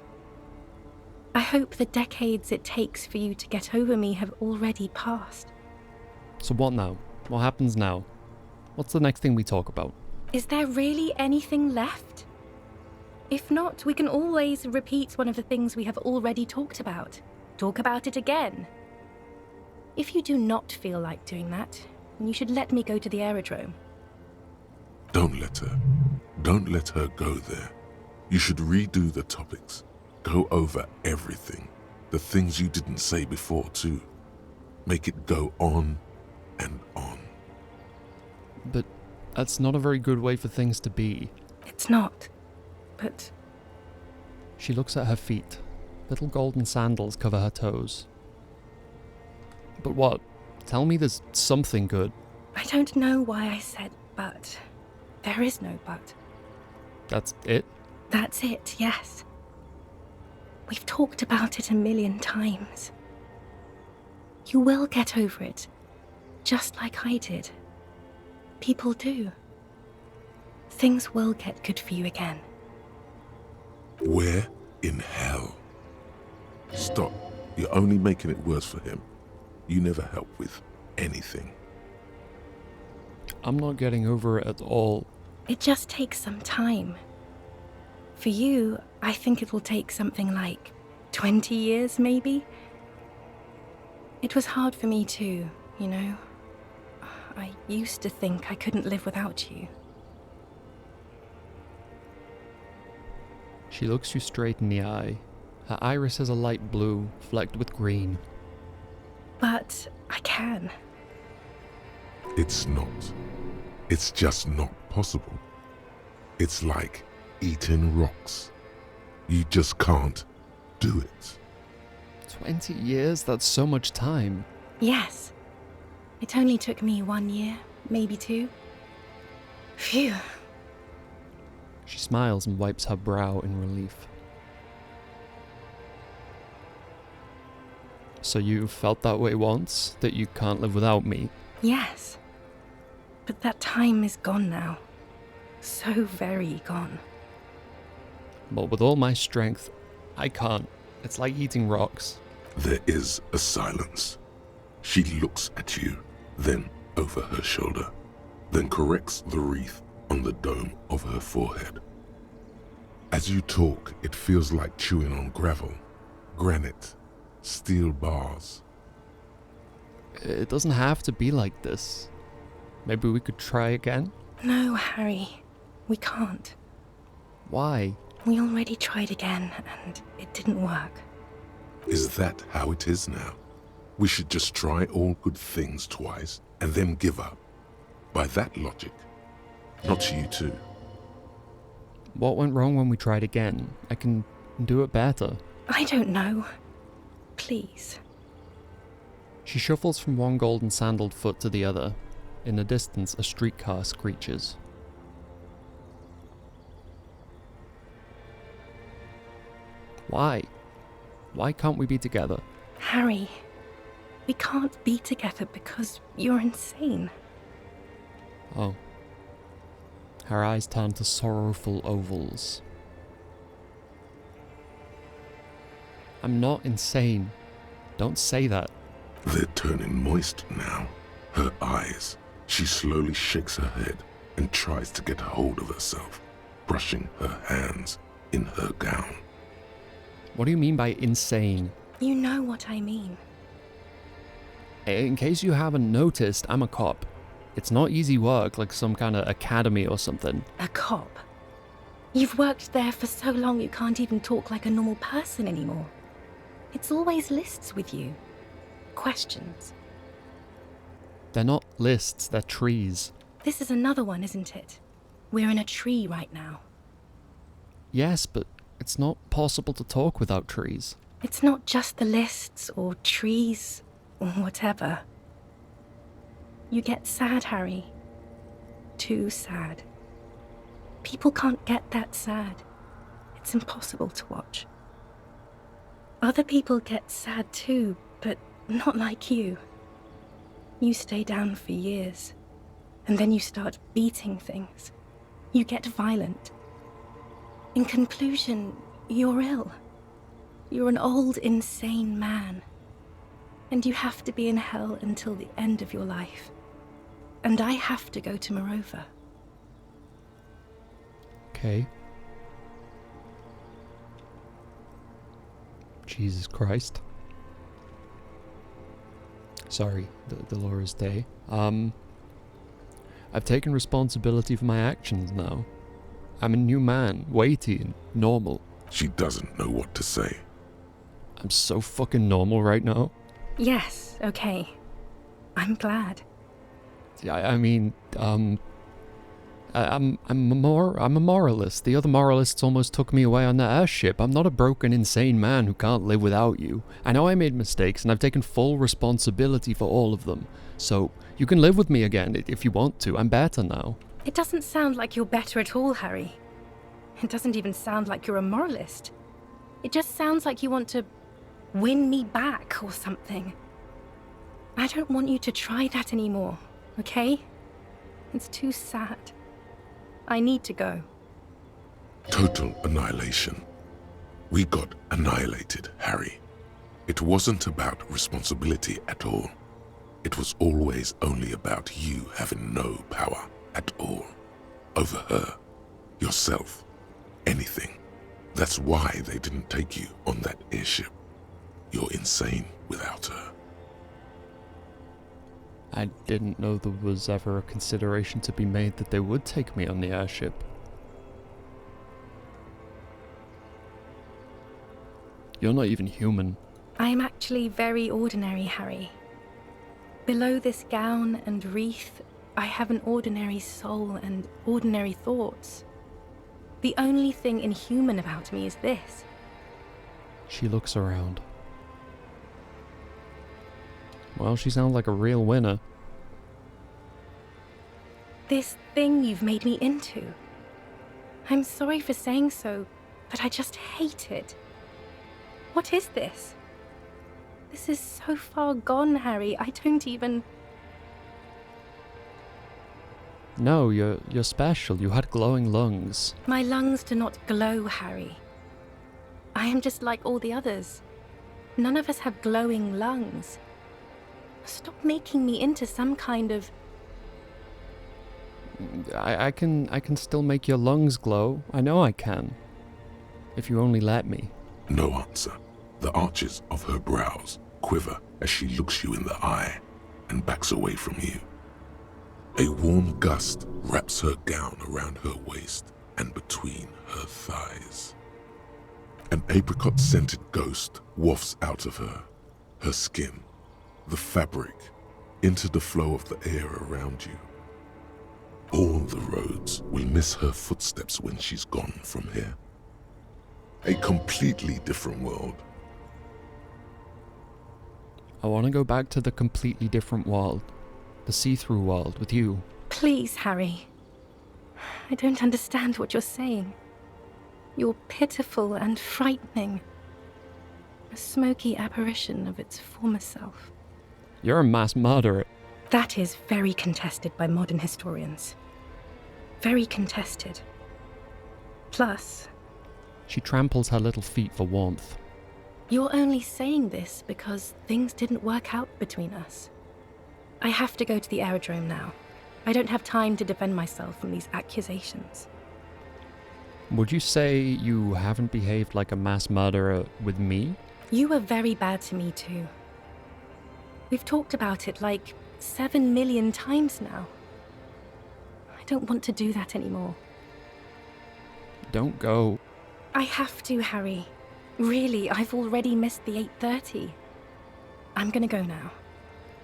I hope the decades it takes for you to get over me have already passed. So what now? What happens now? What's the next thing we talk about? Is there really anything left? If not, we can always repeat one of the things we have already talked about. Talk about it again. If you do not feel like doing that, you should let me go to the aerodrome. Don't let her. Don't let her go there. You should redo the topics. Go over everything. The things you didn't say before, too. Make it go on and on. But That's not a very good way for things to be. It's not. But She looks at her feet. Little golden sandals cover her toes. But what? Tell me there's something good. I don't know why I said but. There is no but. That's it? That's it, yes. We've talked about it a million times. You will get over it, just like I did. People do. Things will get good for you again. Where in hell? Stop. You're only making it worse for him. You never help with anything. I'm not getting over it at all. It just takes some time. For you, I think it will take something like 20 years, maybe? It was hard for me too, you know? I used to think I couldn't live without you. She looks you straight in the eye. Her iris is a light blue, flecked with green. But I can. It's not. It's just not possible. It's like eating rocks. You just can't do it. 20 years? That's so much time. Yes. It only took me 1 year, maybe 2. Phew. She smiles and wipes her brow in relief. So you felt that way once? That you can't live without me? Yes. But that time is gone now. So very gone. But with all my strength, I can't. It's like eating rocks. There is a silence. She looks at you, then over her shoulder, then corrects the wreath on the dome of her forehead. As you talk, it feels like chewing on gravel, granite, steel bars. It doesn't have to be like this. Maybe we could try again? No, Harry. We can't. Why? We already tried again, and it didn't work. Is that how it is now? We should just try all good things twice and then give up. By that logic, not you too. What went wrong when we tried again? I can do it better. I don't know. Please. She shuffles from one golden sandaled foot to the other. In the distance, a streetcar screeches. Why? Why can't we be together? Harry, we can't be together because you're insane. Oh. Her eyes turn to sorrowful ovals. I'm not insane. Don't say that. They're turning moist now. Her eyes. She slowly shakes her head and tries to get hold of herself, brushing her hands in her gown. What do you mean by insane? You know what I mean. In case you haven't noticed, I'm a cop. It's not easy work like some kind of academy or something. A cop? You've worked there for so long you can't even talk like a normal person anymore. It's always lists with you. Questions. They're not lists, they're trees. This is another one, isn't it? We're in a tree right now. Yes, but it's not possible to talk without trees. It's not just the lists or trees or whatever. You get sad, Harry. Too sad. People can't get that sad. It's impossible to watch. Other people get sad too, but not like you. You stay down for years, and then you start beating things. You get violent. In conclusion, you're ill. You're an old, insane man. And you have to be in hell until the end of your life. And I have to go to Morova. Okay. Jesus Christ. Sorry, Dolores Day. I've taken responsibility for my actions now. I'm a new man, weighty and normal. She doesn't know what to say. I'm so fucking normal right now. Yes, okay. I'm glad. I mean, I'm a moralist. The other moralists almost took me away on that airship. I'm not a broken, insane man who can't live without you. I know I made mistakes, and I've taken full responsibility for all of them. So, you can live with me again if you want to. I'm better now. It doesn't sound like you're better at all, Harry. It doesn't even sound like you're a moralist. It just sounds like you want to win me back or something. I don't want you to try that anymore, okay? It's too sad. I need to go. Total annihilation. We got annihilated, Harry. It wasn't about responsibility at all. It was always only about you having no power at all. Over her, yourself, anything. That's why they didn't take you on that airship. You're insane without her. I didn't know there was ever a consideration to be made that they would take me on the airship. You're not even human. I am actually very ordinary, Harry. Below this gown and wreath, I have an ordinary soul and ordinary thoughts. The only thing inhuman about me is this. She looks around. Well, she sounds like a real winner. This thing you've made me into. I'm sorry for saying so, but I just hate it. What is this? This is so far gone, Harry. I don't even... No, you're special. You had glowing lungs. My lungs do not glow, Harry. I am just like all the others. None of us have glowing lungs. Stop making me into some kind of... I can still make your lungs glow. I know I can. If you only let me. No answer. The arches of her brows quiver as she looks you in the eye and backs away from you. A warm gust wraps her gown around her waist and between her thighs. An apricot-scented ghost wafts out of her, her skin, the fabric, into the flow of the air around you. All the roads will miss her footsteps when she's gone from here. A completely different world. I want to go back to the completely different world. The see-through world with you. Please, Harry. I don't understand what you're saying. You're pitiful and frightening. A smoky apparition of its former self. You're a mass murderer. That is very contested by modern historians. Very contested. Plus... She tramples her little feet for warmth. You're only saying this because things didn't work out between us. I have to go to the aerodrome now. I don't have time to defend myself from these accusations. Would you say you haven't behaved like a mass murderer with me? You were very bad to me too. We've talked about it like 7 million times now. I don't want to do that anymore. Don't go. I have to, Harry. Really, I've already missed the 8:30. I'm gonna go now.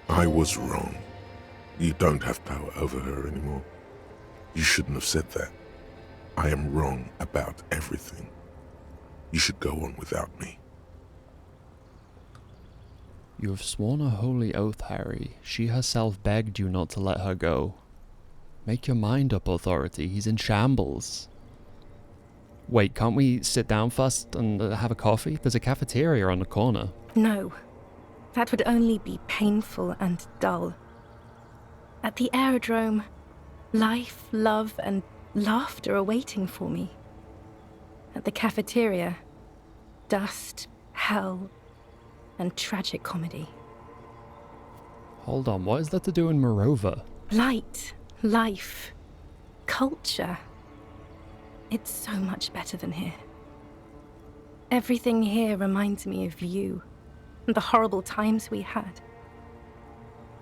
I was wrong. You don't have power over her anymore. You shouldn't have said that. I am wrong about everything. You should go on without me. You have sworn a holy oath, Harry. She herself begged you not to let her go. Make your mind up, Authority. He's in shambles. Wait, can't we sit down first and have a coffee? There's a cafeteria on the corner. No. That would only be painful and dull. At the aerodrome, life, love, and laughter are waiting for me. At the cafeteria, dust, hell, and tragic comedy. Hold on, what is that to do in Morova? Light, life, culture. It's so much better than here. Everything here reminds me of you and the horrible times we had.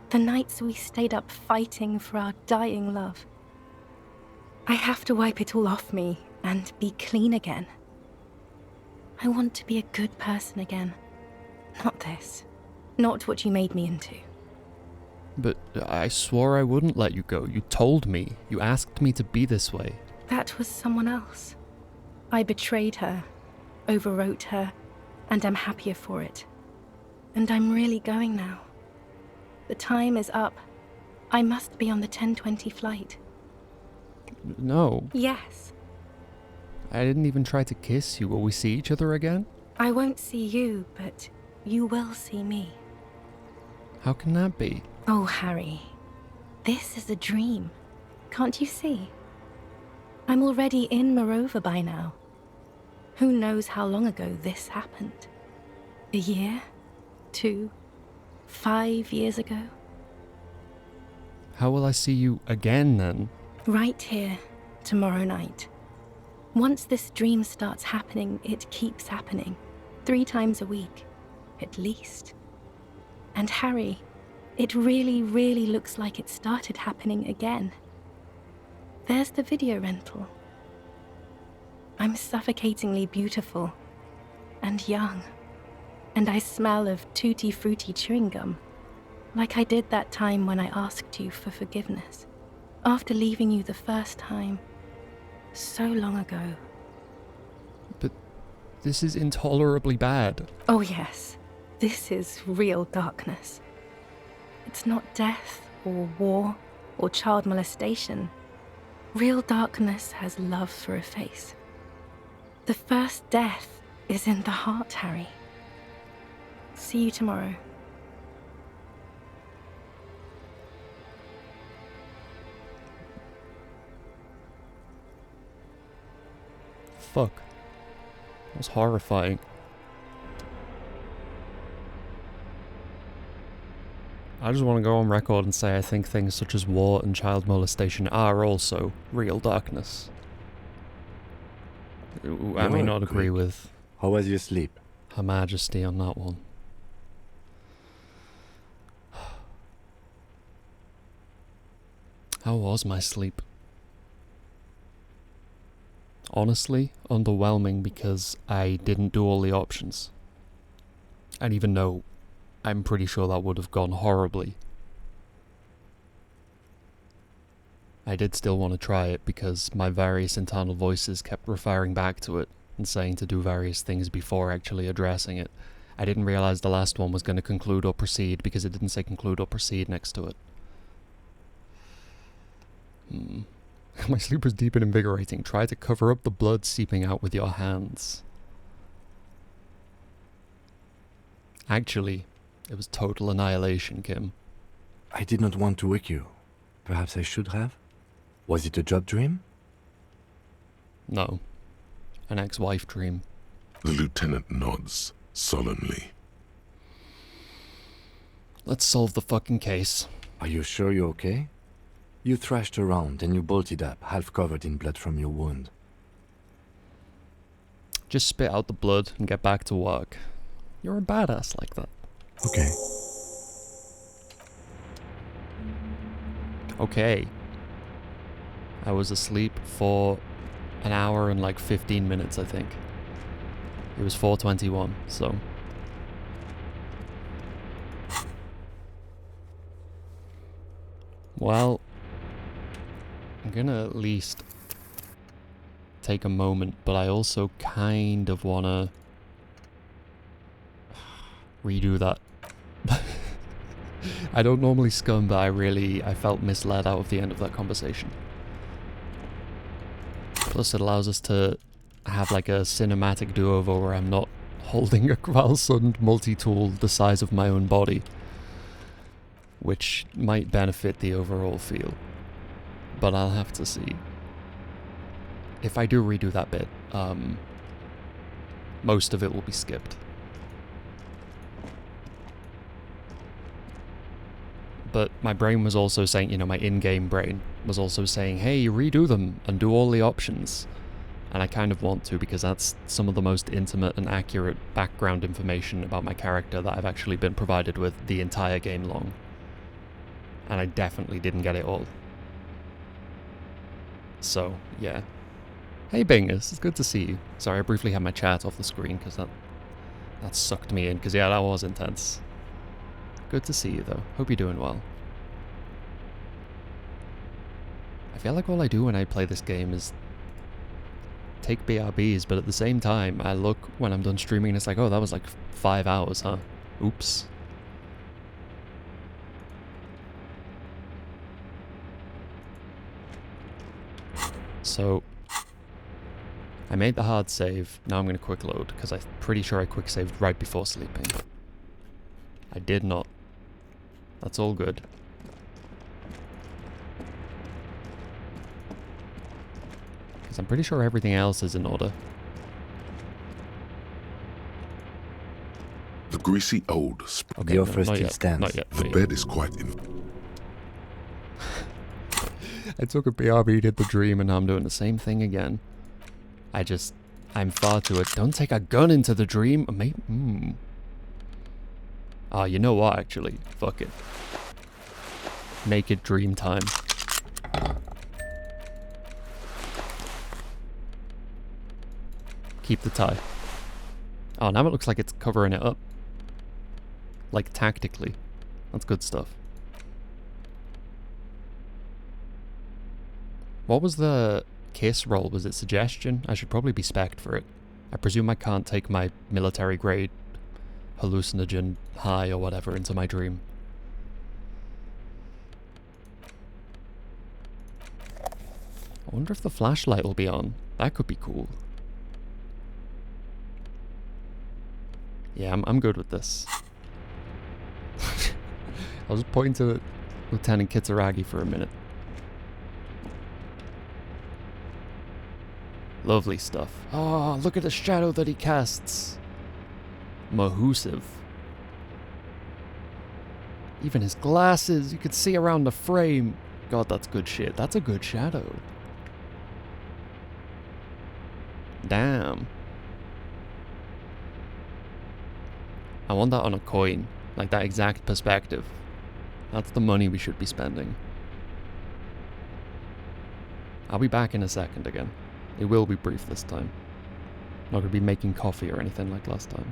The nights we stayed up fighting for our dying love. I have to wipe it all off me and be clean again. I want to be a good person again. Not this. Not what you made me into. But I swore I wouldn't let you go. You told me. You asked me to be this way. That was someone else. I betrayed her, overwrote her, and am happier for it. And I'm really going now. The time is up. I must be on the 10:20 flight. No. Yes. I didn't even try to kiss you. Will we see each other again? I won't see you, but you will see me. How can that be? Oh, Harry. This is a dream. Can't you see? I'm already in Morova by now. Who knows how long ago this happened? A year? 2? 5 years ago? How will I see you again then? Right here, tomorrow night. Once this dream starts happening, it keeps happening. 3 times a week, at least. And Harry, it really, really looks like it started happening again. There's the video rental. I'm suffocatingly beautiful and young, and I smell of tutti frutti chewing gum, like I did that time when I asked you for forgiveness, after leaving you the first time, so long ago. But this is intolerably bad. Oh yes, this is real darkness. It's not death or war or child molestation. Real darkness has love for a face. The first death is in the heart, Harry. See you tomorrow. Fuck. That was horrifying. I just want to go on record and say I think things such as war and child molestation are also real darkness. I may not agree with How was your sleep? Her Majesty on that one. How was my sleep? Honestly, underwhelming because I didn't do all the options. And even though I'm pretty sure that would have gone horribly, I did still want to try it because my various internal voices kept referring back to it and saying to do various things before actually addressing it. I didn't realize the last one was going to conclude or proceed because it didn't say conclude or proceed next to it. My sleep was deep and invigorating. Try to cover up the blood seeping out with your hands. Actually, it was total annihilation, Kim. I did not want to wake you. Perhaps I should have? Was it a job dream? No. An ex-wife dream. The lieutenant nods solemnly. Let's solve the fucking case. Are you sure you're okay? You thrashed around and you bolted up, half covered in blood from your wound. Just spit out the blood and get back to work. You're a badass like that. Okay. Okay. I was asleep for an hour and like 15 minutes, I think. It was 4:21, so... Well, I'm gonna at least take a moment, but I also kind of wanna redo that. I don't normally scum, but I felt misled out of the end of that conversation. Plus it allows us to have like a cinematic do-over where I'm not holding a Kvalsund multi-tool the size of my own body, which might benefit the overall feel. But I'll have to see. If I do redo that bit, most of it will be skipped. But my brain was also saying, you know, my in-game brain was also saying, hey, redo them and do all the options. And I kind of want to, because that's some of the most intimate and accurate background information about my character that I've actually been provided with the entire game long. And I definitely didn't get it all. So, yeah. Hey Bingus, it's good to see you. Sorry, I briefly had my chat off the screen because that sucked me in, because yeah, that was intense. Good to see you though. Hope you're doing well. I feel like all I do when I play this game is take BRBs, but at the same time, I look when I'm done streaming and it's like, oh, that was like 5 hours, huh? Oops. So, I made the hard save. Now I'm going to quick load, because I'm pretty sure I quick saved right before sleeping. I did not. That's all good. Because I'm pretty sure everything else is in order. The greasy old The offer not still yet, stands. Not yet. The not bed yet. is quite I took a BRB, did the dream, and now I'm doing the same thing again. I'm far too it. Don't take a gun into the dream. Maybe. Ah, you know what, actually? Fuck it. Naked dream time. Keep the tie. Oh, now it looks like it's covering it up. Like, tactically. That's good stuff. What was the case roll? Was it suggestion? I should probably be spec'd for it. I presume I can't take my military grade hallucinogen high or whatever into my dream. I wonder if the flashlight will be on. That could be cool. Yeah, I'm good with this. I'll just point to Lieutenant Kitsuragi for a minute. Lovely stuff. Oh, look at the shadow that he casts. Mahusive. Even his glasses, you could see around the frame. God, that's good shit. That's a good shadow. Damn. I want that on a coin. Like that exact perspective. That's the money we should be spending. I'll be back in a second again. It will be brief this time. Not gonna be making coffee or anything like last time.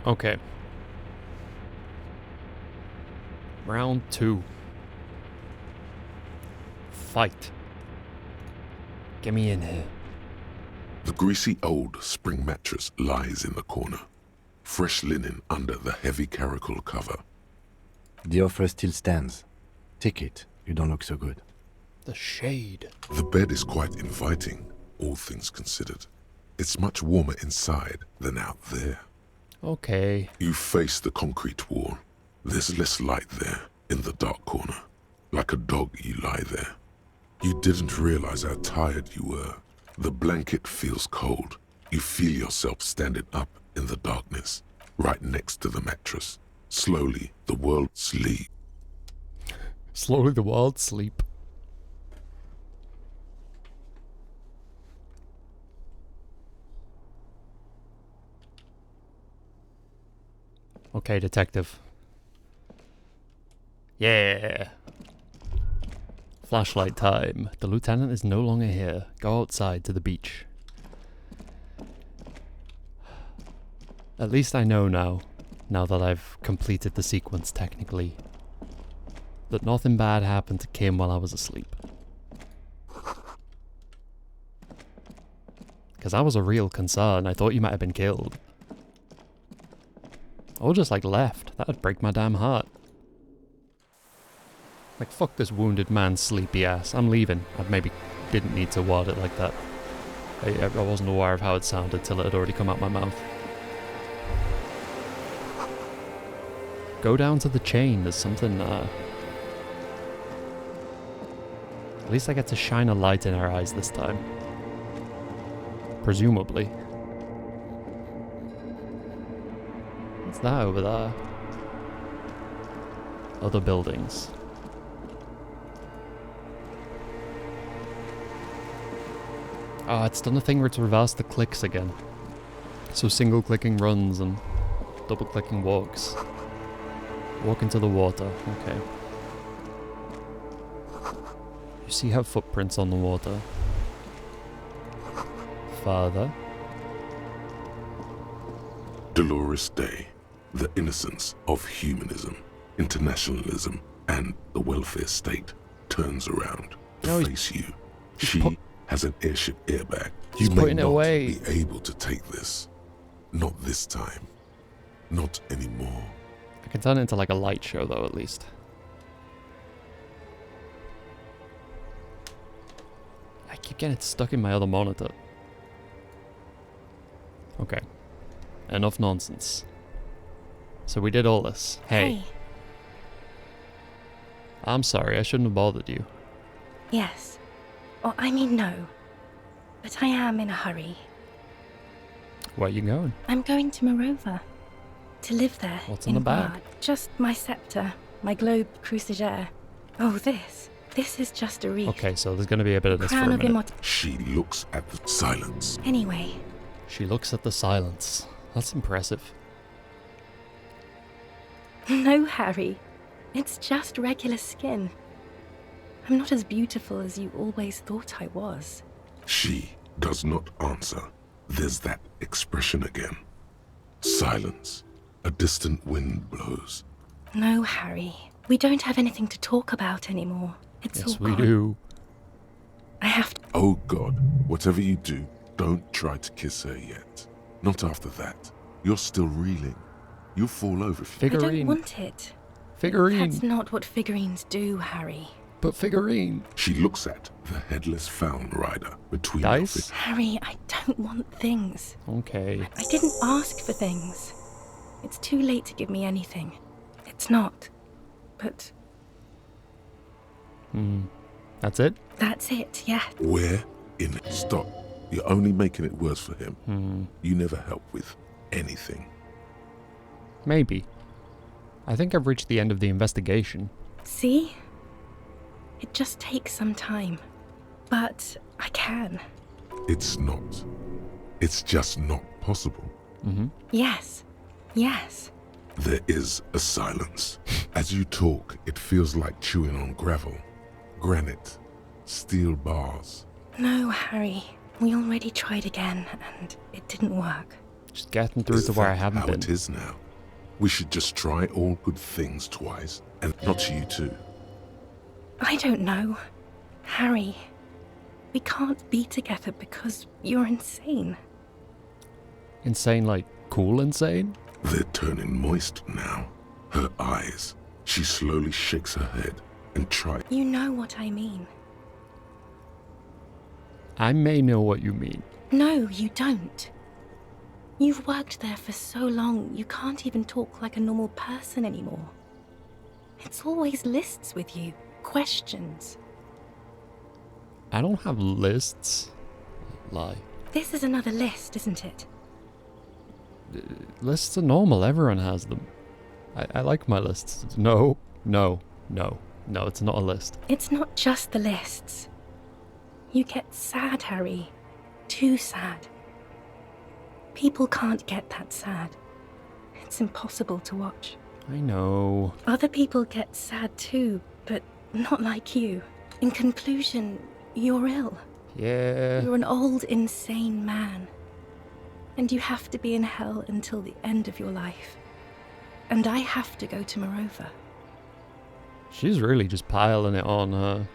Okay. Round 2. fight. Get me in here. The greasy old spring mattress lies in the corner. Fresh linen under the heavy caracal cover. The offer still stands. Take it. You don't look so good. The shade. The bed is quite inviting, all things considered. It's much warmer inside than out there. Okay. You face the concrete wall. There's less light there, in the dark corner. Like a dog, you lie there. You didn't realize how tired you were. The blanket feels cold. You feel yourself standing up in the darkness, right next to the mattress. Slowly, the world sleeps. Slowly the world sleep. Okay, detective. Yeah. Flashlight time. The lieutenant is no longer here. Go outside to the beach. At least I know now that I've completed the sequence technically, that nothing bad happened to Kim while I was asleep. Because that was a real concern. I thought you might have been killed. Or just like left. That'd break my damn heart. Like, fuck this wounded man's sleepy ass. I'm leaving. I maybe didn't need to word it like that. I wasn't aware of how it sounded till it had already come out my mouth. Go down to the chain. There's something, At least I get to shine a light in her eyes this time. Presumably. What's that over there? Other buildings. Ah, it's done a thing where it's reversed the clicks again. So single clicking runs and double clicking walks. Walk into the water, okay. You see her footprints on the water. Further. Dolores Day, the innocence of humanism, internationalism, and the welfare state turns around to face you. She has an airship airbag. You may not be able to take this. Not this time. Not anymore. I can turn it into like a light show though, at least. I keep getting it stuck in my other monitor. Okay. Enough nonsense. So we did all this. Hey. I'm sorry, I shouldn't have bothered you. Yes. Or I mean no. But I am in a hurry. Where are you going? I'm going to Morova. To live there. What's in the bag? Bard. Just my scepter, my globe cruciger. Oh, this. This is just a wreath. Okay, so there's going to be a bit of this for a minute. She looks at the silence. Anyway. She looks at the silence. That's impressive. No, Harry. It's just regular skin. I'm not as beautiful as you always thought I was. She does not answer. There's that expression again. Silence. A distant wind blows. No, Harry. We don't have anything to talk about anymore. It's all we gone. do. I have to... Oh God, whatever you do, don't try to kiss her yet. Not after that. You're still reeling. You'll fall over. I don't want it. Figurine. That's not what figurines do, Harry. But figurine. She looks at the headless found rider between Dice? Harry, I don't want things. Okay. I didn't ask for things. It's too late to give me anything. It's not. But... That's it? That's it, yeah. Where in it? Stop. You're only making it worse for him. You never help with anything. Maybe. I think I've reached the end of the investigation. See? It just takes some time. But I can. It's not. It's just not possible. Yes. Yes. There is a silence. As you talk, it feels like chewing on gravel, granite, steel bars. No, Harry. We already tried again, and it didn't work. Just getting through to where I haven't how been. It is now. We should just try all good things twice, and not you too. I don't know. Harry, we can't be together because you're insane. Insane, like cool insane? They're turning moist now. Her eyes. She slowly shakes her head and tries. You know what I mean. I may know what you mean. No, you don't. You've worked there for so long, you can't even talk like a normal person anymore. It's always lists with you, questions. I don't have lists. Lie. This is another list, isn't it? Lists are normal, everyone has them. I like my lists. No, it's not a list. It's not just the lists. You get sad, Harry. Too sad. People can't get that sad. It's impossible to watch. I know. Other people get sad too, but not like you. In conclusion, you're ill. Yeah. You're an old, insane man. And you have to be in hell until the end of your life. And I have to go to Morova. She's really just piling it on her.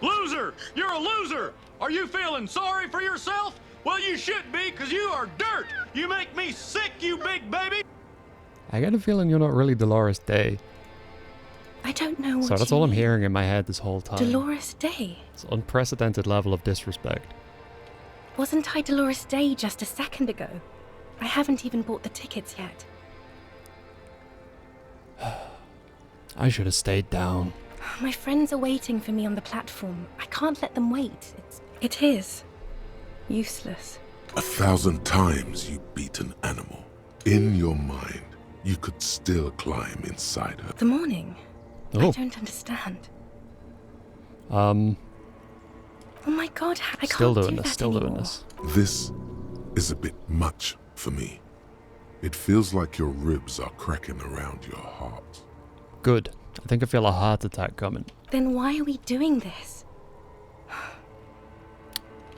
Loser! You're a loser! Are you feeling sorry for yourself? Well, you should be, because you are dirt! You make me sick, you big baby! I get a feeling you're not really Dolores Day. I don't know what So that's you all I'm mean. hearing in my head this whole time. Dolores Day? It's an unprecedented level of disrespect. Wasn't I Dolores Day just a second ago? I haven't even bought the tickets yet. I should have stayed down. My friends are waiting for me on the platform. I can't let them wait. It is useless. 1,000 times you beat an animal. In your mind, you could still climb inside her. The morning? Oh. I don't understand. Um, Oh my god, I still can't doing do this, that still doing anymore. this. This is a bit much for me. It feels like your ribs are cracking around your heart. Good. I think I feel a heart attack coming. Then why are we doing this?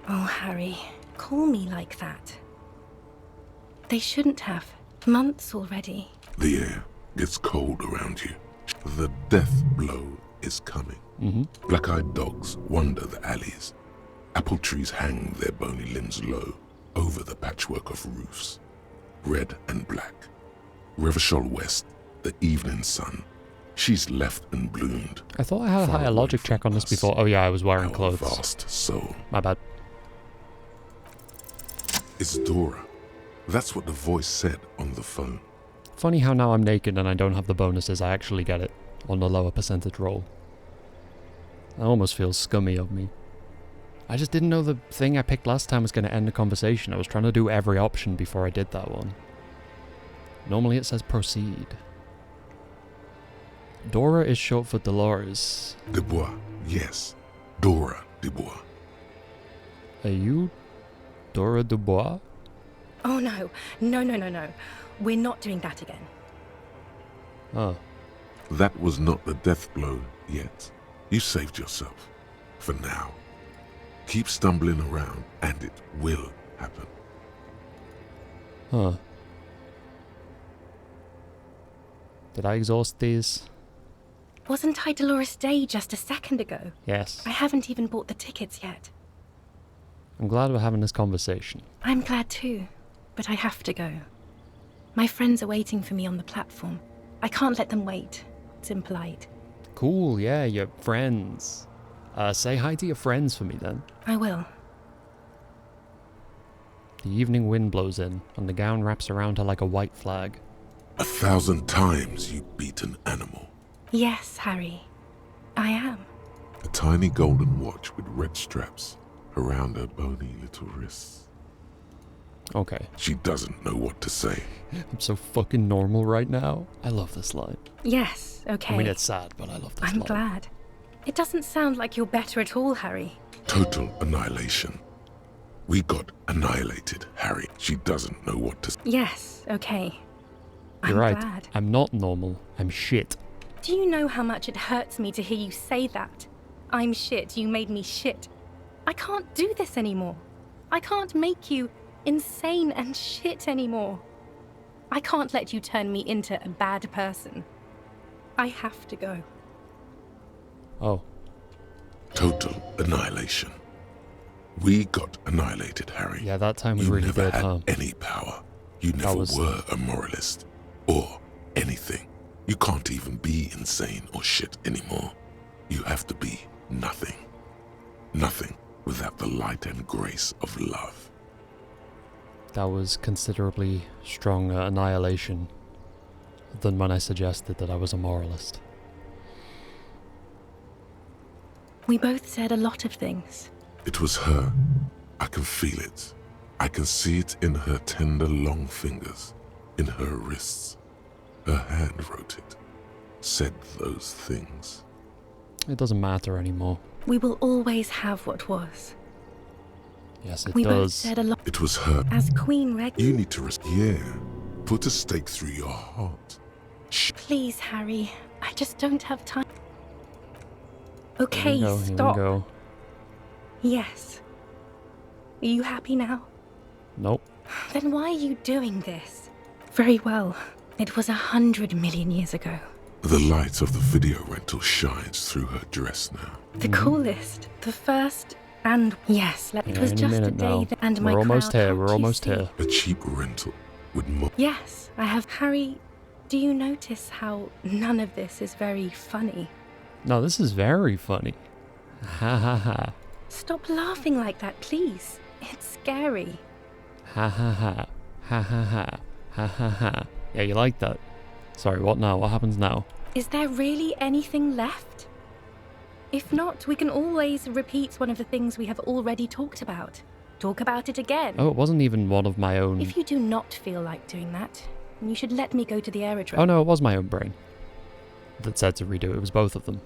Oh, Harry, call me like that. They shouldn't have. Months already. The air gets cold around you. The death blow is coming. Black-eyed dogs wander the alleys. Apple trees hang their bony limbs low over the patchwork of roofs. Red and black. Revachol West, the evening sun. She's left and bloomed. I thought I had a Far higher away logic from check on this us. before. Oh yeah, I was wearing Our clothes. vast soul. My bad. It's Dora. That's what the voice said on the phone. Funny how now I'm naked and I don't have the bonuses, I actually get it on the lower percentage roll. That almost feels scummy of me. I just didn't know the thing I picked last time was going to end the conversation. I was trying to do every option before I did that one. Normally it says proceed. Dora is short for Dolores. Dubois, yes. Dora Dubois. Are you Dora Dubois? Oh no, no. We're not doing that again. Oh. That was not the death blow yet. You saved yourself. For now. Keep stumbling around and it will happen. Huh. Did I exhaust these? Wasn't I Dolores Day just a second ago? Yes. I haven't even bought the tickets yet. I'm glad we're having this conversation. I'm glad too, but I have to go. My friends are waiting for me on the platform. I can't let them wait. It's impolite. Cool, yeah, your friends. Say hi to your friends for me then. I will. The evening wind blows in, and the gown wraps around her like a white flag. 1,000 times you beat an animal. Yes, Harry. I am. A tiny golden watch with red straps around her bony little wrists. Okay. She doesn't know what to say. I'm so fucking normal right now. I love this line. Yes, okay. I mean, it's sad, but I love this I'm line. glad. It doesn't sound like you're better at all, Harry. Total annihilation. We got annihilated, Harry. She doesn't know what to say. Yes, okay. You're I'm right. glad. I'm not normal. I'm shit. Do you know how much it hurts me to hear you say that? I'm shit, you made me shit. I can't do this anymore. I can't make you insane and shit anymore. I can't let you turn me into a bad person. I have to go. Oh. Total annihilation. We got annihilated, Harry. Yeah, that time we You really never did, had huh? any power. You never were a moralist. Or anything. You can't even be insane or shit anymore. You have to be nothing. Nothing without the light and grace of love. That was considerably stronger annihilation than when I suggested that I was a moralist. We both said a lot of things. It was her. I can feel it. I can see it in her tender long fingers, in her wrists. Her hand wrote it, said those things. It doesn't matter anymore. We will always have what was. Yes, it We both does. said a lot. It was her. As Queen Reg. You need to yeah. Put a stake through your heart. Please, Harry. I just don't have time. Okay, Here stop. we go. Yes. Are you happy now? Nope. Then why are you doing this? Very well. It was 100 million years ago. The light of the video rental shines through her dress now. The coolest. The first and... Yes, it was any just a minute day now. that... And my We're almost crowd, here, can't we're you almost see? here. A cheap rental with more... Yes, I have... Harry, do you notice how none of this is very funny? No, this is very funny. Ha ha ha. Stop laughing like that, please. It's scary. Ha ha ha. Ha ha ha. Ha ha ha. Yeah, you like that? Sorry, what now? What happens now? Is there really anything left? If not, we can always repeat one of the things we have already talked about. Talk about it again. Oh, it wasn't even one of my own... If you do not feel like doing that, then you should let me go to the aerodrome. Oh no, it was my own brain that said to redo it. It was both of them.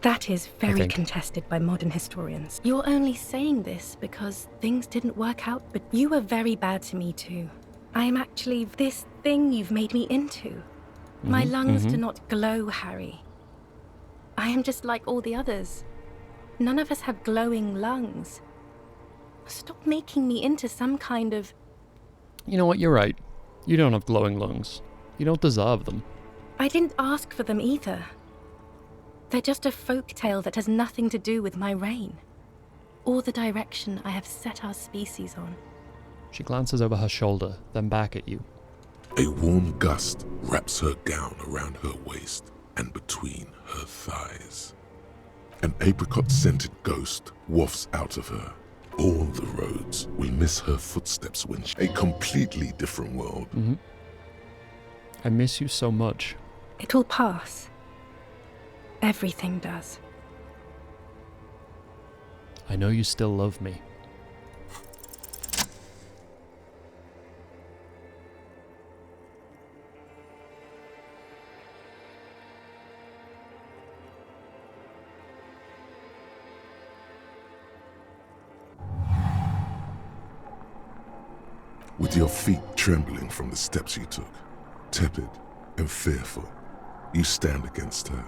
That is very think. contested by modern historians. You're only saying this because things didn't work out, but you were very bad to me too. I am actually this thing you've made me into. My lungs do not glow, Harry. I am just like all the others. None of us have glowing lungs. Stop making me into some kind of... You know what, you're right. You don't have glowing lungs. You don't deserve them. I didn't ask for them either. They're just a folk tale that has nothing to do with my reign, or the direction I have set our species on. She glances over her shoulder, then back at you. A warm gust wraps her gown around her waist and between her thighs. An apricot-scented ghost wafts out of her. All the roads will miss her footsteps when she... A completely different world. I miss you so much. It'll pass. Everything does. I know you still love me. With your feet trembling from the steps you took, tepid and fearful, you stand against her,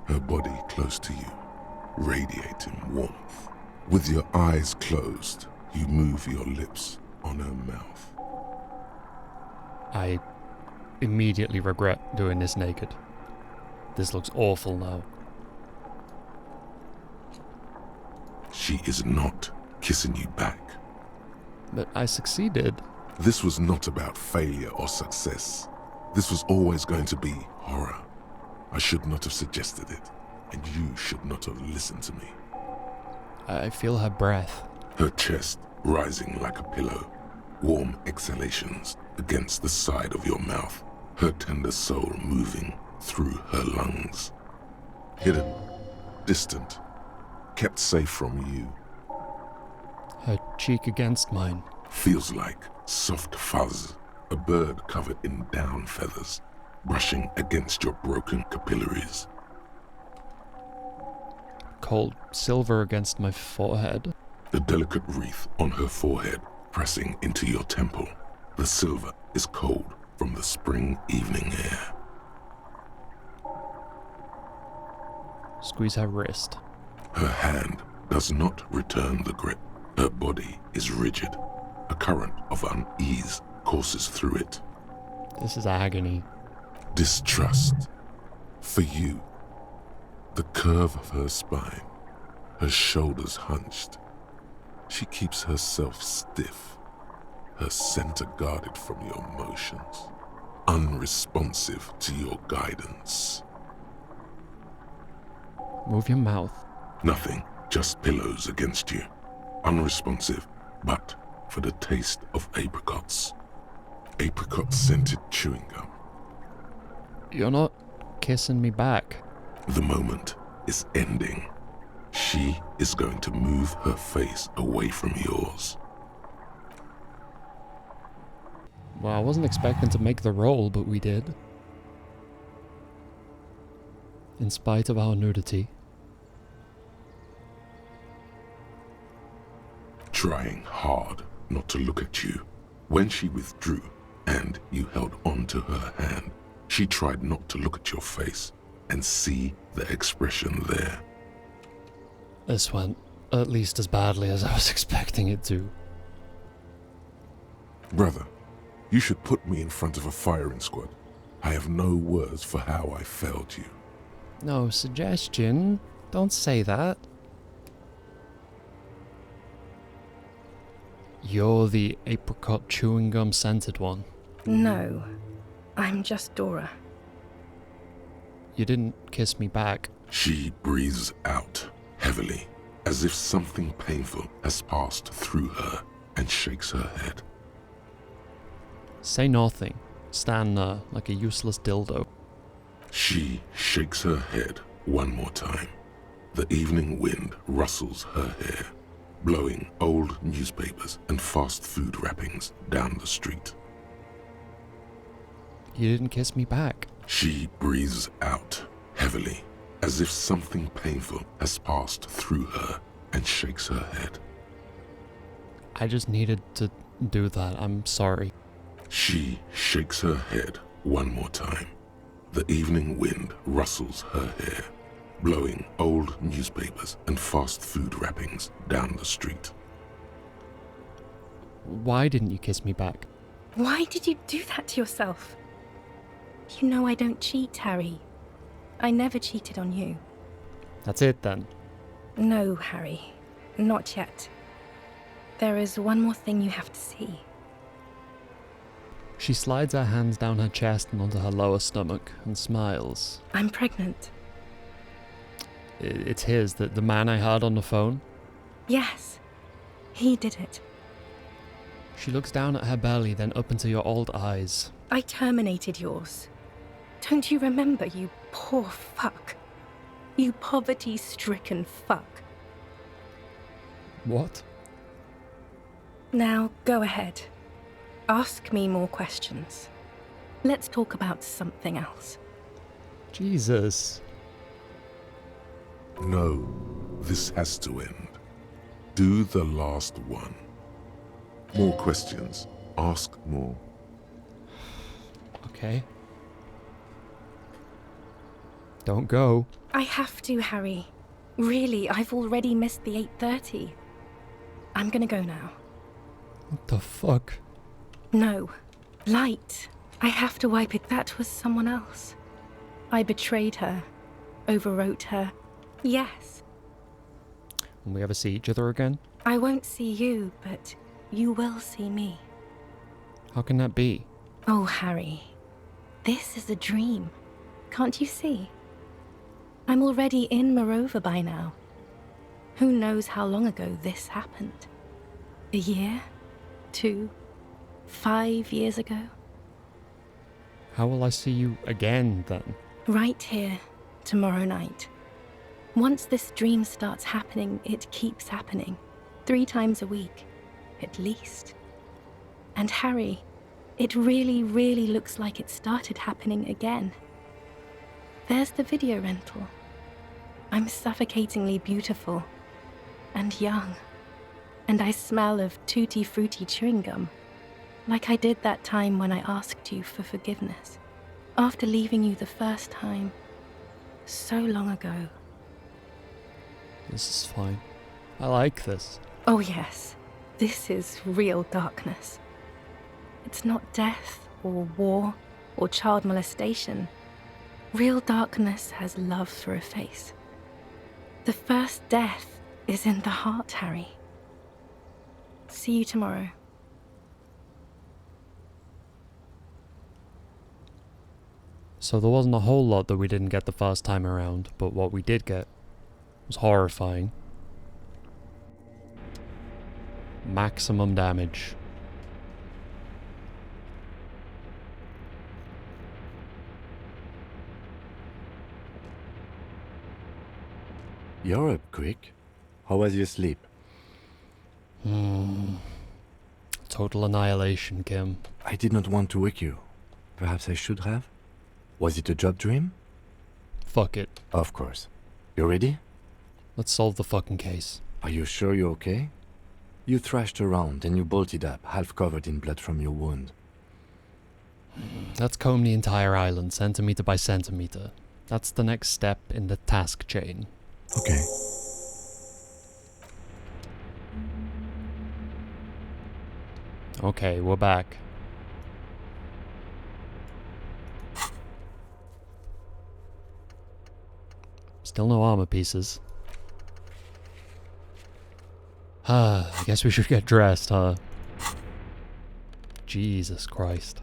her body close to you, radiating warmth. With your eyes closed, you move your lips on her mouth. I immediately regret doing this naked. This looks awful now. She is not kissing you back. But I succeeded. This was not about failure or success. This was always going to be horror. I should not have suggested it, and you should not have listened to me. I feel her breath. Her chest rising like a pillow, warm exhalations against the side of your mouth, her tender soul moving through her lungs. Hidden, distant, kept safe from you. Her cheek against mine. Feels like soft fuzz, a bird covered in down feathers, brushing against your broken capillaries. Cold silver against my forehead. The delicate wreath on her forehead pressing into your temple. The silver is cold from the spring evening air. Squeeze her wrist. Her hand does not return the grip. Her body is rigid. A current of unease courses through it. This is agony. Distrust. For you. The curve of her spine. her shoulders hunched. She keeps herself stiff, her center guarded from your motions, unresponsive to your guidance. Move your mouth. Nothing, just pillows against you. Unresponsive, but for the taste of apricots. Apricot-scented chewing gum. You're not kissing me back. The moment is ending. She is going to move her face away from yours. Well, I wasn't expecting to make the roll, but we did. In spite of our nudity. Trying hard not to look at you. When she withdrew and you held on to her hand, she tried not to look at your face and see the expression there. This went at least as badly as I was expecting it to. Brother, you should put me in front of a firing squad. I have no words for how I failed you. No suggestion. Don't say that. You're the apricot chewing gum scented one. No, I'm just Dora. You didn't kiss me back. She breathes out heavily, as if something painful has passed through her, and shakes her head. Say nothing. Stand there like a useless dildo. She shakes her head one more time. The evening wind rustles her hair, blowing old newspapers and fast food wrappings down the street. You didn't kiss me back. She breathes out heavily, as if something painful has passed through her, and shakes her head. I just needed to do that. I'm sorry. She shakes her head one more time. The evening wind rustles her hair, blowing old newspapers and fast food wrappings down the street. Why didn't you kiss me back? Why did you do that to yourself? You know I don't cheat, Harry. I never cheated on you. That's it then. No, Harry. Not yet. There is one more thing you have to see. She slides her hands down her chest and onto her lower stomach and smiles. I'm pregnant. It's his, the man I had on the phone. Yes. He did it. She looks down at her belly, then up into your old eyes. I terminated yours. Don't you remember, you poor fuck? You poverty-stricken fuck. What? Now, go ahead. Ask me more questions. Let's talk about something else. Jesus. No, this has to end. Do the last one. More questions. Ask more. Okay. Don't go. I have to, Harry. Really, I've already missed the 8:30. I'm gonna go now. What the fuck? No. Light. I have to wipe it. That was someone else. I betrayed her. Overwrote her. Yes. Will we ever see each other again? I won't see you, but you will see me. How can that be? Oh, Harry. This is a dream. Can't you see? I'm already in Morova by now. Who knows how long ago this happened? A year? 2? 5 years ago? How will I see you again then? Right here, tomorrow night. Once this dream starts happening, it keeps happening. 3 times a week, at least. And Harry, it really, really looks like it started happening again. There's the video rental. I'm suffocatingly beautiful and young, and I smell of tutti frutti chewing gum, like I did that time when I asked you for forgiveness, after leaving you the first time, so long ago. This is fine. I like this. Oh yes, this is real darkness. It's not death or war or child molestation. Real darkness has love for a face. The first death is in the heart, Harry. See you tomorrow. So there wasn't a whole lot that we didn't get the first time around, but what we did get was horrifying. Maximum damage. You're up quick. How was your sleep? Total annihilation, Kim. I did not want to wake you. Perhaps I should have? Was it a job dream? Fuck it. Of course. You ready? Let's solve the fucking case. Are you sure you're okay? You thrashed around and you bolted up, half covered in blood from your wound. Let's comb the entire island, centimeter by centimeter. That's the next step in the task chain. Okay. Okay, we're back. Still no armor pieces. I guess we should get dressed, huh? Jesus Christ.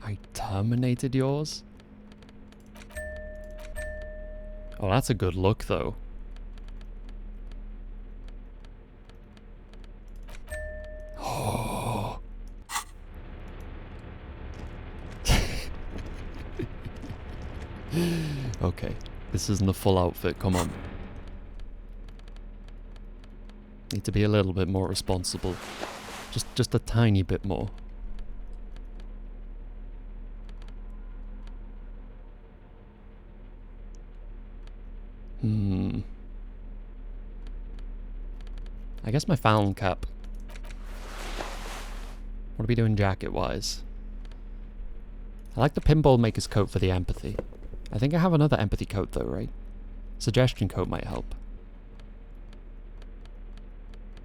I terminated yours? Oh, that's a good look, though. Oh. Okay, this isn't a full outfit, come on. Need to be a little bit more responsible. Just a tiny bit more. I guess my Fallon cap. What are we doing jacket-wise? I like the pinball maker's coat for the empathy. I think I have another empathy coat though, right? Suggestion coat might help.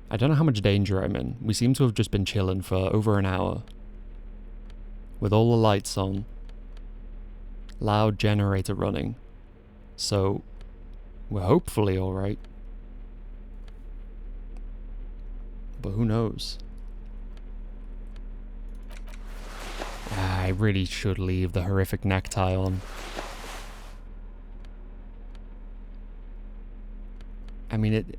I don't know how much danger I'm in. We seem to have just been chilling for over an hour. With all the lights on. Loud generator running. So, we're hopefully alright. But who knows? I really should leave the horrific necktie on. I mean,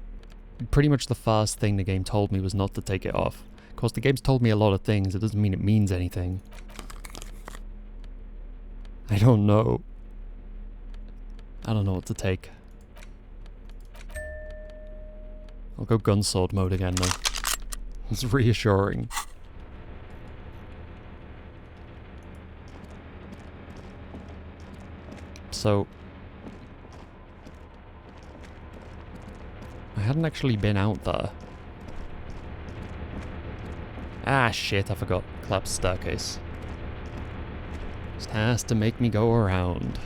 pretty much the first thing the game told me was not to take it off. Of course, the game's told me a lot of things. It doesn't mean it means anything. I don't know. I don't know what to take. I'll go gun sword mode again though. It's reassuring. So, I hadn't actually been out there. Ah shit, I forgot. Collapsed staircase. Just has to make me go around.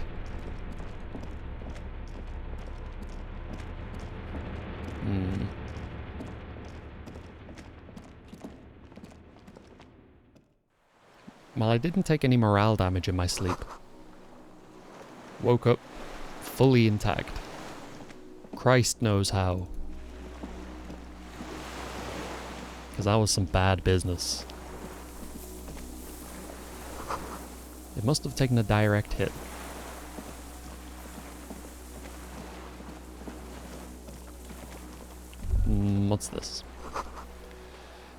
Well, I didn't take any morale damage in my sleep. Woke up fully intact. Christ knows how. Because that was some bad business. It must have taken a direct hit. What's this?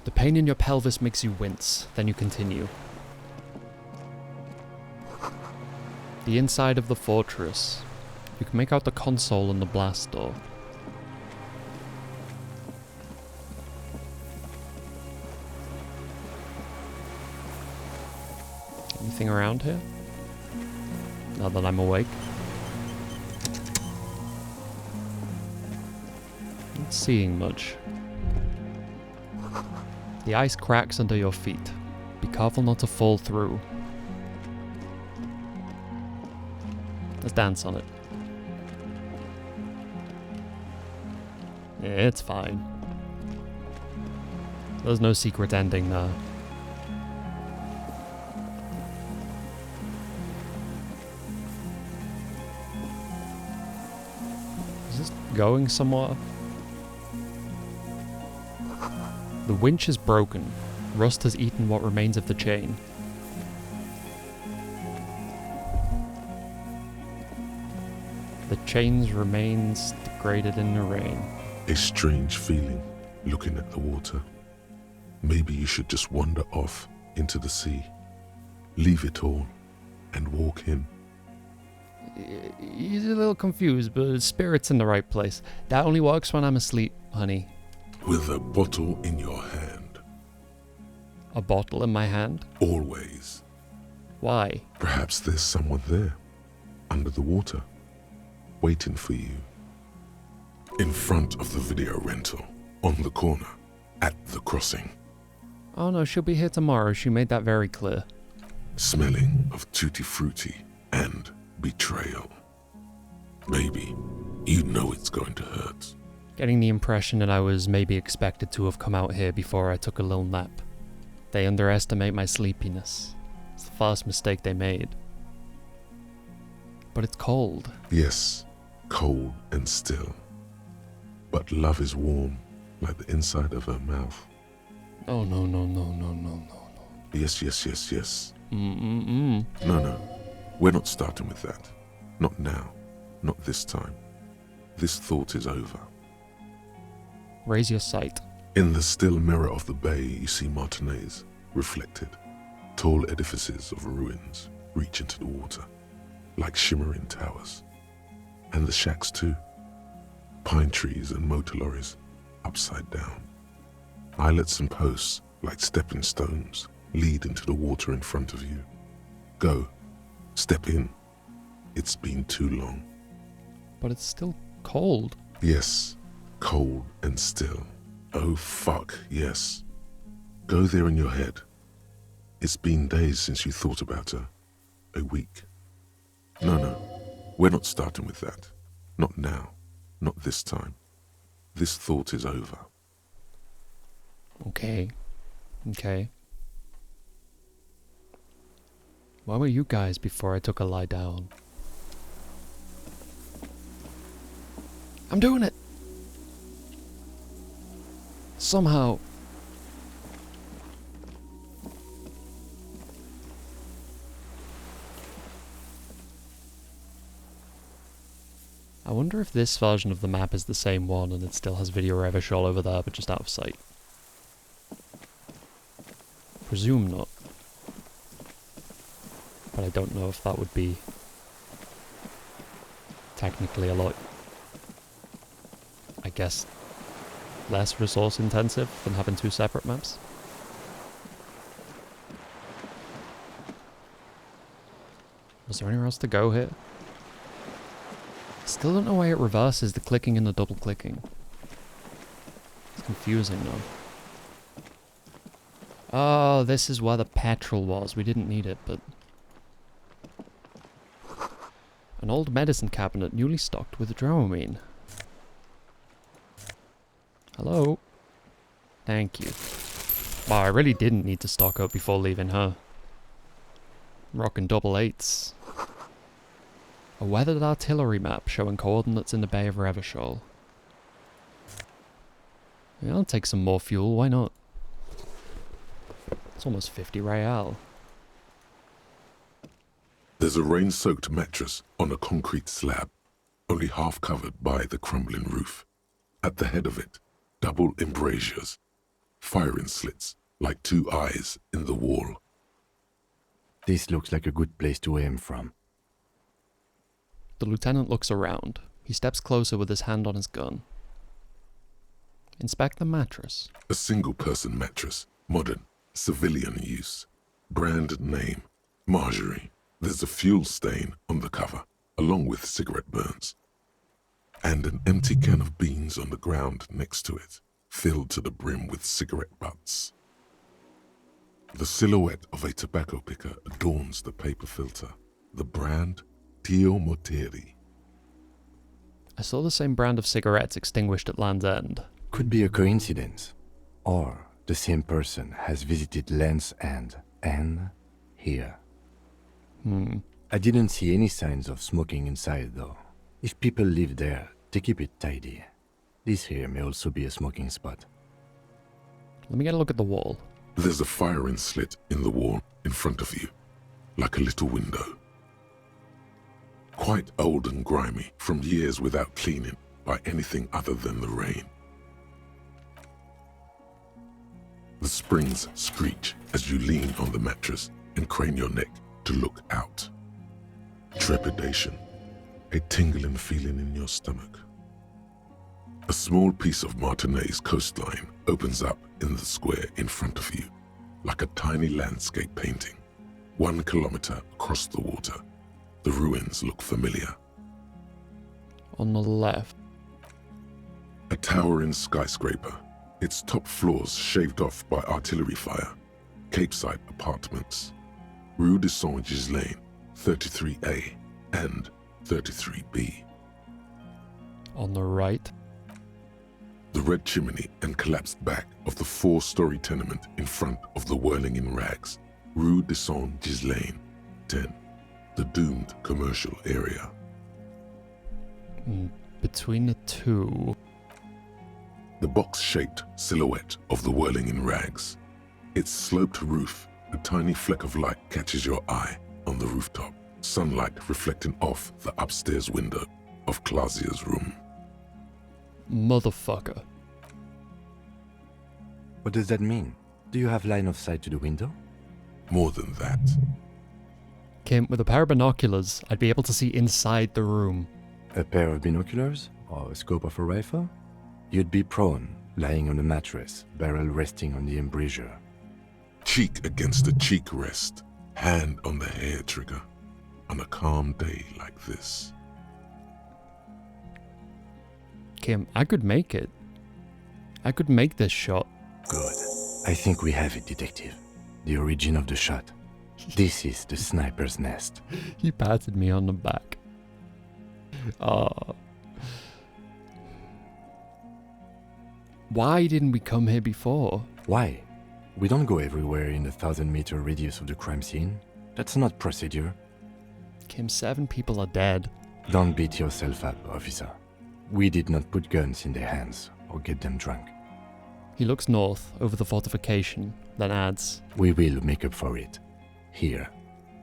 The pain in your pelvis makes you wince, then you continue. The inside of the fortress. You can make out the console and the blast door. Anything around here? Now that I'm awake. Not seeing much. The ice cracks under your feet. Be careful not to fall through. Let's dance on it. Yeah, it's fine. There's no secret ending there. Is this going somewhere? The winch is broken. Rust has eaten what remains of the chain. The chain's remains degraded in the rain. A strange feeling looking at the water. Maybe you should just wander off into the sea. Leave it all and walk in. He's a little confused, but his spirit's in the right place. That only works when I'm asleep, honey. With a bottle in your hand. A bottle in my hand? Always. Why? Perhaps there's someone there, under the water, waiting for you. In front of the video rental, on the corner, at the crossing. Oh no, she'll be here tomorrow. She made that very clear. Smelling of tutti frutti and betrayal. Maybe you know it's going to hurt. Getting the impression that I was maybe expected to have come out here before I took a little nap. They underestimate my sleepiness. It's the first mistake they made. But it's cold. Yes, cold and still. But love is warm, like the inside of her mouth. Oh no, no, no, no, no, no, no. Yes, yes, yes, yes. Mm-mm-mm. No, we're not starting with that. Not now. Not this time. This thought is over. Raise your sight. In the still mirror of the bay, you see Martinez, reflected. Tall edifices of ruins reach into the water, like shimmering towers. And the shacks too. Pine trees and motor lorries, upside down. Islets and posts, like stepping stones, lead into the water in front of you. Go. Step in. It's been too long. But it's still cold. Yes, cold and still. Oh fuck, yes. Go there in your head. It's been days since you thought about her. A week. No, we're not starting with that. Not now. Not this time. This thought is over. Okay. Where were you guys before I took a lie down? I'm doing it! Somehow. I wonder if this version of the map is the same one and it still has Video Revachol over there but just out of sight. Presume not. But I don't know if that would be technically a lot, I guess, less resource intensive than having two separate maps. Was there anywhere else to go here? Still don't know why it reverses the clicking and the double clicking. It's confusing though. Oh, this is where the petrol was. We didn't need it, but... An old medicine cabinet newly stocked with Dramamine. Hello? Thank you. Wow, I really didn't need to stock up before leaving her. I'm rocking double eights. A weathered artillery map showing coordinates in the Bay of Revachol. Yeah, I'll take some more fuel, why not? It's almost 50 real. There's a rain-soaked mattress on a concrete slab, only half covered by the crumbling roof. At the head of it, double embrasures, firing slits like two eyes in the wall. This looks like a good place to aim from. The lieutenant looks around. He steps closer with his hand on his gun. Inspect the mattress. A single-person mattress, modern, civilian use. Brand name, Marjorie. There's a fuel stain on the cover, along with cigarette burns. And an empty can of beans on the ground next to it, filled to the brim with cigarette butts. The silhouette of a tobacco picker adorns the paper filter. The brand, Tio Moteri. I saw the same brand of cigarettes extinguished at Land's End. Could be a coincidence. Or the same person has visited Land's End and here. I didn't see any signs of smoking inside though. If people live there, they keep it tidy. This here may also be a smoking spot. Let me get a look at the wall. There's a firing slit in the wall in front of you, like a little window. Quite old and grimy from years without cleaning by anything other than the rain. The springs screech as you lean on the mattress and crane your neck to look out. Trepidation, a tingling feeling in your stomach. A small piece of Martinez coastline opens up in the square in front of you, like a tiny landscape painting. 1 kilometer across the water, the ruins look familiar. On the left. A towering skyscraper, its top floors shaved off by artillery fire. Capeside apartments. Rue de Saint-Ghislain, 33A and 33B. On the right. The red chimney and collapsed back of the 4-story tenement in front of the whirling in rags. Rue de Saint-Ghislain, 10. The doomed commercial area. Between the two. The box-shaped silhouette of the whirling in rags. Its sloped roof, a tiny fleck of light catches your eye on the rooftop. Sunlight reflecting off the upstairs window of Clausia's room. Motherfucker. What does that mean? Do you have line of sight to the window? More than that. Kim, with a pair of binoculars, I'd be able to see inside the room. A pair of binoculars? Or a scope of a rifle? You'd be prone, lying on a mattress, barrel resting on the embrasure. Cheek against a cheek rest, hand on the hair trigger, on a calm day like this. Kim, I could make it. I could make this shot. Good. I think we have it, detective. The origin of the shot. This is the sniper's nest. He patted me on the back. Why didn't we come here before? Why? We don't go everywhere in a 1,000-meter radius of the crime scene. That's not procedure. Kim, 7 people are dead. Don't beat yourself up, officer. We did not put guns in their hands or get them drunk. He looks north, over the fortification, then adds, We will make up for it. Here.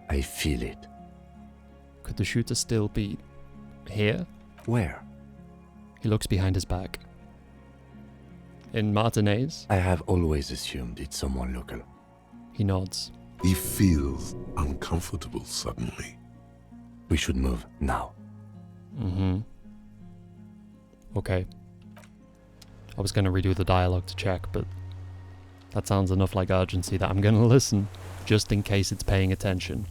I feel it. Could the shooter still be here? Where? He looks behind his back. In Martinez? I have always assumed it's someone local. He nods. He feels uncomfortable suddenly. We should move now. Okay. I was going to redo the dialogue to check, but that sounds enough like urgency that I'm going to listen, just in case it's paying attention.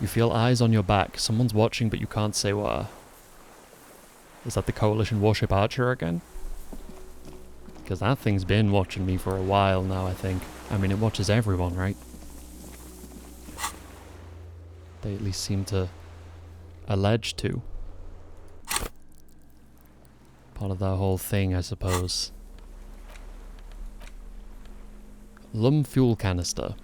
You feel eyes on your back. Someone's watching, but you can't say where. Is that the Coalition warship Archer again? Because that thing's been watching me for a while now, I think. I mean, it watches everyone, right? They at least seem to allege to. Part of that whole thing, I suppose. Lum fuel canister.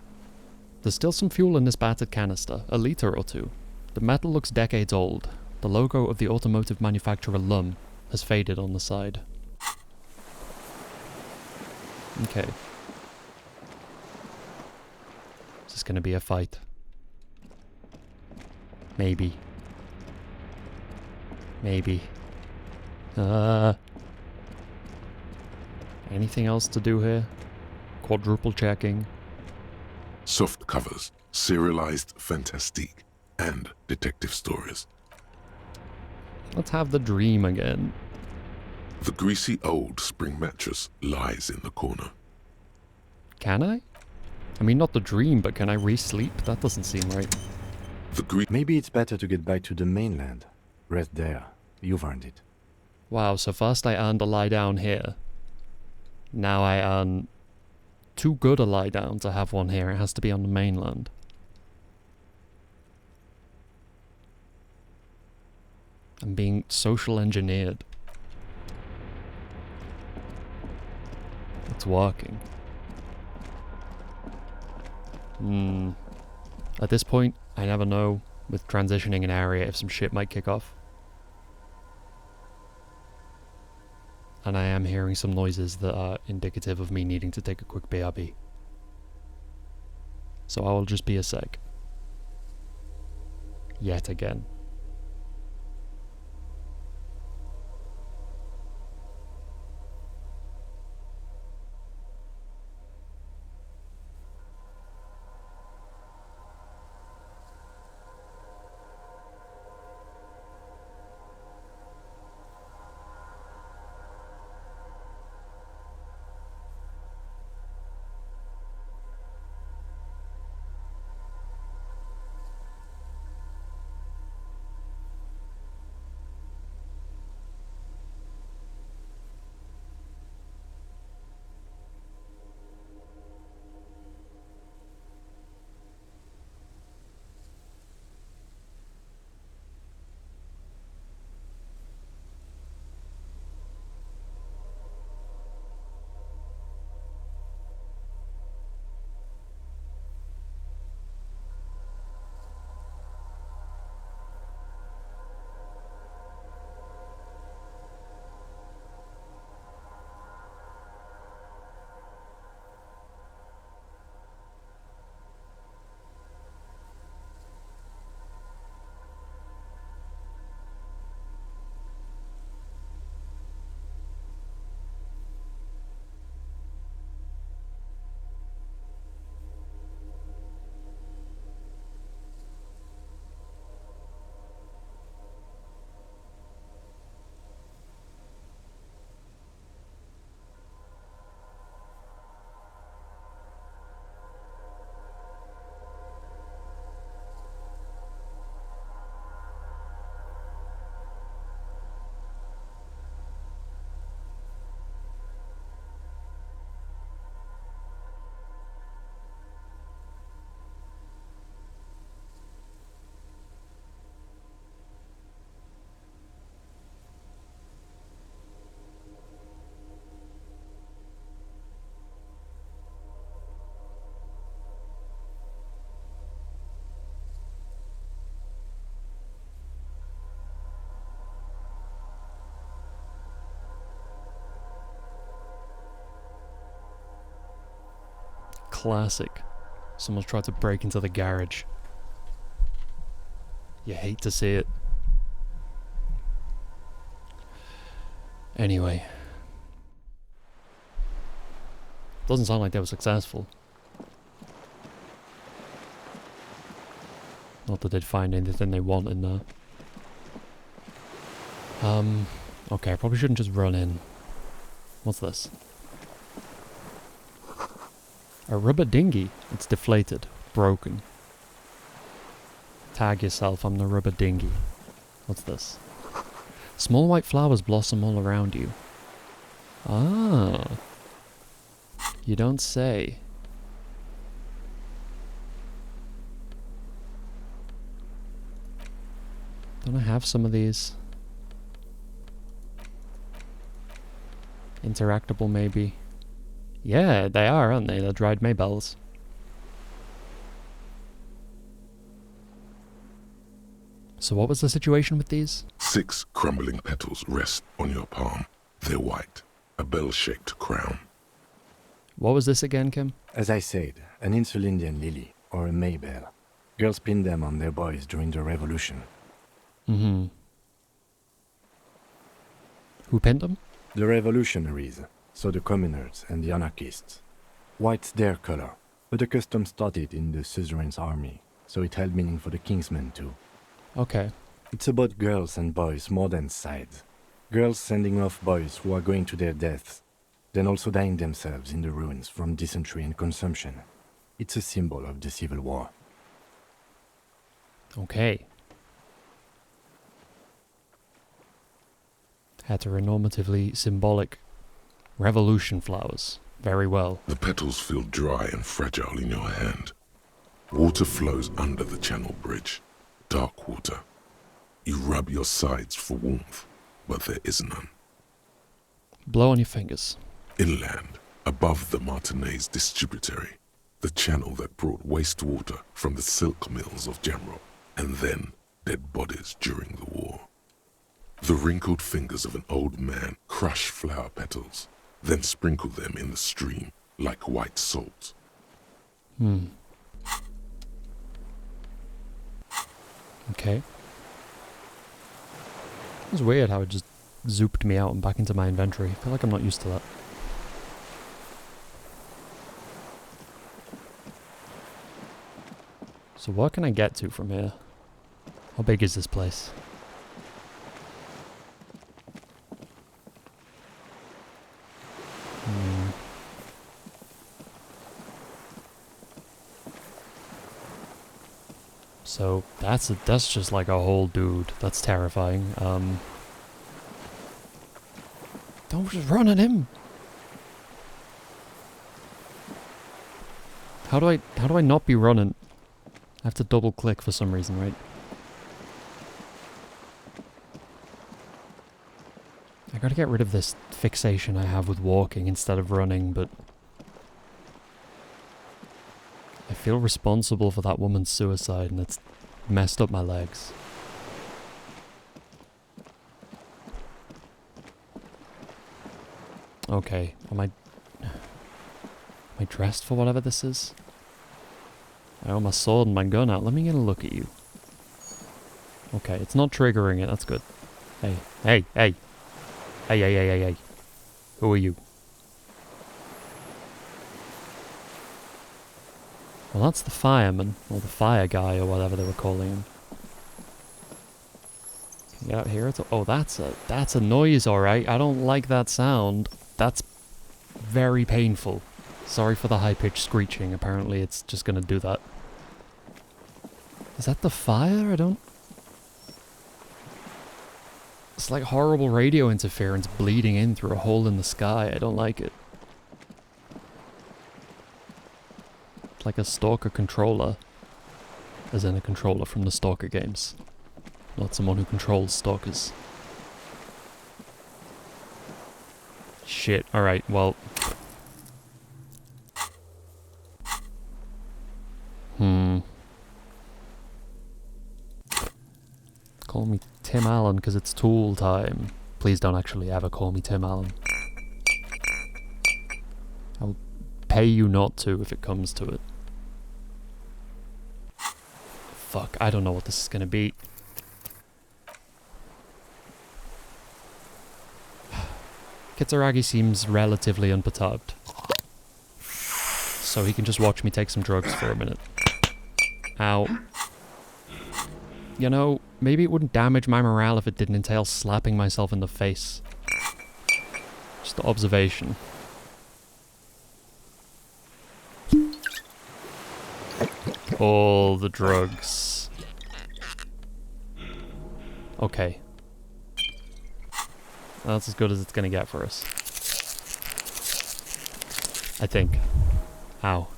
There's still some fuel in this battered canister, a litre or two. The metal looks decades old. The logo of the automotive manufacturer Lum has faded on the side. Okay. Is this gonna be a fight? Maybe. Maybe. Anything else to do here? Quadruple checking. Soft covers, serialized fantastique, and detective stories. Let's have the dream again. The greasy old spring mattress lies in the corner. Can I? I mean, not the dream, but can I re-sleep? That doesn't seem right. Maybe it's better to get back to the mainland. Rest there. You've earned it. Wow, so first I earned a lie down here. Now I earn too good a lie down to have one here. It has to be on the mainland. I'm being social engineered. It's working. At this point, I never know with transitioning an area if some shit might kick off. and I am hearing some noises that are indicative of me needing to take a quick BRB. So I will just be a sec. Yet again. Classic. Someone's tried to break into the garage. You hate to see it. Anyway. Doesn't sound like they were successful. Not that they'd find anything they want in there. Okay, I probably shouldn't just run in. What's this? A rubber dinghy. It's deflated. Broken. Tag yourself, I'm the rubber dinghy. What's this? Small white flowers blossom all around you. Ah. You don't say. Don't I have some of these? Interactable, maybe. Yeah, they are, aren't they? They're dried maybells. So what was the situation with these? 6 crumbling petals rest on your palm. They're white, a bell-shaped crown. What was this again, Kim? As I said, an Insulindian lily, or a maybell. Girls pinned them on their boys during the revolution. Mm-hmm. Who pinned them? The revolutionaries, so the communers and the anarchists. White's their color, but the custom started in the suzerain's army, so it held meaning for the kingsmen too. Okay. It's about girls and boys more than sides. Girls sending off boys who are going to their deaths, then also dying themselves in the ruins from dysentery and consumption. It's a symbol of the civil war. Okay. Heteronormatively symbolic revolution flowers. Very well. The petals feel dry and fragile in your hand. Water flows under the channel bridge. Dark water. You rub your sides for warmth, but there is none. Blow on your fingers. Inland, above the Martinez distributary, the channel that brought wastewater from the silk mills of Jamrock, and then dead bodies during the war. The wrinkled fingers of an old man crush flower petals, then sprinkle them in the stream like white salt. Okay. It's weird how it just zooped me out and back into my inventory. I feel like I'm not used to that. So what can I get to from here? How big is this place? So that's just like a whole dude. That's terrifying. Don't just run at him. How do I not be running? I have to double click for some reason, right? I gotta get rid of this fixation I have with walking instead of running, but I feel responsible for that woman's suicide and it's messed up my legs. Okay, am I dressed for whatever this is? I have my sword and my gun out. Let me get a look at you. Okay, it's not triggering it. That's good. Hey, hey, hey. Hey, hey, hey, hey, hey. Who are you? Well, that's the fireman, or the fire guy, or whatever they were calling him. Can you get out here? Oh, that's a noise, alright. I don't like that sound. That's very painful. Sorry for the high-pitched screeching. Apparently it's just gonna do that. Is that the fire? I don't... It's like horrible radio interference bleeding in through a hole in the sky. I don't like it. It's like a Stalker controller. As in a controller from the Stalker games. Not someone who controls stalkers. Shit, alright, well... Call me Tim Allen because it's tool time. Please don't actually ever call me Tim Allen. I'll pay you not to if it comes to it. Fuck, I don't know what this is gonna be. Kitsuragi seems relatively unperturbed. So he can just watch me take some drugs for a minute. Ow. You know, maybe it wouldn't damage my morale if it didn't entail slapping myself in the face. Just the observation. All the drugs. Okay. That's as good as it's gonna get for us. I think. Ow.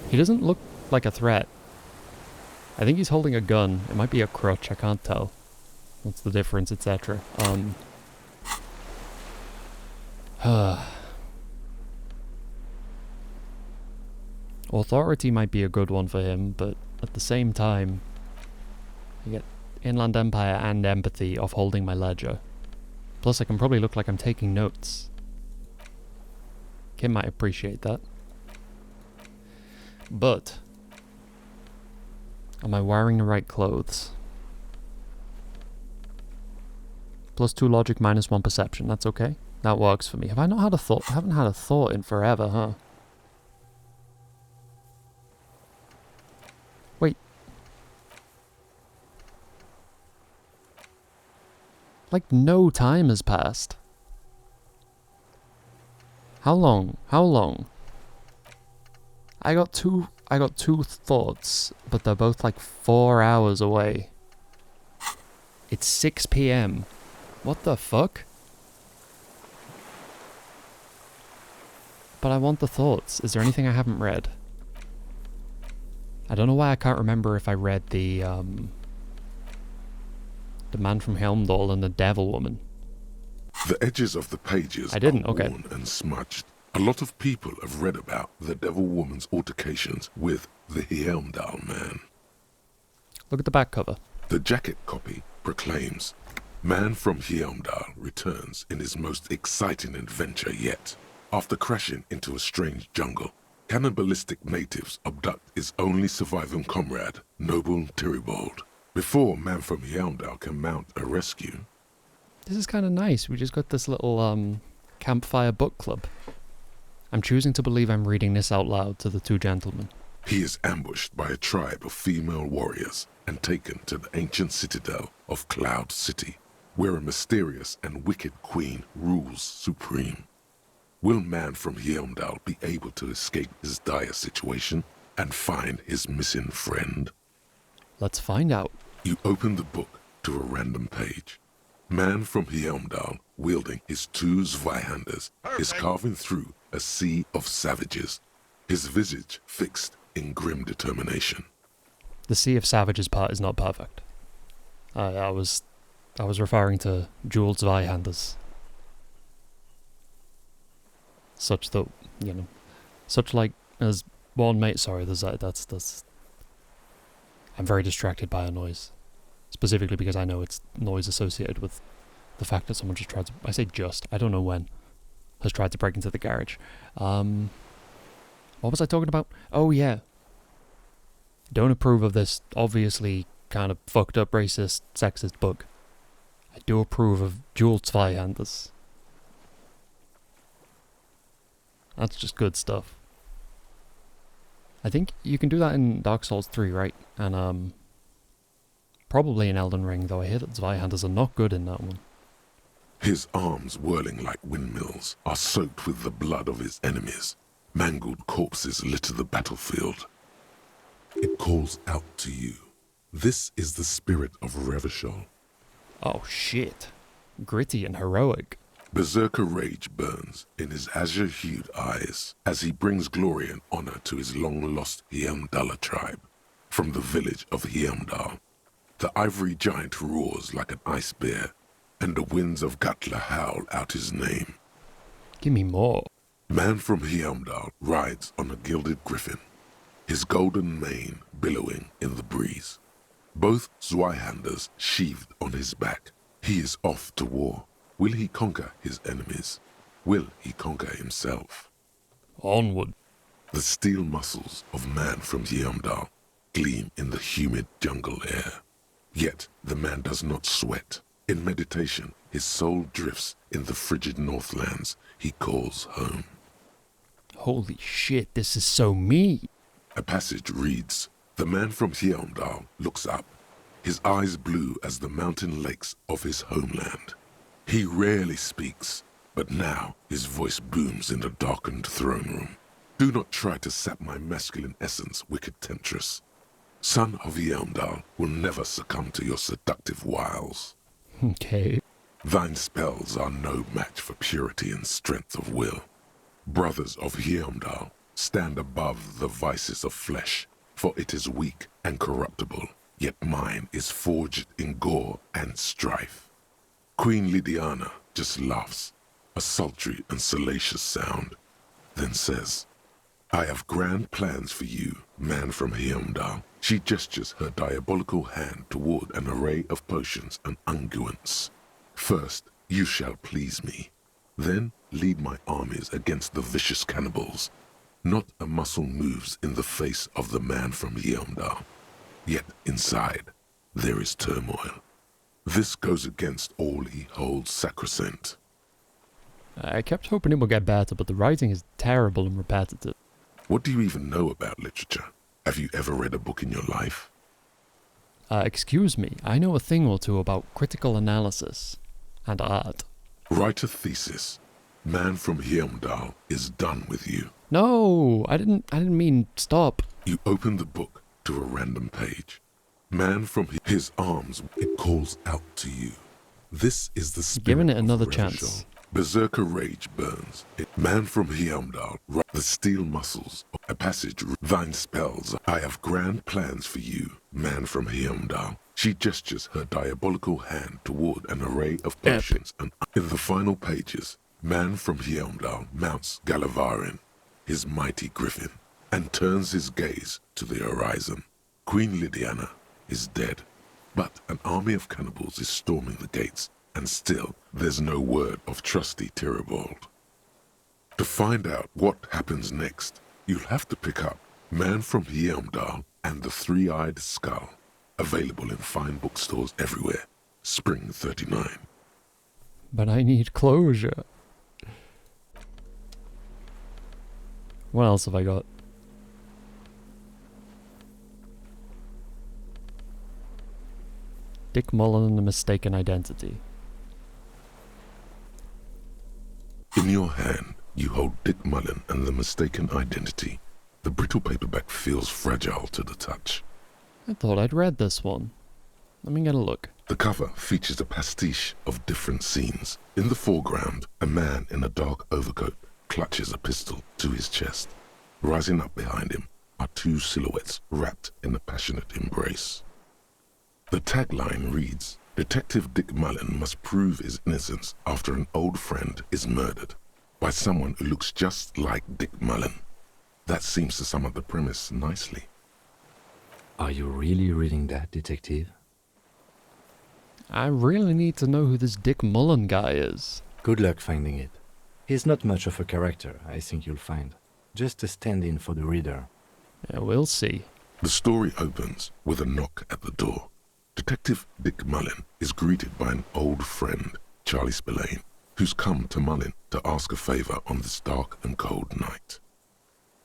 He doesn't look like a threat. I think he's holding a gun. It might be a crutch, I can't tell. What's the difference, etc. Authority might be a good one for him, but at the same time, I get Inland Empire and empathy off holding my ledger. Plus I can probably look like I'm taking notes. Kim might appreciate that. But... am I wearing the right clothes? +2 logic, -1 perception. That's okay. That works for me. Have I not had a thought? I haven't had a thought in forever, huh? Wait. Like no time has passed. How long? How long? I got two thoughts, but they're both like 4 hours away. It's 6 PM. What the fuck? But I want the thoughts. Is there anything I haven't read? I don't know why I can't remember if I read the Man from Helmdall and the Devil Woman. The edges of the pages I didn't, are okay. worn and smudged. A lot of people have read about the Devil Woman's altercations with the Helmdall Man. Look at the back cover. The jacket copy proclaims, Man from Heimdall returns in his most exciting adventure yet. After crashing into a strange jungle, cannibalistic natives abduct his only surviving comrade, Noble Tyribald. Before Man from Heimdall can mount a rescue, This is kind of nice. We just got this little campfire book club. I'm choosing to believe I'm reading this out loud to the two gentlemen. he is ambushed by a tribe of female warriors and taken to the ancient citadel of Cloud City, where a mysterious and wicked queen rules supreme. Will Man from Heimdall be able to escape his dire situation and find his missing friend? Let's find out. You open the book to a random page. Man from Heimdall, wielding his two Zweihanders, is carving through a sea of savages, his visage fixed in grim determination. The Sea of Savages part is not perfect. I was referring to dual Zweihanders. Such that, such like as one mate. Sorry, that's. I'm very distracted by a noise, specifically because I know it's noise associated with the fact that someone just tried to. I say just. I don't know when. Has tried to break into the garage. What was I talking about? Oh yeah. Don't approve of this obviously kind of fucked up racist sexist book. I do approve of dual Zweihanders. That's just good stuff. I think you can do that in Dark Souls 3, right? And probably in Elden Ring, though I hear that Zweihanders are not good in that one. His arms whirling like windmills are soaked with the blood of his enemies. Mangled corpses litter the battlefield. It calls out to you. This is the spirit of Revachol. Oh shit. Gritty and heroic. Berserker rage burns in his azure-hued eyes as he brings glory and honor to his long-lost Heimdalla tribe. From the village of Heimdall, the ivory giant roars like an ice bear, and the winds of Gatla howl out his name. Give me more. Man from Heimdall rides on a gilded griffin, his golden mane billowing in the breeze. Both Zweihanders sheathed on his back. He is off to war. Will he conquer his enemies? Will he conquer himself? Onward. The steel muscles of Man from Heimdall gleam in the humid jungle air. Yet the man does not sweat. In meditation, his soul drifts in the frigid northlands he calls home. Holy shit, this is so me. A passage reads, The man from Heimdall looks up, his eyes blue as the mountain lakes of his homeland. He rarely speaks, but now his voice booms in the darkened throne room. Do not try to sap my masculine essence, wicked temptress. Son of Heimdall will never succumb to your seductive wiles. Okay. Thine spells are no match for purity and strength of will. Brothers of Heimdall, stand above the vices of flesh, for it is weak and corruptible, yet mine is forged in gore and strife. Queen Lydiana just laughs, a sultry and salacious sound, then says, I have grand plans for you, man from Heimdall. She gestures her diabolical hand toward an array of potions and unguents. First, you shall please me. Then lead my armies against the vicious cannibals. Not a muscle moves in the face of the man from Heimdall. Yet inside, there is turmoil. This goes against all he holds sacrosanct. I kept hoping it would get better, but the writing is terrible and repetitive. What do you even know about literature? Have you ever read a book in your life? Excuse me, I know a thing or two about critical analysis and art. Write a thesis. Man from Heimdall is done with you. No, I didn't mean stop. You open the book to a random page. Man from his arms, it calls out to you. This is the spirit Giving it of another Revachol. chance. Berserker rage burns. Man from Heimdall, the steel muscles. A passage, thine spells. I have grand plans for you, man from Heimdall. She gestures her diabolical hand toward an array of potions, and in the final pages, man from Heimdall mounts Gallavarin, his mighty griffin, and turns his gaze to the horizon. Queen Lydiana is dead, but an army of cannibals is storming the gates and still there's no word of trusty Tyribald. To find out what happens next, you'll have to pick up Man from Hjelmdal and the Three-Eyed Skull, available in fine bookstores everywhere. Spring 39. But I need closure. What else have I got? Dick Mullen and the Mistaken Identity. In your hand, you hold Dick Mullen and the Mistaken Identity. The brittle paperback feels fragile to the touch. I thought I'd read this one. Let me get a look. The cover features a pastiche of different scenes. In the foreground, a man in a dark overcoat clutches a pistol to his chest. Rising up behind him are two silhouettes wrapped in a passionate embrace. The tagline reads, Detective Dick Mullen must prove his innocence after an old friend is murdered by someone who looks just like Dick Mullen. That seems to sum up the premise nicely. Are you really reading that, detective? I really need to know who this Dick Mullen guy is. Good luck finding it. He's not much of a character, I think you'll find. Just a stand-in for the reader. Yeah, we'll see. The story opens with a knock at the door. Detective Dick Mullen is greeted by an old friend, Charlie Spillane, who's come to Mullen to ask a favor on this dark and cold night.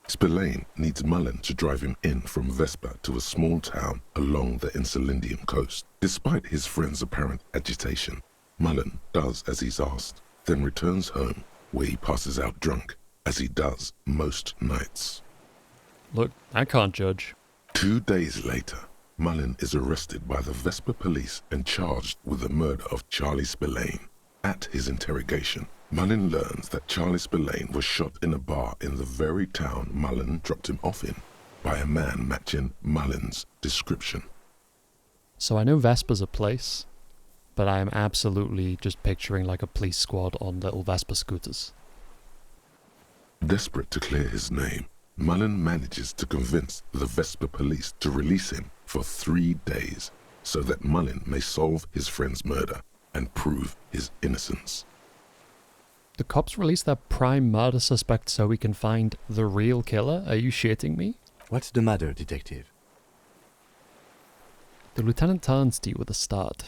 Spillane needs Mullen to drive him in from Vespa to a small town along the Insulindian coast. Despite his friend's apparent agitation, Mullen does as he's asked, then returns home where he passes out drunk, as he does most nights. Look, I can't judge. 2 days later, Mullen is arrested by the Vespa police and charged with the murder of Charlie Spillane. At his interrogation, Mullen learns that Charlie Spillane was shot in a bar in the very town Mullen dropped him off in by a man matching Mullen's description. So I know Vespa's a place, but I am absolutely just picturing like a police squad on little Vespa scooters. Desperate to clear his name, Mullen manages to convince the Vespa police to release him for 3 days so that Mullen may solve his friend's murder and prove his innocence. The cops release their prime murder suspect so we can find the real killer? Are you shitting me? What's the matter, detective? The lieutenant turns to you with a start.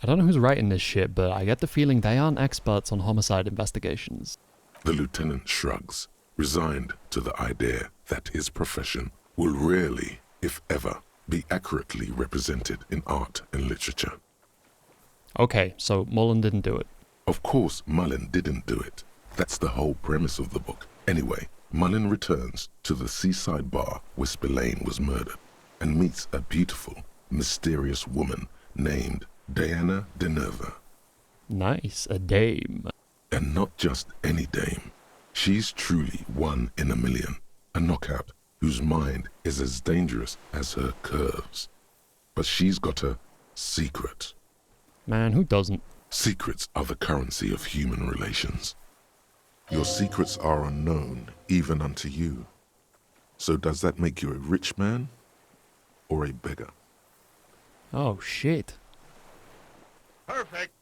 I don't know who's writing this shit, but I get the feeling they aren't experts on homicide investigations. The lieutenant shrugs, resigned to the idea that his profession will rarely, if ever, be accurately represented in art and literature. Okay, so Mullen didn't do it. Of course Mullen didn't do it. That's the whole premise of the book. Anyway, Mullen returns to the seaside bar where Spillane was murdered and meets a beautiful, mysterious woman named Diana de Nerva. Nice, a dame. And not just any dame. She's truly one in a million, a knockout whose mind is as dangerous as her curves. But she's got a secret. Man, who doesn't? Secrets are the currency of human relations. Your secrets are unknown even unto you. So does that make you a rich man or a beggar? Oh, shit. Perfect.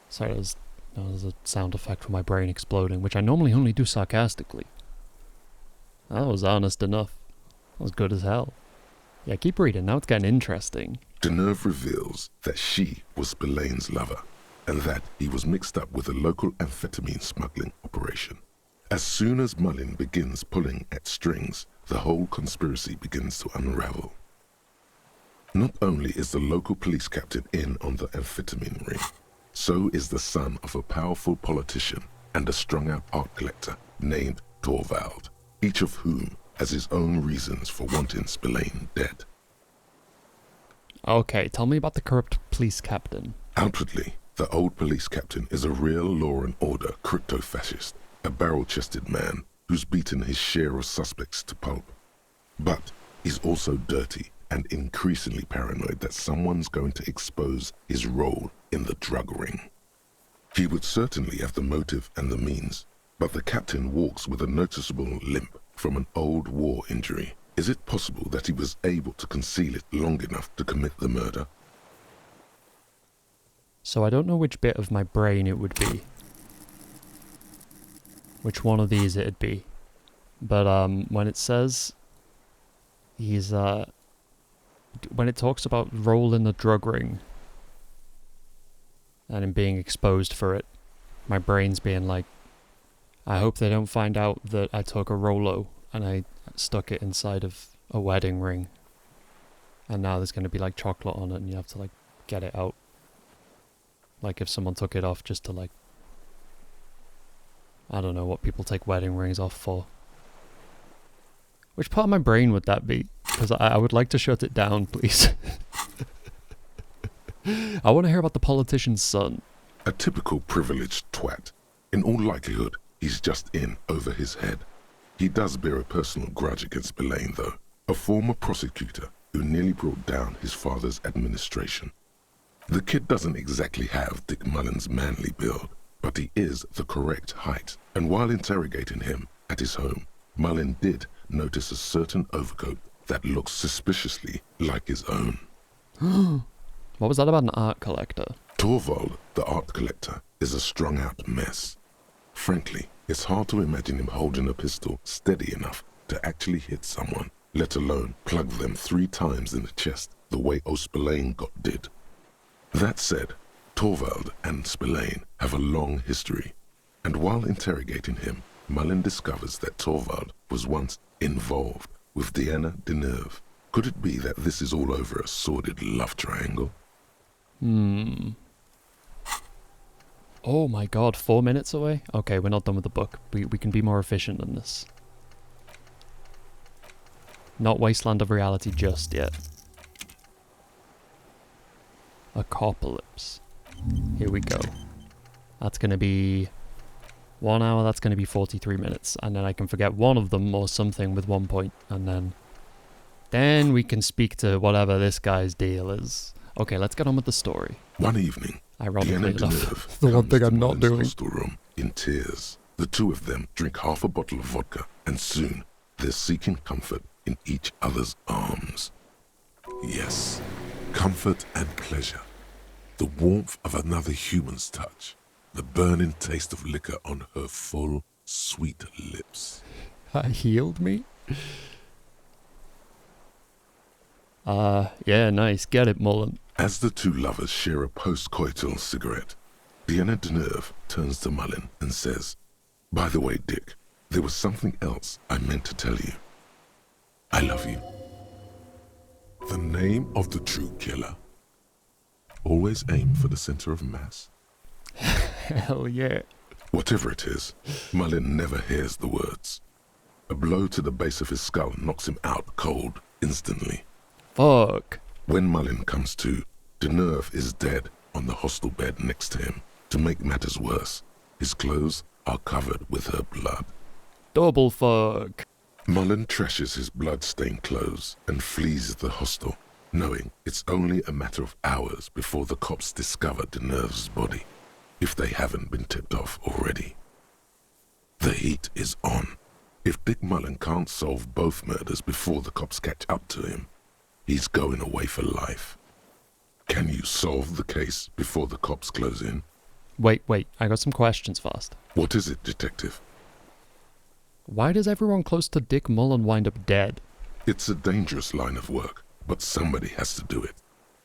Sorry, that was a sound effect from my brain exploding, which I normally only do sarcastically. That was honest enough. That was good as hell. Yeah, keep reading, now it's getting interesting. De Nerve reveals that she was Spillane's lover, and that he was mixed up with a local amphetamine smuggling operation. As soon as Mullen begins pulling at strings, the whole conspiracy begins to unravel. Not only is the local police captain in on the amphetamine ring, so is the son of a powerful politician and a strung-out art collector named Torvald, each of whom has his own reasons for wanting Spillane dead. Okay, tell me about the corrupt police captain. Outwardly, the old police captain is a real law and order crypto-fascist, a barrel-chested man who's beaten his share of suspects to pulp. But he's also dirty and increasingly paranoid that someone's going to expose his role in the drug ring. He would certainly have the motive and the means, but the captain walks with a noticeable limp from an old war injury, Is it possible that he was able to conceal it long enough to commit the murder? So I don't know which bit of my brain it would be. Which one of these it'd be. But when it says he's when it talks about rolling the drug ring and him being exposed for it, my brain's being like, I hope they don't find out that I took a Rolo and I stuck it inside of a wedding ring. And now there's going to be like chocolate on it and you have to like get it out. Like if someone took it off just to like, I don't know what people take wedding rings off for. Which part of my brain would that be? Because I would like to shut it down, please. I want to hear about the politician's son. A typical privileged twat. In all likelihood, he's just in over his head. He does bear a personal grudge against Spillane, though, a former prosecutor who nearly brought down his father's administration. The kid doesn't exactly have Dick Mullen's manly build, but he is the correct height, and while interrogating him at his home, Mullen did notice a certain overcoat that looks suspiciously like his own. What was that about an art collector? Torvald, the art collector, is a strung-out mess. Frankly, it's hard to imagine him holding a pistol steady enough to actually hit someone, let alone plug them 3 times in the chest the way Spillane got did. That said, Torvald and Spillane have a long history, and while interrogating him, Mullen discovers that Torvald was once involved with Diana Deneuve. Could it be that this is all over a sordid love triangle? Oh my god, 4 minutes away? Okay, we're not done with the book. We can be more efficient than this. Not Wasteland of Reality just yet. Apocalypse. Here we go. That's going to be 1 hour, that's going to be 43 minutes. And then I can forget one of them or something with 1 point. And then we can speak to whatever this guy's deal is. Okay, let's get on with the story. One evening, Ironically Diana enough, Deneuve the one thing comes I'm to not Mullen's doing. hostel room in tears. The two of them drink half a bottle of vodka, and soon they're seeking comfort in each other's arms. Yes, comfort and pleasure. The warmth of another human's touch. The burning taste of liquor on her full, sweet lips. That healed me? Yeah, nice. Get it, Mullen. As the two lovers share a post-coital cigarette, Diana Deneuve turns to Mullen and says, "By the way, Dick, there was something else I meant to tell you. I love you." The name of the true killer. Always aim for the center of mass. Hell yeah. Whatever it is, Mullen never hears the words. A blow to the base of his skull knocks him out cold instantly. Fuck. When Mullen comes to, Deneuve is dead on the hostel bed next to him. To make matters worse, his clothes are covered with her blood. Double fuck. Mullen trashes his blood-stained clothes and flees the hostel, knowing it's only a matter of hours before the cops discover Deneuve's body, if they haven't been tipped off already. The heat is on. If Dick Mullen can't solve both murders before the cops catch up to him, he's going away for life. Can you solve the case before the cops close in? Wait, I got some questions first. What is it, detective? Why does everyone close to Dick Mullen wind up dead? It's a dangerous line of work, but somebody has to do it.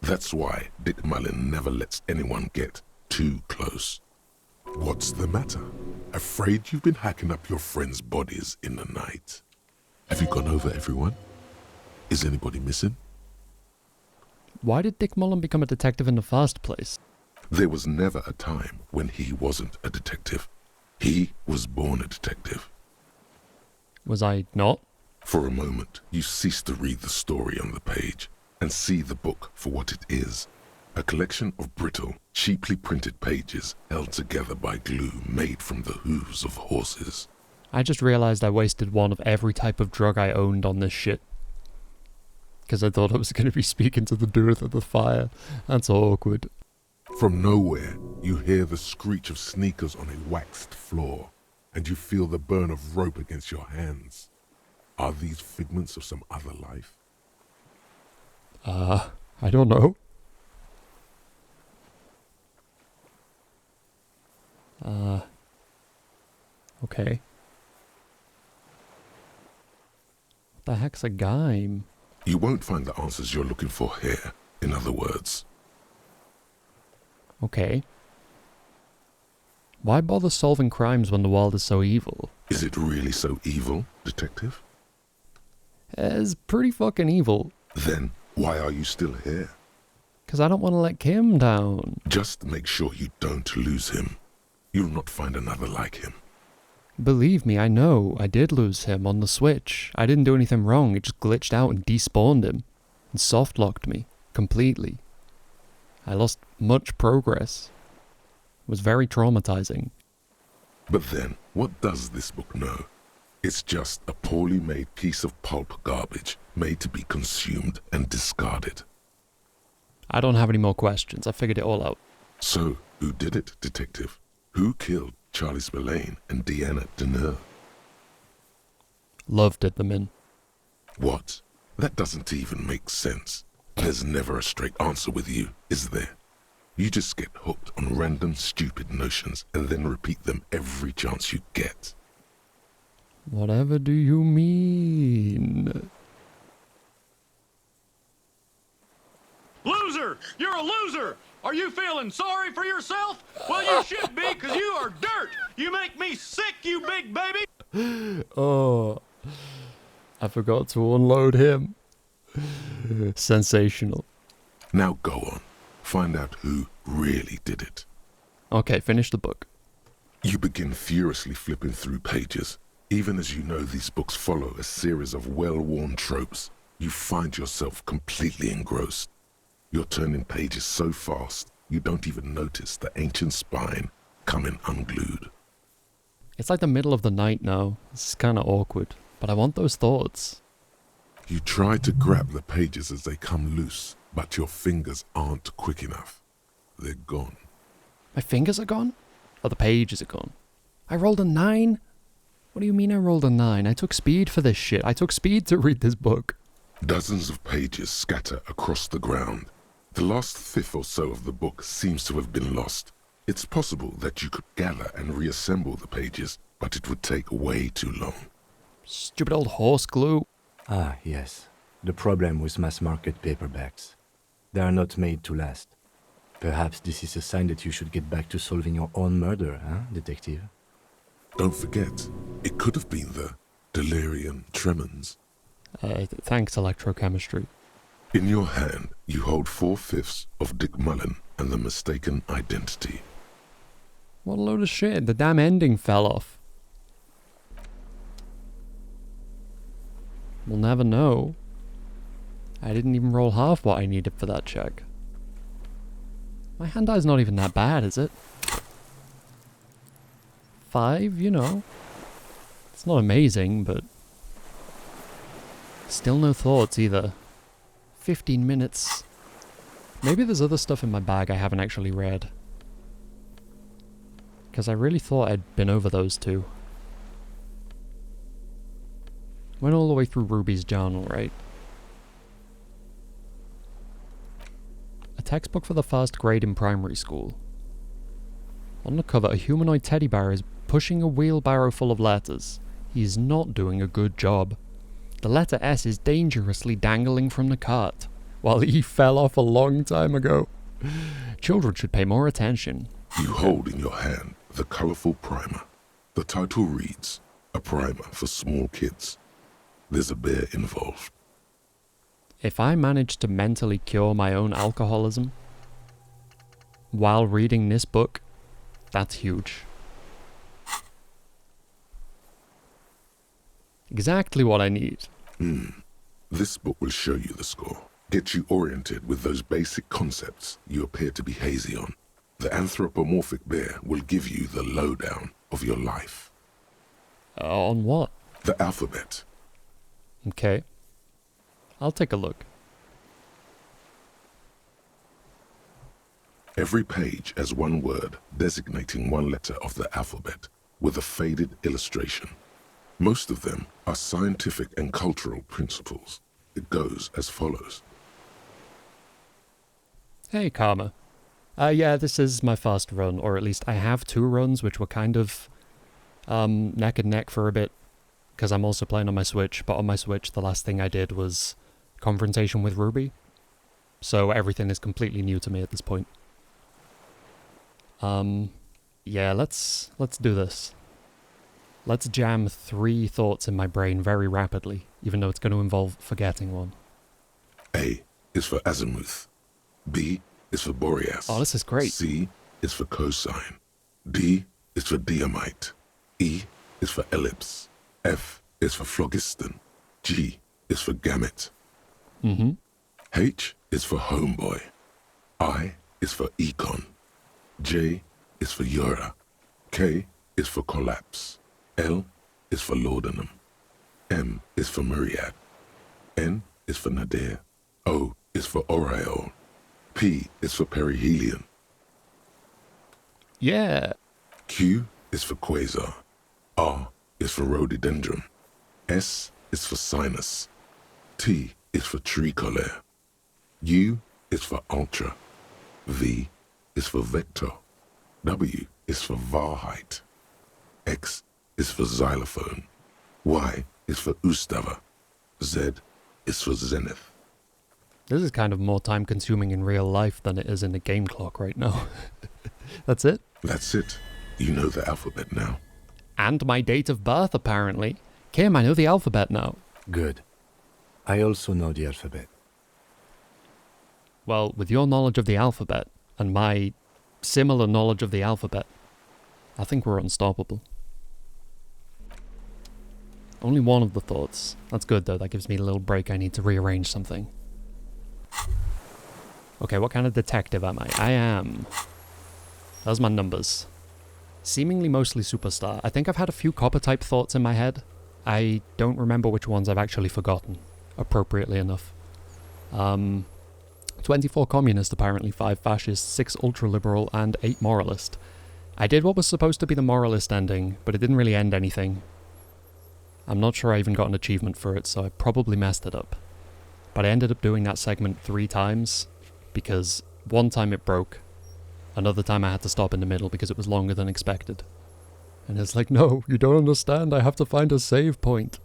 That's why Dick Mullen never lets anyone get too close. What's the matter? Afraid you've been hacking up your friends' bodies in the night? Have you gone over everyone? Is anybody missing? Why did Dick Mullen become a detective in the first place? There was never a time when he wasn't a detective. He was born a detective. Was I not? For a moment, you cease to read the story on the page and see the book for what it is. A collection of brittle, cheaply printed pages held together by glue made from the hooves of horses. I just realized I wasted one of every type of drug I owned on this shit. Because I thought I was going to be speaking to the dude at the fire. That's awkward. From nowhere, you hear the screech of sneakers on a waxed floor, and you feel the burn of rope against your hands. Are these figments of some other life? I don't know. Okay. What the heck's a gyme? You won't find the answers you're looking for here, in other words. Okay. Why bother solving crimes when the world is so evil? Is it really so evil, detective? It's pretty fucking evil. Then why are you still here? Because I don't want to let Kim down. Just make sure you don't lose him. You'll not find another like him. Believe me, I know. I did lose him on the Switch. I didn't do anything wrong. It just glitched out and despawned him. And soft-locked me. Completely. I lost much progress. It was very traumatizing. But then, what does this book know? It's just a poorly made piece of pulp garbage made to be consumed and discarded. I don't have any more questions. I figured it all out. So, who did it, detective? Who killed Charlie Spillane and Deanna Deneur? Love did them in. What? That doesn't even make sense. There's never a straight answer with you, is there? You just get hooked on random stupid notions and then repeat them every chance you get. Whatever do you mean? Loser! You're a loser! Are you feeling sorry for yourself? Well, you should be, because you are dirt! You make me sick, you big baby! Oh, I forgot to unload him. Sensational. Now go on. Find out who really did it. Okay, finish the book. You begin furiously flipping through pages. Even as you know these books follow a series of well-worn tropes, you find yourself completely engrossed. You're turning pages so fast, you don't even notice the ancient spine coming unglued. It's like the middle of the night now. This is kind of awkward, but I want those thoughts. You try to grab the pages as they come loose, but your fingers aren't quick enough. They're gone. My fingers are gone? Or the pages are gone? I rolled a 9? What do you mean I rolled a 9? I took speed for this shit. I took speed to read this book. Dozens of pages scatter across the ground. The last fifth or so of the book seems to have been lost. It's possible that you could gather and reassemble the pages, but it would take way too long. Stupid old horse glue. Ah, yes. The problem with mass-market paperbacks. They are not made to last. Perhaps this is a sign that you should get back to solving your own murder, huh, detective? Don't forget, it could have been the delirium tremens. Thanks, electrochemistry. In your hand, you hold 4/5 of Dick Mullen and the mistaken identity. What a load of shit. The damn ending fell off. We'll never know. I didn't even roll half what I needed for that check. My hand-eye's not even that bad, is it? 5, you know. It's not amazing, but... Still no thoughts either. 15 minutes. Maybe there's other stuff in my bag I haven't actually read. Because I really thought I'd been over those two. Went all the way through Ruby's journal, right? A textbook for the first grade in primary school. On the cover, a humanoid teddy bear is pushing a wheelbarrow full of letters. He is not doing a good job. The letter S is dangerously dangling from the cart, while E fell off a long time ago. Children should pay more attention. You hold in your hand the colorful primer. The title reads, "A Primer for Small Kids." There's a bear involved. If I manage to mentally cure my own alcoholism while reading this book, that's huge. Exactly what I need. This book will show you the score. Get you oriented with those basic concepts you appear to be hazy on. The anthropomorphic bear will give you the lowdown of your life. On what? The alphabet. Okay. I'll take a look. Every page has one word designating one letter of the alphabet with a faded illustration. Most of them are scientific and cultural principles. It goes as follows. Hey, Karma. Yeah, this is my first run, or at least I have 2 runs, which were kind of neck and neck for a bit, because I'm also playing on my Switch, but on my Switch the last thing I did was Confrontation with Ruby, so everything is completely new to me at this point. Yeah, let's do this. Let's jam 3 thoughts in my brain very rapidly, even though it's going to involve forgetting one. A is for azimuth. B is for Boreas. Oh, this is great. C is for cosine. D is for diamite. E is for ellipse. F is for phlogiston. G is for gamete. Mm-hmm. H is for homeboy. I is for econ. J is for Eura. K is for collapse. L is for laudanum. M is for myriad. N is for nadir. O is for aureole. P is for perihelion. Yeah. Q is for quasar. R is for rhododendron. S is for sinus. T is for tricolor. U is for ultra. V is for vector. W is for Wahrheit. X is for xylophone. Y is for Ustava. Z is for zenith. This is kind of more time consuming in real life than it is in the game clock right now. That's it? That's it. You know the alphabet now. And my date of birth, apparently. Kim, I know the alphabet now. Good. I also know the alphabet. Well, with your knowledge of the alphabet, and my similar knowledge of the alphabet, I think we're unstoppable. Only one of the thoughts. That's good, though. That gives me a little break. I need to rearrange something. Okay, what kind of detective am I? I am... Those are my numbers. Seemingly mostly superstar. I think I've had a few copper-type thoughts in my head. I don't remember which ones I've actually forgotten, appropriately enough. 24 communist, apparently, 5 fascist, 6 ultra-liberal, and 8 moralist. I did what was supposed to be the moralist ending, but it didn't really end anything. I'm not sure I even got an achievement for it, so I probably messed it up. But I ended up doing that segment 3 times, because one time it broke, another time I had to stop in the middle because it was longer than expected. And it's like, no, you don't understand, I have to find a save point.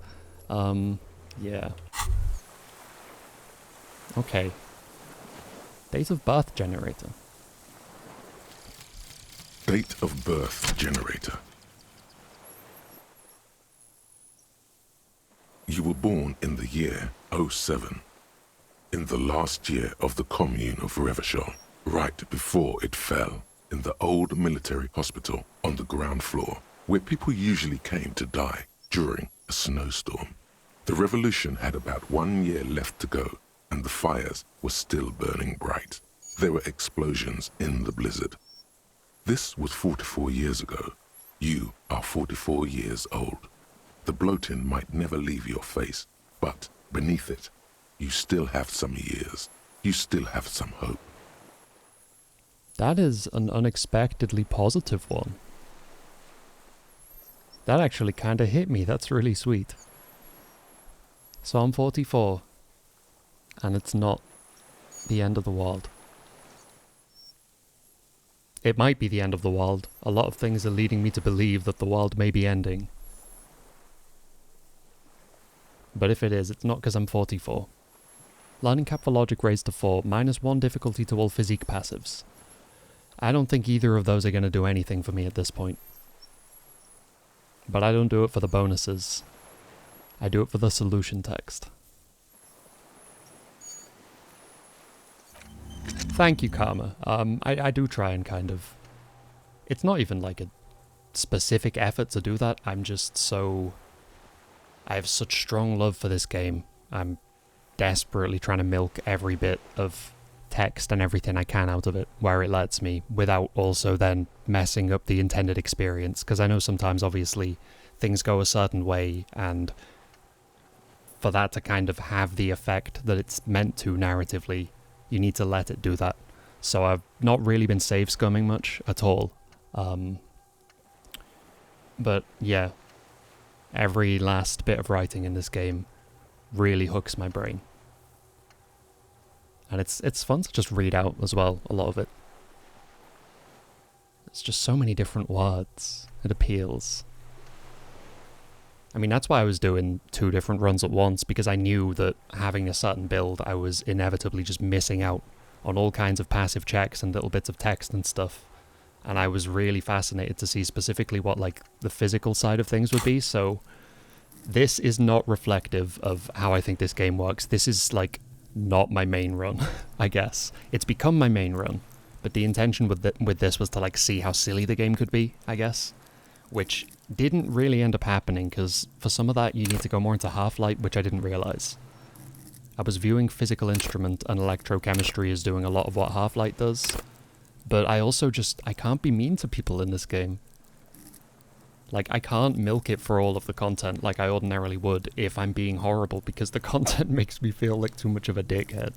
Yeah. Okay. Date of birth generator. Date of birth generator. You were born in the year 07, in the last year of the commune of Revachol, right before it fell, in the old military hospital on the ground floor, where people usually came to die during a snowstorm. The revolution had about 1 year left to go, and the fires were still burning bright. There were explosions in the blizzard. This was 44 years ago. You are 44 years old. The bloating might never leave your face, but beneath it, you still have some years. You still have some hope. That is an unexpectedly positive one. That actually kind of hit me. That's really sweet. So I'm 44, and it's not the end of the world. It might be the end of the world. A lot of things are leading me to believe that the world may be ending. But if it is, it's not because I'm 44. Learning cap for logic raised to 4, -1 difficulty to all physique passives. I don't think either of those are going to do anything for me at this point. But I don't do it for the bonuses. I do it for the solution text. Thank you, Karma. I do try and kind of... It's not even like a specific effort to do that. I'm just so... I have such strong love for this game. I'm desperately trying to milk every bit of text and everything I can out of it where it lets me, without also then messing up the intended experience. Because I know sometimes, obviously, things go a certain way, and for that to kind of have the effect that it's meant to narratively, you need to let it do that. So I've not really been save scumming much at all. But yeah, Every last bit of writing in this game really hooks my brain. And it's fun to just read out as well, a lot of it. It's just so many different words. It appeals. I mean, that's why I was doing 2 different runs at once, because I knew that having a certain build, I was inevitably just missing out on all kinds of passive checks and little bits of text and stuff. And I was really fascinated to see specifically what, like, the physical side of things would be, so this is not reflective of how I think this game works. This is, like, not my main run, I guess. It's become my main run, but the intention with this was to, like, see how silly the game could be, I guess. Which didn't really end up happening, because for some of that you need to go more into Half-Light, which I didn't realise. I was viewing physical instrument and electrochemistry as doing a lot of what Half-Light does, but I also I can't be mean to people in this game. Like, I can't milk it for all of the content like I ordinarily would if I'm being horrible, because the content makes me feel like too much of a dickhead.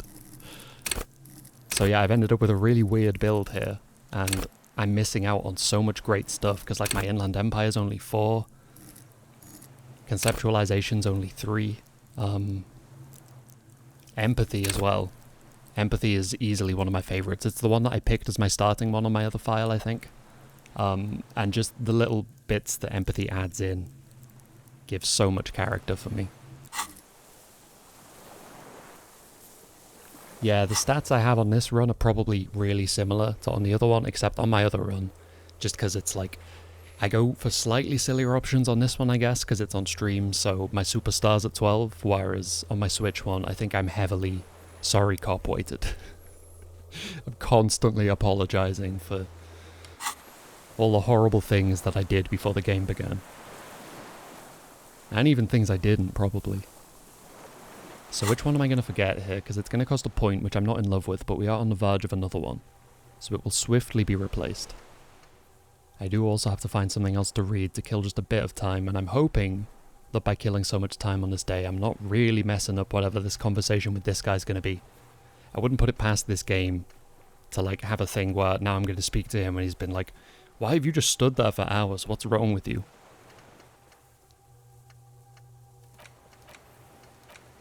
So yeah, I've ended up with a really weird build here, and I'm missing out on so much great stuff, because like my Inland Empire's only 4, Conceptualization's only 3, Empathy as well. Empathy is easily one of my favourites. It's the one that I picked as my starting one on my other file, I think. And just the little bits that Empathy adds in give so much character for me. Yeah, the stats I have on this run are probably really similar to on the other one, except on my other run, just because it's like, I go for slightly sillier options on this one, I guess, because it's on stream, so my superstar's at 12, whereas on my Switch one, I think I'm heavily sorry cop weighted. I'm constantly apologising for all the horrible things that I did before the game began. And even things I didn't, probably. So which one am I going to forget here? Because it's going to cost a point, which I'm not in love with, but we are on the verge of another one. So it will swiftly be replaced. I do also have to find something else to read to kill just a bit of time, and I'm hoping that by killing so much time on this day, I'm not really messing up whatever this conversation with this guy's going to be. I wouldn't put it past this game to, like, have a thing where now I'm going to speak to him and he's been like, why have you just stood there for hours? What's wrong with you?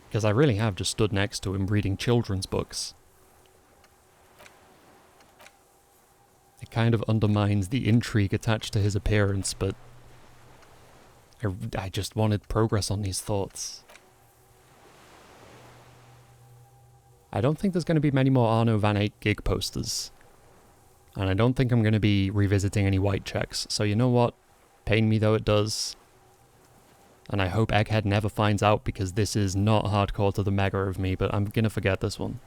Because I really have just stood next to him reading children's books. It kind of undermines the intrigue attached to his appearance, but I just wanted progress on these thoughts. I don't think there's going to be many more Arno van Eyck gig posters. And I don't think I'm going to be revisiting any white checks, so you know what? Pain me though it does. And I hope Egghead never finds out, because this is not hardcore to the mega of me, but I'm going to forget this one.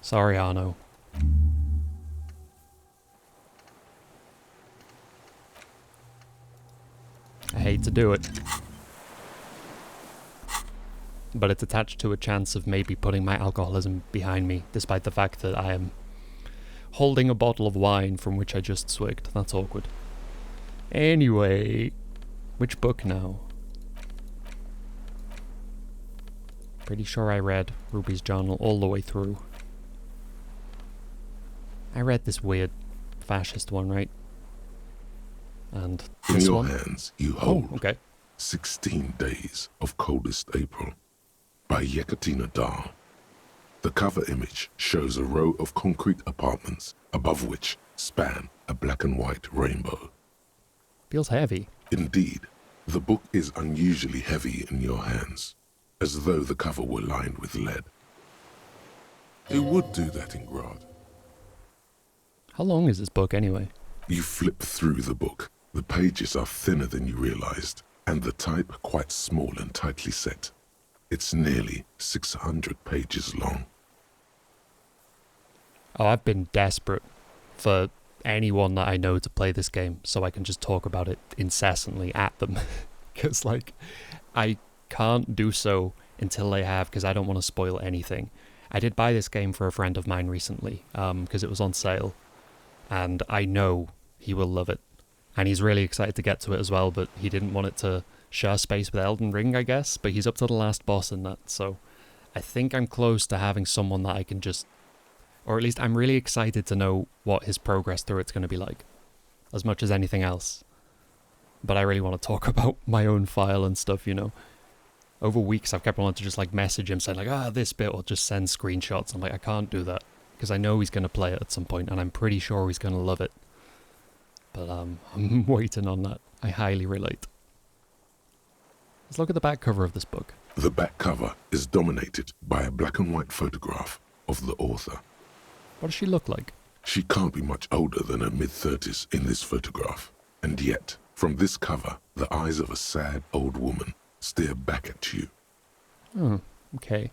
Sorry, Arno. I hate to do it. But it's attached to a chance of maybe putting my alcoholism behind me, despite the fact that I am holding a bottle of wine from which I just swigged. That's awkward. Anyway, which book now? Pretty sure I read Ruby's Journal all the way through. I read this weird fascist one, right? And In this your one? hands, you hold Oh, okay. 16 Days of Coldest April by Yekaterina Dahl. The cover image shows a row of concrete apartments above which span a black and white rainbow. Feels heavy. Indeed, the book is unusually heavy in your hands, as though the cover were lined with lead. It would do that in Grad. How long is this book anyway? You flip through the book. The pages are thinner than you realized, and the type quite small and tightly set. It's nearly 600 pages long. Oh, I've been desperate for anyone that I know to play this game so I can just talk about it incessantly at them. Because, like, I can't do so until they have, because I don't want to spoil anything. I did buy this game for a friend of mine recently, because it was on sale, and I know he will love it. And he's really excited to get to it as well, but he didn't want it to share space with Elden Ring, I guess, but he's up to the last boss in that, so I think I'm close to having someone that I can just, or at least I'm really excited to know what his progress through it's going to be like, as much as anything else. but I really want to talk about my own file and stuff, you know. Over weeks, I've kept wanting to just, like, message him saying, like, this bit, or just send screenshots. I'm like, I can't do that, because I know he's going to play it at some point, and I'm pretty sure he's going to love it. But I'm waiting on that. I highly relate. Let's look at the back cover of this book. The back cover is dominated by a black and white photograph of the author. What does she look like? She can't be much older than her mid-30s in this photograph. And yet, from this cover, the eyes of a sad old woman stare back at you. Oh, okay.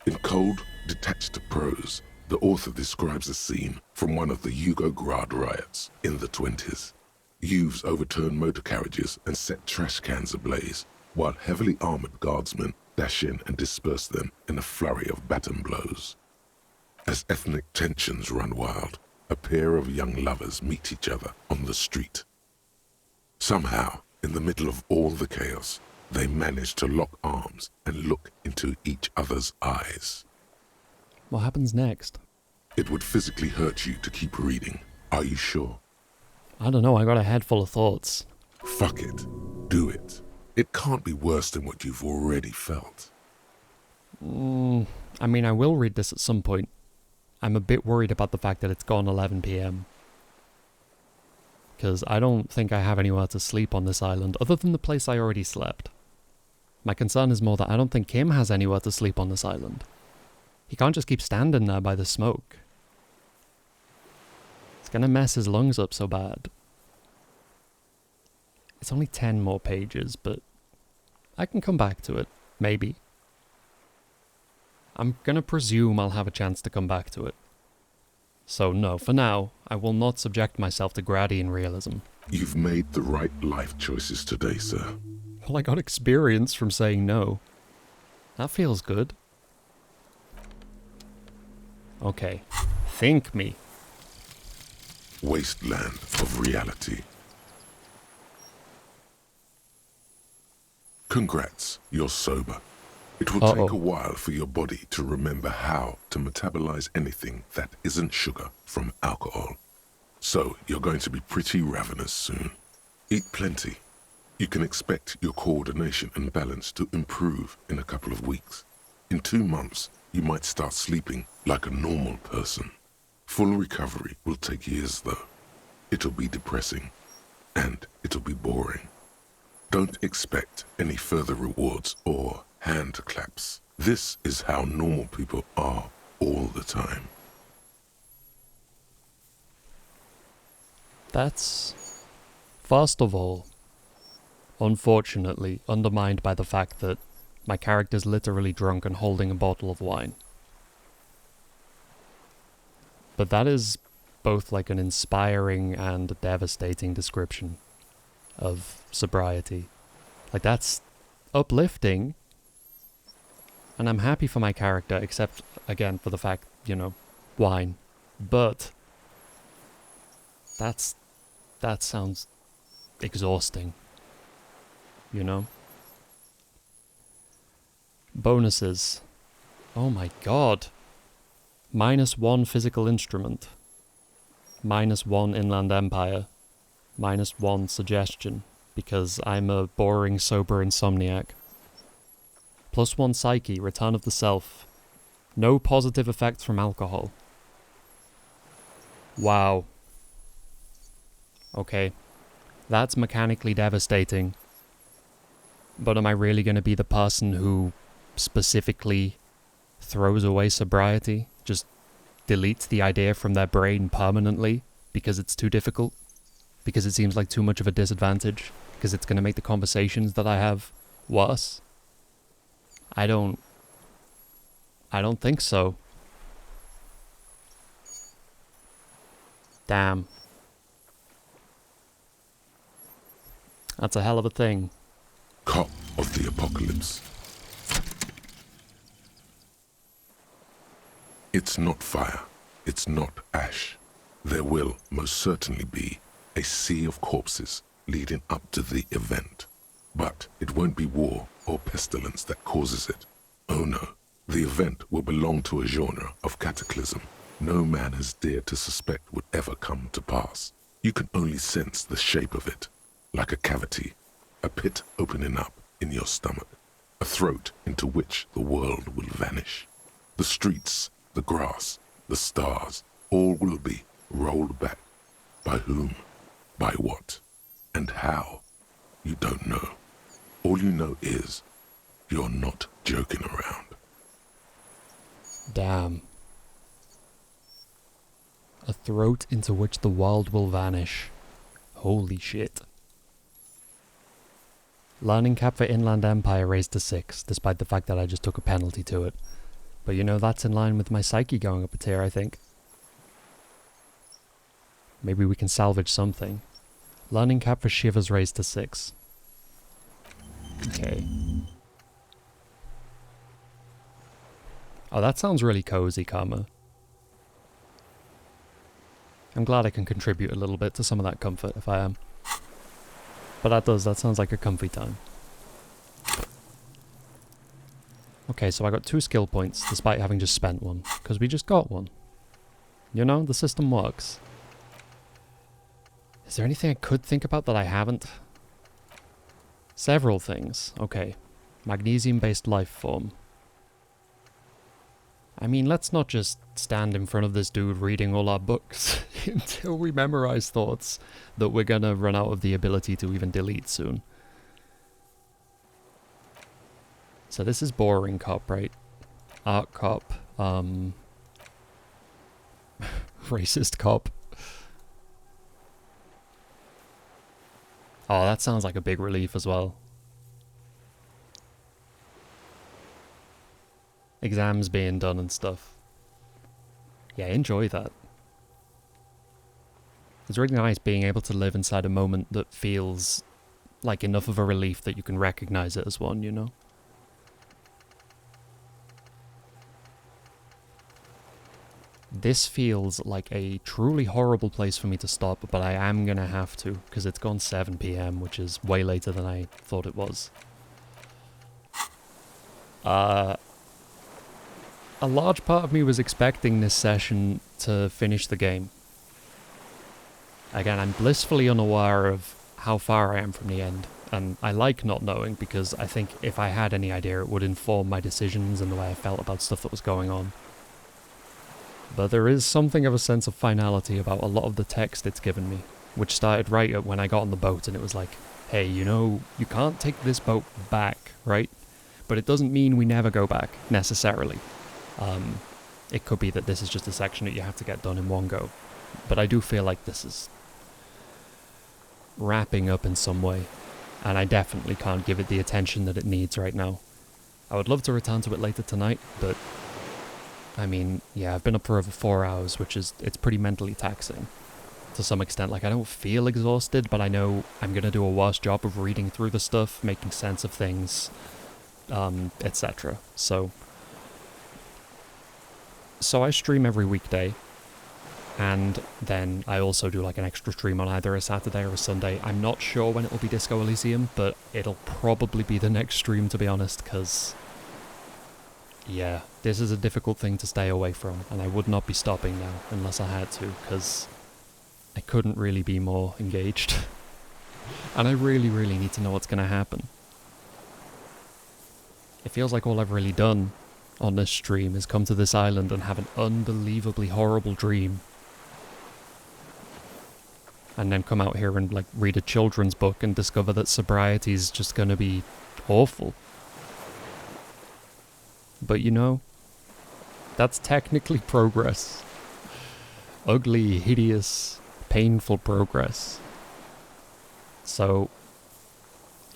In cold, detached prose, the author describes a scene from one of the Yugoslavia riots in the 20s. Youths overturned motor carriages and set trash cans ablaze, while heavily armored guardsmen dash in and disperse them in a flurry of baton blows. As ethnic tensions run wild, a pair of young lovers meet each other on the street. Somehow, in the middle of all the chaos, they manage to lock arms and look into each other's eyes. What happens next? It would physically hurt you to keep reading. Are you sure? I don't know, I got a head full of thoughts. Fuck it. Do it. It can't be worse than what you've already felt. I mean, I will read this at some point. I'm a bit worried about the fact that it's gone 11 p.m. Because I don't think I have anywhere to sleep on this island, other than the place I already slept. My concern is more that I don't think Kim has anywhere to sleep on this island. He can't just keep standing there by the smoke. It's gonna mess his lungs up so bad. It's only 10 more pages, but I can come back to it, maybe. I'm gonna presume I'll have a chance to come back to it. So no, for now, I will not subject myself to Gradian realism. You've made the right life choices today, sir. Well, I got experience from saying no. That feels good. Okay, think me. Wasteland of reality. Congrats, you're sober. It will take a while for your body to remember how to metabolize anything that isn't sugar from alcohol. So you're going to be pretty ravenous soon. Eat plenty. You can expect your coordination and balance to improve in a couple of weeks. In 2 months, you might start sleeping like a normal person. Full recovery will take years, though. It'll be depressing, and it'll be boring. Don't expect any further rewards or hand claps. This is how normal people are all the time. That's, first of all, unfortunately undermined by the fact that my character's literally drunk and holding a bottle of wine. But that is both like an inspiring and devastating description of sobriety. Like, that's uplifting, and I'm happy for my character, except, again, for the fact, you know, wine. But that sounds exhausting, you know? Bonuses. Oh my god. -1 physical instrument. -1 inland empire. -1 suggestion, because I'm a boring, sober insomniac. +1 psyche, return of the self. No positive effects from alcohol. Wow. Okay. That's mechanically devastating. But am I really going to be the person who specifically throws away sobriety? Just deletes the idea from their brain permanently because it's too difficult? Because it seems like too much of a disadvantage? Because it's going to make the conversations that I have worse? I don't think so. Damn. That's a hell of a thing. Cop of the apocalypse. It's not fire. It's not ash. There will most certainly be a sea of corpses leading up to the event. But it won't be war or pestilence that causes it. Oh no, the event will belong to a genre of cataclysm no man has dared to suspect would ever come to pass. You can only sense the shape of it. like a cavity, a pit opening up in your stomach, a throat into which the world will vanish. The streets, the grass, the stars, all will be rolled back. By whom, by what, and how, you don't know. All you know is you're not joking around. Damn. A throat into which the world will vanish. Holy shit. Learning cap for Inland Empire raised to 6, despite the fact that I just took a penalty to it. But you know, that's in line with my psyche going up a tier, I think. Maybe we can salvage something. Learning cap for Shivers raised to 6. Okay. Oh, that sounds really cozy, Karma. I'm glad I can contribute a little bit to some of that comfort, if I am. But that sounds like a comfy time. Okay, so I got 2 skill points, despite having just spent one, because we just got one. You know, the system works. Is there anything I could think about that I haven't? Several things. Okay. Magnesium-based life form. I mean, let's not just stand in front of this dude reading all our books until we memorize thoughts that we're gonna run out of the ability to even delete soon. So this is boring cop, right? Art cop. Racist cop. Oh, that sounds like a big relief as well. Exams being done and stuff. Yeah, enjoy that. It's really nice being able to live inside a moment that feels like enough of a relief that you can recognize it as one, you know? This feels like a truly horrible place for me to stop, but I am gonna have to, because it's gone 7 PM, which is way later than I thought it was. A large part of me was expecting this session to finish the game. Again, I'm blissfully unaware of how far I am from the end, and I like not knowing because I think if I had any idea it would inform my decisions and the way I felt about stuff that was going on. But there is something of a sense of finality about a lot of the text it's given me, which started right at when I got on the boat and it was like, hey, you know, you can't take this boat back, right? But it doesn't mean we never go back, necessarily. It could be that this is just a section that you have to get done in one go. But I do feel like this is wrapping up in some way, and I definitely can't give it the attention that it needs right now. I would love to return to it later tonight, but I mean, yeah, I've been up for over 4 hours, it's pretty mentally taxing to some extent. Like, I don't feel exhausted, but I know I'm gonna do a worse job of reading through the stuff, making sense of things, etc. So I stream every weekday, and then I also do like an extra stream on either a Saturday or a Sunday. I'm not sure when it will be Disco Elysium, but it'll probably be the next stream, to be honest, because yeah, this is a difficult thing to stay away from, and I would not be stopping now unless I had to, because I couldn't really be more engaged. And I really, really need to know what's going to happen. It feels like all I've really done on this stream is come to this island and have an unbelievably horrible dream. And then come out here and like read a children's book and discover that sobriety is just going to be awful. But you know, that's technically progress. Ugly, hideous, painful progress. So,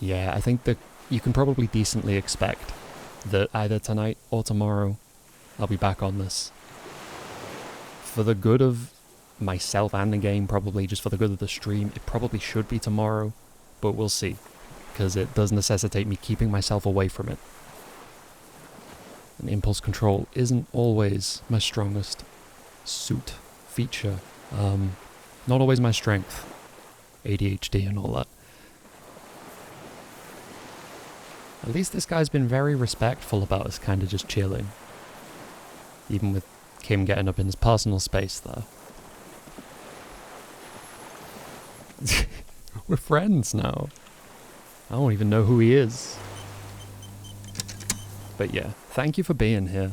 yeah, I think that you can probably decently expect that either tonight or tomorrow I'll be back on this. For the good of myself and the game, probably just for the good of the stream, it probably should be tomorrow, but we'll see, because it does necessitate me keeping myself away from it. And impulse control isn't always my strongest feature. Not always my strength. ADHD and all that. At least this guy's been very respectful about us kind of just chilling. Even with Kim getting up in his personal space there. We're friends now. I don't even know who he is. But yeah, thank you for being here.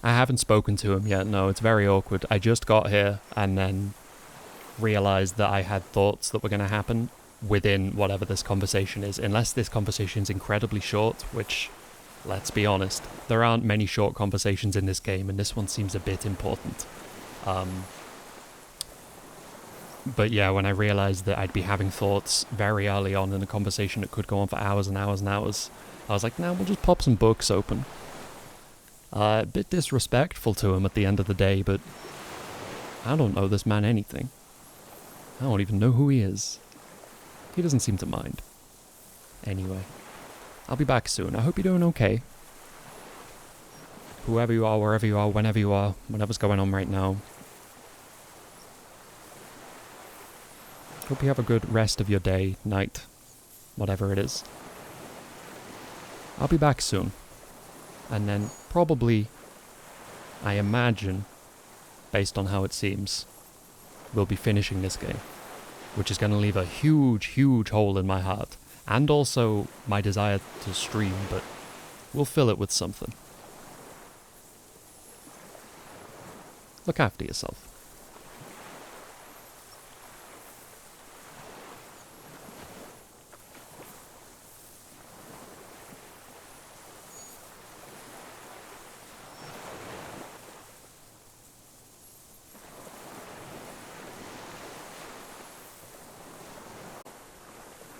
I haven't spoken to him yet, no, it's very awkward. I just got here and then realised that I had thoughts that were going to happen within whatever this conversation is. Unless this conversation's incredibly short, which, let's be honest, there aren't many short conversations in this game, and this one seems a bit important. But yeah, when I realised that I'd be having thoughts very early on in a conversation that could go on for hours and hours and hours, I was like, nah, we'll just pop some books open. A bit disrespectful to him at the end of the day, but I don't know this man anything. I don't even know who he is. He doesn't seem to mind. Anyway, I'll be back soon. I hope you're doing okay. Whoever you are, wherever you are, whenever you are, whatever's going on right now. Hope you have a good rest of your day, night, whatever it is. I'll be back soon. And then probably, I imagine, based on how it seems, we'll be finishing this game. Which is going to leave a huge, huge hole in my heart. And also my desire to stream, but we'll fill it with something. Look after yourself.